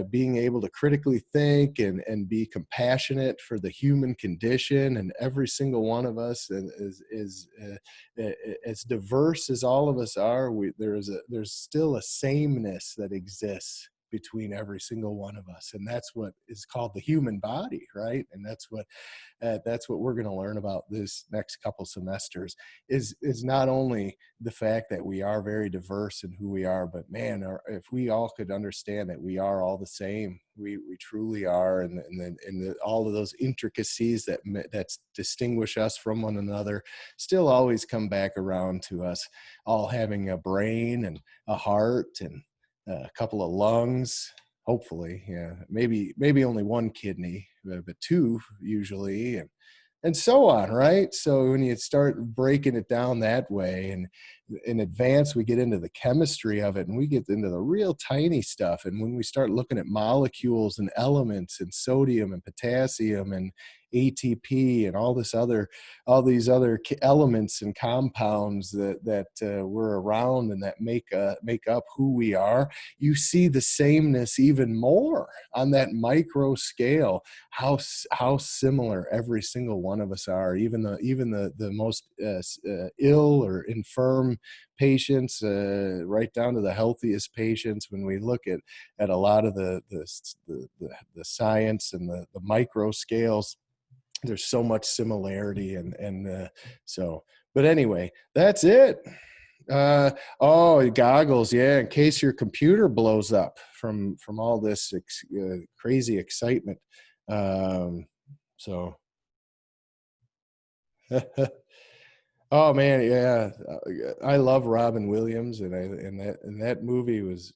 being able to critically think and be compassionate for the human condition. And every single one of us is as diverse as all of us are. There's still a sameness that exists between every single one of us, and that's what is called the human body, right? And that's what we're going to learn about this next couple semesters is not only the fact that we are very diverse in who we are, but man, if we all could understand that we are all the same, we truly are, and all of those intricacies that distinguish us from one another still always come back around to us all having a brain and a heart and a couple of lungs, hopefully, yeah, maybe only one kidney, but two usually, and so on, right? So when you start breaking it down that way, and in advance, we get into the chemistry of it, and we get into the real tiny stuff. And when we start looking at molecules and elements and sodium and potassium and ATP and all these other elements and compounds that we're around and that make up who we are, you see the sameness even more on that micro scale. How similar every single one of us are, even the most ill or infirm patients, right down to the healthiest patients. When we look at a lot of the science and the micro scales, there's so much similarity, and so. But anyway, that's it. Goggles, yeah, in case your computer blows up from all this crazy excitement. So oh man, yeah, I love Robin Williams, and that movie was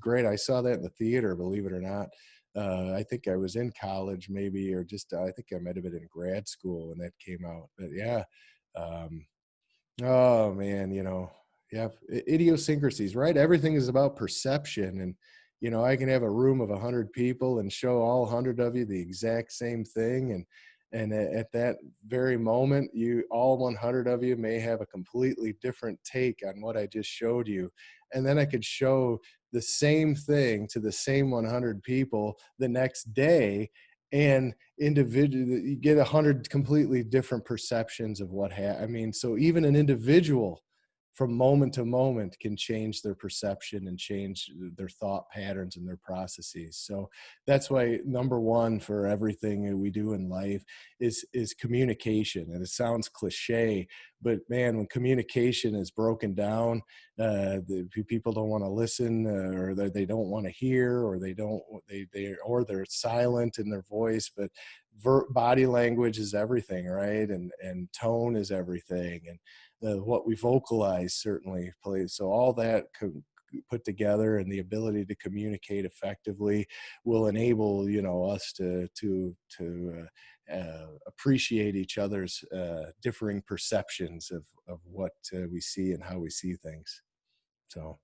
great. I saw that in the theater, believe it or not. I think I was in college, maybe, or just I think I might have been in grad school when that came out. But yeah, um, oh man, yeah, idiosyncrasies, right? Everything is about perception, and I can have a room of 100 people and show all 100 of you the exact same thing, and at that very moment, all 100 of you may have a completely different take on what I just showed you, and then I could show the same thing to the same 100 people the next day, and individually you get 100 completely different perceptions of I mean, so even an individual from moment to moment can change their perception and change their thought patterns and their processes. So that's why number one for everything we do in life is communication. And it sounds cliche, but man, when communication is broken down, people don't want to listen, or they don't want to hear, or they're silent in their voice. But body language is everything, right? And tone is everything, and what we vocalize certainly plays. So all that put together, and the ability to communicate effectively, will enable us to appreciate each other's differing perceptions of what we see and how we see things. So.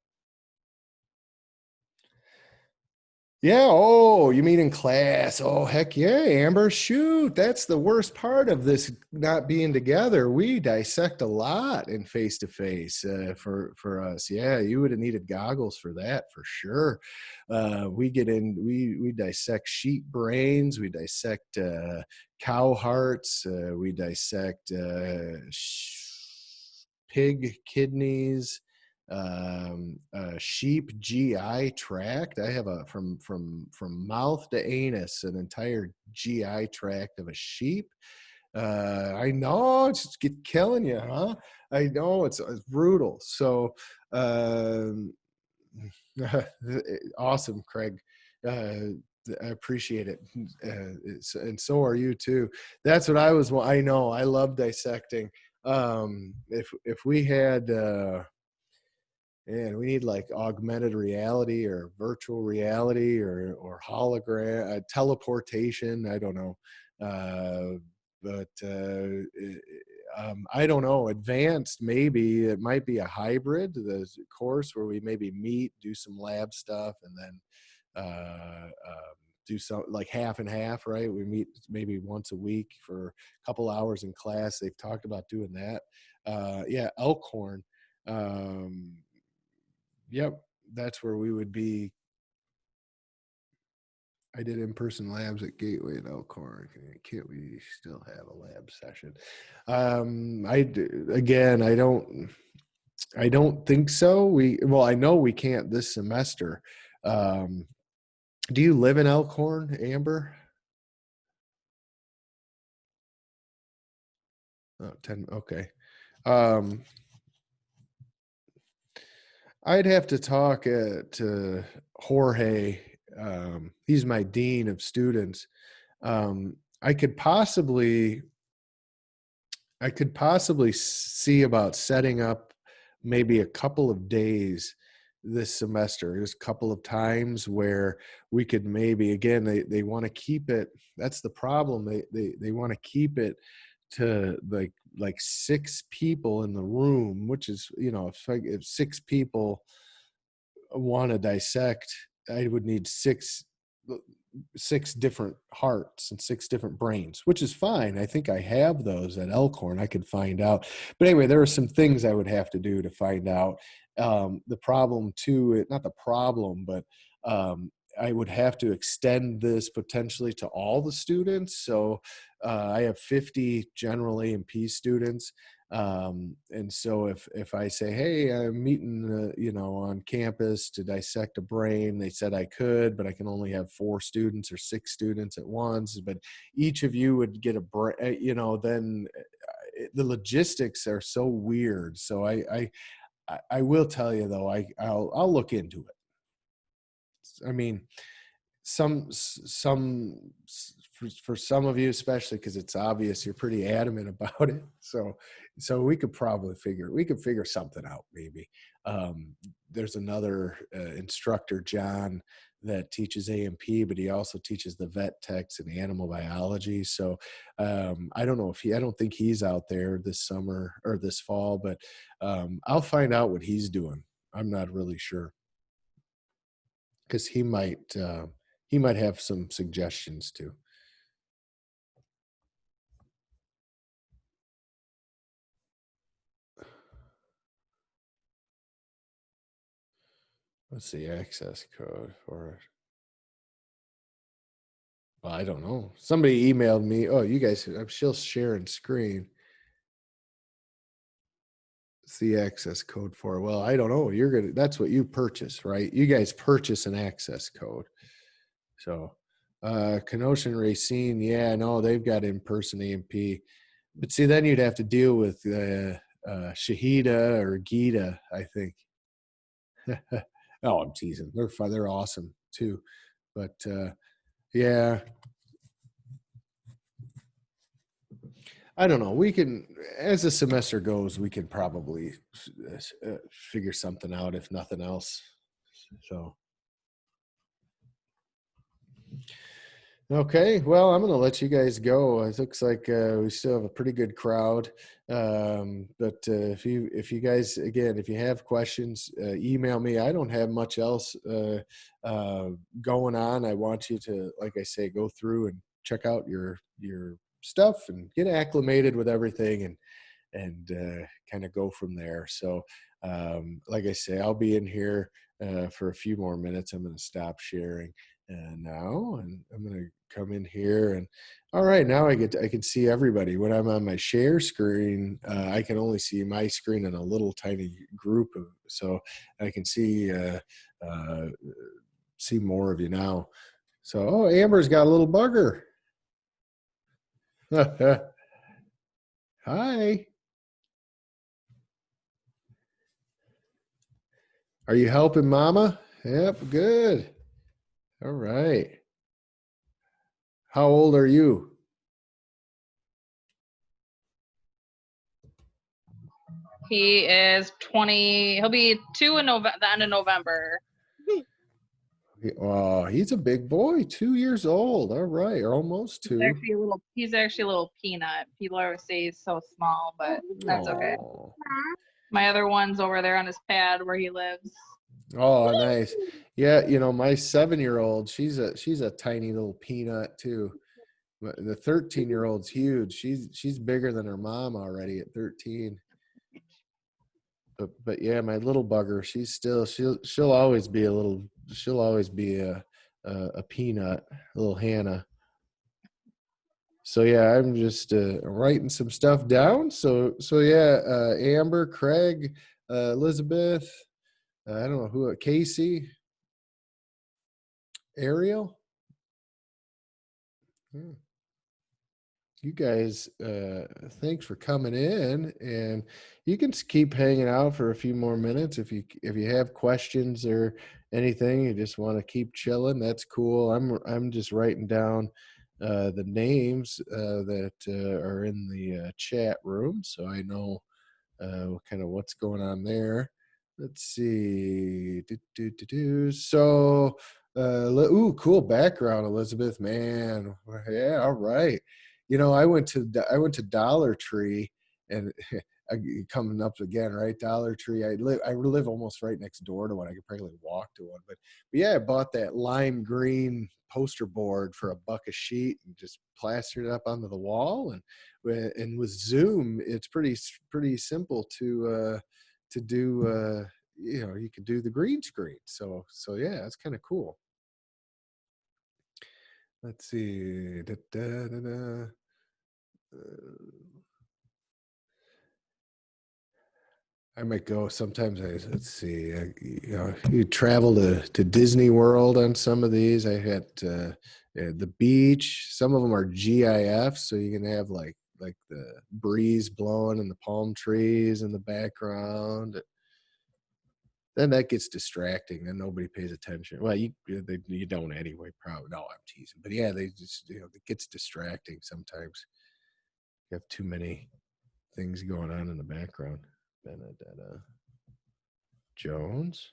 Yeah. Oh, you mean in class? Oh, heck yeah, Amber. Shoot, that's the worst part of this not being together. We dissect a lot in face to face for us. Yeah, you would have needed goggles for that for sure. We get in. We dissect sheep brains. We dissect cow hearts. We dissect pig kidneys. a sheep GI tract. I have a from mouth to anus, an entire GI tract of a sheep. I know it's killing you, huh? I know it's brutal. So, awesome, Craig. I appreciate it, and so are you too. That's what I was. I know. I love dissecting. If we had, and we need like augmented reality or virtual reality or hologram, teleportation. I don't know, but I don't know. Advanced, maybe it might be a hybrid. The course where we maybe meet, do some lab stuff, and then do some like half and half. Right? We meet maybe once a week for a couple hours in class. They've talked about doing that. Yeah, Elkhorn. Um, Yep, that's where we would be. I did in-person labs at Gateway and Elkhorn. Can't we still have a lab session? Again, I don't think so. Well, I know we can't this semester. Do you live in Elkhorn, Amber? Oh, 10. Okay. Um, I'd have to talk to Jorge. He's my dean of students. Um, I could possibly see about setting up maybe a couple of days this semester. There's a couple of times where we could maybe, again, they want to keep it. That's the problem. They want to keep it to like 6 people in the room, which is, if 6 people want to dissect, I would need six different hearts and 6 different brains, which is fine. I think I have those at Elkhorn. I could find out. But anyway, there are some things I would have to do to find out. The problem too, not the problem, but I would have to extend this potentially to all the students. So I have 50 General A&P students. And so if I say, hey, I'm meeting, on campus to dissect a brain, they said I could, but I can only have 4 students or 6 students at once. But each of you would get a brain, then the logistics are so weird. So I will tell you though, I'll look into it. I mean, some for some of you, especially because it's obvious you're pretty adamant about it, so we could figure something out. Maybe there's another instructor, John, that teaches A&P, but he also teaches the vet techs and animal biology. So I don't know I don't think he's out there this summer or this fall, but I'll find out what he's doing. I'm not really sure, because he might have some suggestions too. What's the access code for it? Well, I don't know. Somebody emailed me. Oh, you guys, I'm still sharing screen. It's the access code for it. Well, I don't know. That's what you purchase, right? You guys purchase an access code. So, Kenosha and Racine, yeah, no, they've got in-person A&P. But see, then you'd have to deal with Shahida or Gita, I think. Oh, I'm teasing. They're fun. They're awesome too. But yeah, I don't know. We can, as the semester goes, we can probably figure something out, if nothing else. So, okay. Well, I'm going to let you guys go. It looks like we still have a pretty good crowd. But if you guys, again, if you have questions, email me. I don't have much else going on. I want you to, like I say, go through and check out your stuff and get acclimated with everything, and kind of go from there. So, like I say, I'll be in here for a few more minutes. I'm going to stop sharing. now, and I'm going to come in here, and all right, now I can see everybody. When I'm on my share screen, I can only see my screen in a little tiny group of, so I can see see more of you now. So, oh, Amber's got a little bugger. Hi. Are you helping Mama? Yep, good. All right. How old are you?
He is 20. He'll be 2 in November, the end of November.
Oh, he's a big boy, 2 years old. All right, or almost two.
He's actually a little peanut. People always say he's so small, but that's okay. My other one's over there on his pad where he lives.
Oh, nice. Yeah, you know, my 7-year-old, she's a tiny little peanut too. The 13-year-old's huge. She's bigger than her mom already at 13. But yeah, my little bugger, she'll always be a peanut, little Hannah. So yeah, I'm just writing some stuff down. So yeah, Amber, Craig, Elizabeth, I don't know who, Casey, Ariel. You guys, thanks for coming in, and you can keep hanging out for a few more minutes if you have questions or anything. You just want to keep chilling. That's cool. I'm just writing down the names that are in the chat room, so I know kind of what's going on there. Let's see. So, ooh, cool background, Elizabeth. Man, yeah, all right. You know, I went to Dollar Tree, and coming up again, right? Dollar Tree. I live almost right next door to one. I could probably walk to one, but yeah, I bought that lime green poster board for $1 a sheet and just plastered it up onto the wall. And with Zoom, it's pretty simple to do. You know, you could do the green screen. So yeah, it's kind of cool. Let's see. I might go sometimes. Let's see. You know, you travel to Disney World on some of these. I had the beach. Some of them are GIF, so you can have like the breeze blowing and the palm trees in the background. Then that gets distracting. Then nobody pays attention. Well, you don't anyway. Probably. No, I'm teasing. But yeah, they just, you know, it gets distracting sometimes. You have too many things going on in the background. Benedetta Jones,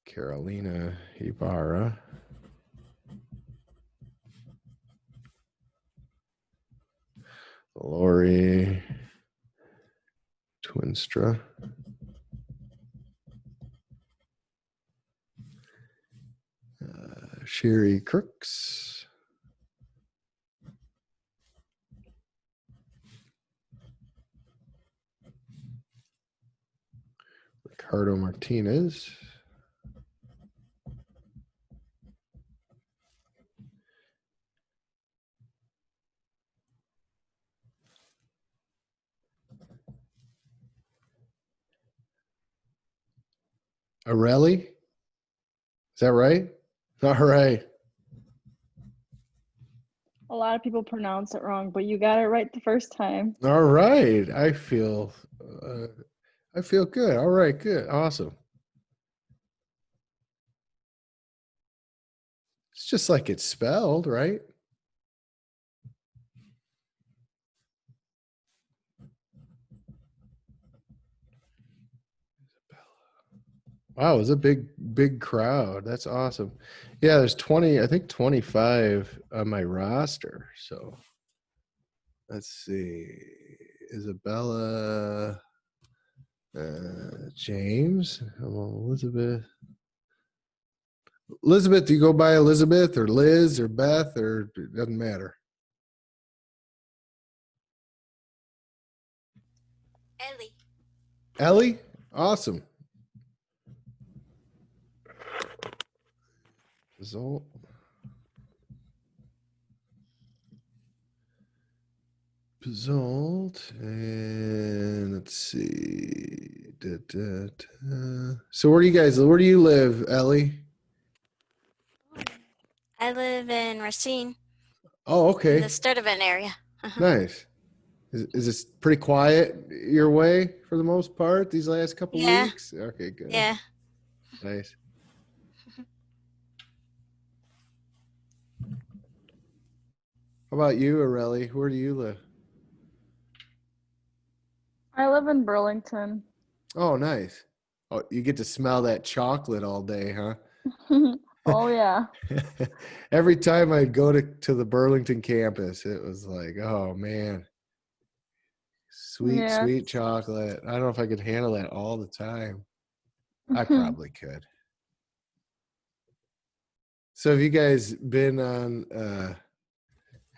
Carolina Ibarra, Lori Twinstra, Sherry Crooks, Ricardo Martinez, Arelli. Is that right? All right.
A lot of people pronounce it wrong, but you got it right the first time.
All right. I feel good. All right, good. Awesome. It's just like it's spelled, right? Wow, it was a big crowd. That's awesome. Yeah, there's 20, I think 25 on my roster. So let's see. Isabella, James, Elizabeth. Elizabeth, do you go by Elizabeth or Liz or Beth, or it doesn't matter?
Ellie.
Ellie? Awesome. Result. Result. And let's see. So where do you live, Ellie?
I live in Racine,
Oh,
in
okay.
the Sturtevant area.
Nice. Is this pretty quiet your way for the most part these last couple
Yeah.
weeks? Okay, good.
Yeah.
Nice. How about you, Aurelie? Where do you live?
I live in Burlington.
Oh, nice. Oh, you get to smell that chocolate all day, huh?
Oh yeah.
Every time I'd go to the Burlington campus, it was like, oh man, sweet,
Yeah.
sweet chocolate. I don't know if I could handle that all the time. I
Mm-hmm.
probably could. So have you guys been on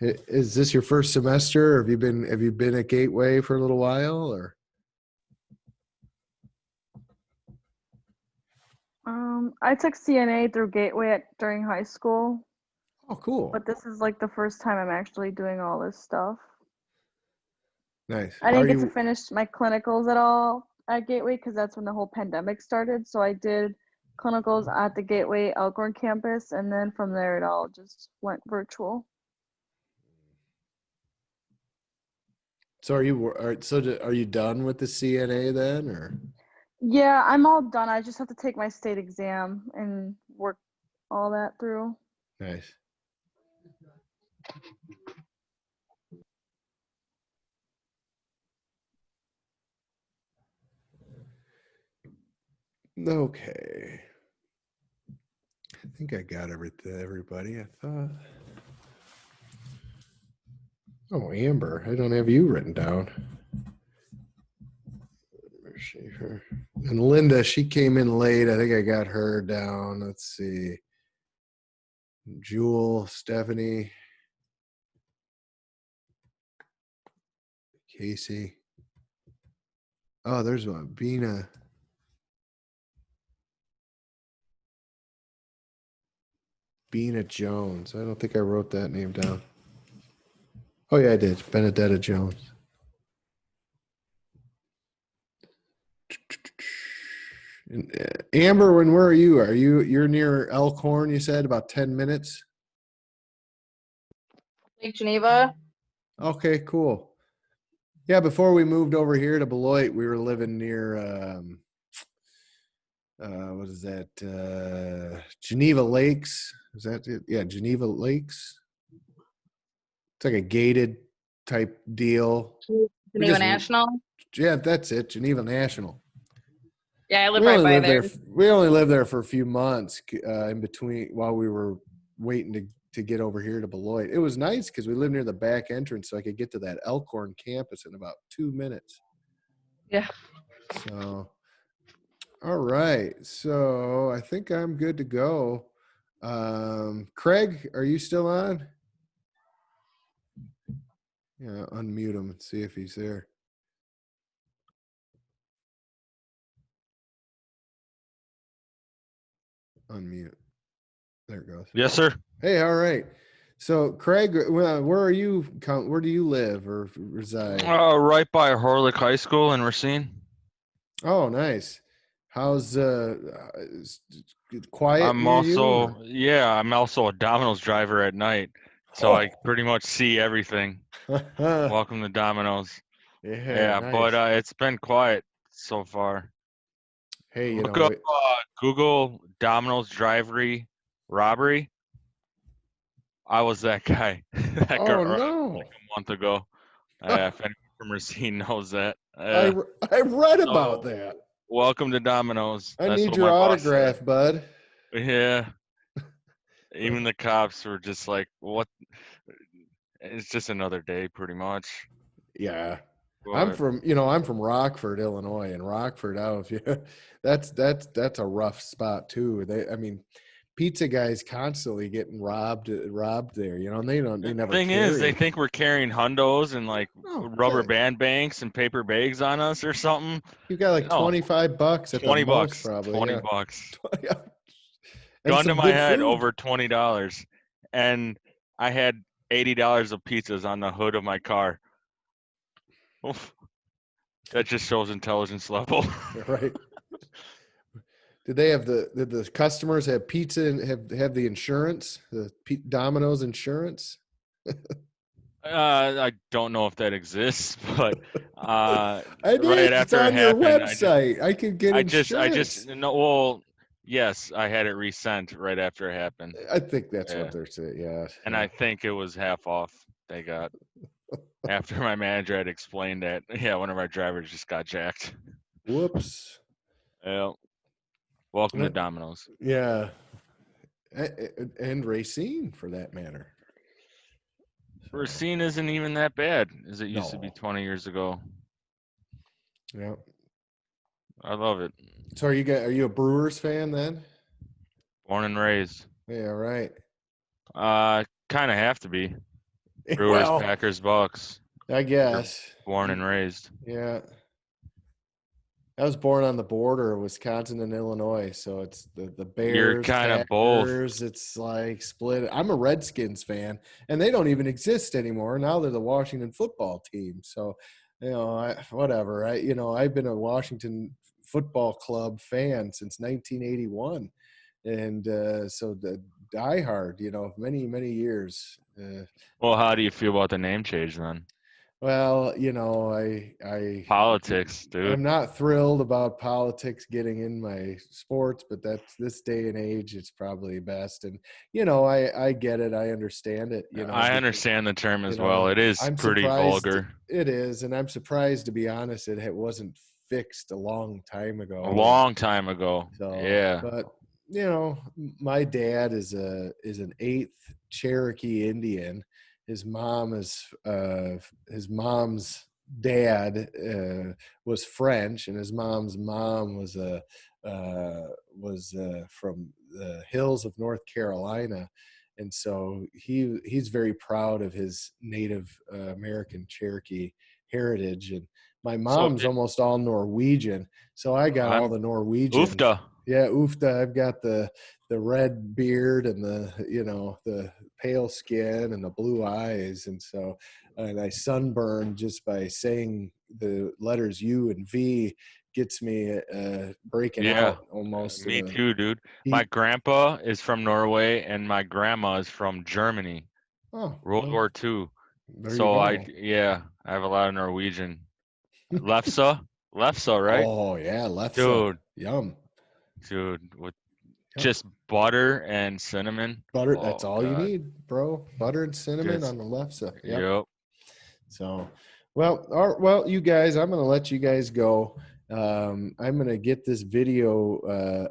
is this your first semester, or have you been at Gateway for a little while, or?
I took CNA through Gateway during high school,
Oh, cool.
but this is like the first time I'm actually doing all this stuff.
Nice.
I didn't get to finish my clinicals at all at Gateway because that's when the whole pandemic started. So I did clinicals at the Gateway Elkhorn campus, and then from there it all just went virtual.
So are you done with the CNA then, or?
Yeah, I'm all done. I just have to take my state exam and work all that through.
Nice. Okay. I think I got everybody. I thought. Oh, Amber, I don't have you written down. Where's she? Her. And Linda, she came in late. I think I got her down. Let's see. Jewel, Stephanie, Casey. Oh, there's one. Bina. Bina Jones. I don't think I wrote that name down. Oh yeah, I did. Benedetta Jones. And, Amber, where are you? You're near Elkhorn? You said about 10 minutes.
Lake Geneva.
Okay, cool. Yeah, before we moved over here to Beloit, we were living near what is that? Geneva Lakes. Is that it? Yeah, Geneva Lakes. It's like a gated type deal.
Geneva National.
Yeah, that's it. Geneva National.
Yeah, I live right by there.
We only lived there for a few months in between while we were waiting to get over here to Beloit. It was nice because we lived near the back entrance, so I could get to that Elkhorn campus in about 2 minutes.
Yeah.
So, all right. So I think I'm good to go. Craig, are you still on? Yeah, unmute him and see if he's there. Unmute. There it goes.
Yes, sir.
Hey, all right. So, Craig, where are you? Where do you live or reside?
Right by Horlick High School in Racine.
Oh, nice. How's quiet?
I'm also a Domino's driver at night, so I pretty much see everything. Welcome to Domino's.
Yeah, nice.
But it's been quiet so far.
Hey,
Look up Google Domino's drivery robbery. I was that guy. That girl like a month ago. If anyone from Racine knows that.
I read about that.
Welcome to Domino's.
I need your autograph, bud.
Yeah. Even the cops were just like, what? It's just another day, pretty much.
Yeah.
But
I'm from Rockford, Illinois, and Rockford, that's a rough spot too. Pizza guys constantly getting robbed there, and they never.
Thing is, they think we're carrying hundos and like rubber band banks and paper bags on us or something.
You got like $25 at the most, probably.
$20.
And
gun to
some
my
good
head,
food.
over $20, and I had $80 of pizzas on the hood of my car. Oof. That just shows intelligence level.
Right. Did the customers have pizza and have the insurance, the Domino's insurance?
I don't know if that exists, but
It
right
is. It's
after it
on your
happened,
website. I could get insurance.
no. Well, yes, I had it resent right after it happened,
I think that's
Yeah.
what they're saying. Yeah.
and I think it was half off. They got after my manager had explained that. Yeah, one of our drivers just got jacked.
Whoops.
Yeah. Welcome to
Uh,
Domino's.
Yeah. And Racine, for that matter. So,
Racine isn't even that bad as it used to be
No.
20 years ago.
yeah.
I love it.
So are you a Brewers fan then?
Born and raised.
Yeah. Right.
Kind of have to be. Brewers,
Well,
Packers, Bucks.
I guess.
Born and raised.
Yeah. I was born on the border of Wisconsin and Illinois, so it's the Bears,
You're kind of both.
Packers. It's like split. I'm a Redskins fan, and they don't even exist anymore. Now they're the Washington football team. So, whatever. I've been a Washington football club fan since 1981, and so the diehard. Many many years.
Well, how do you feel about the name change then?
Well, I
Politics,
I'm
dude.
not thrilled about politics getting in my sports, but that's this day and age, it's probably best. And I get it, I understand it.
I
because,
understand the term as
you
well.
know,
It is
I'm
pretty
surprised
vulgar.
It is, and I'm surprised, to be honest, it wasn't fixed a long time ago.
A long time ago.
So,
Yeah.
but my dad is an 8th Cherokee Indian. His mom's dad was French, and his mom's mom was from the hills of North Carolina, and so he's very proud of his Native American Cherokee heritage. And my mom's almost all Norwegian, so I got all the Norwegian.
Oofda.
Yeah, oofda. I've got the red beard and the pale skin and the blue eyes, and I sunburn just by saying the letters U and V gets me breaking out almost.
Me too, dude. My grandpa is from Norway and my grandma is from Germany. World War II. So I have a lot of Norwegian. Lefse, right?
Oh yeah, Lefse.
Dude.
Yum.
Dude, with just butter and cinnamon.
Butter, that's all you need, bro. Butter and cinnamon
Just,
on the Lefse.
Yep.
So, well, you guys, I'm going to let you guys go. I'm going to get this video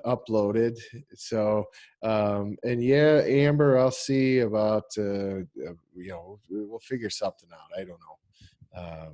uploaded. So, and yeah, Amber, I'll see about, we'll figure something out. I don't know.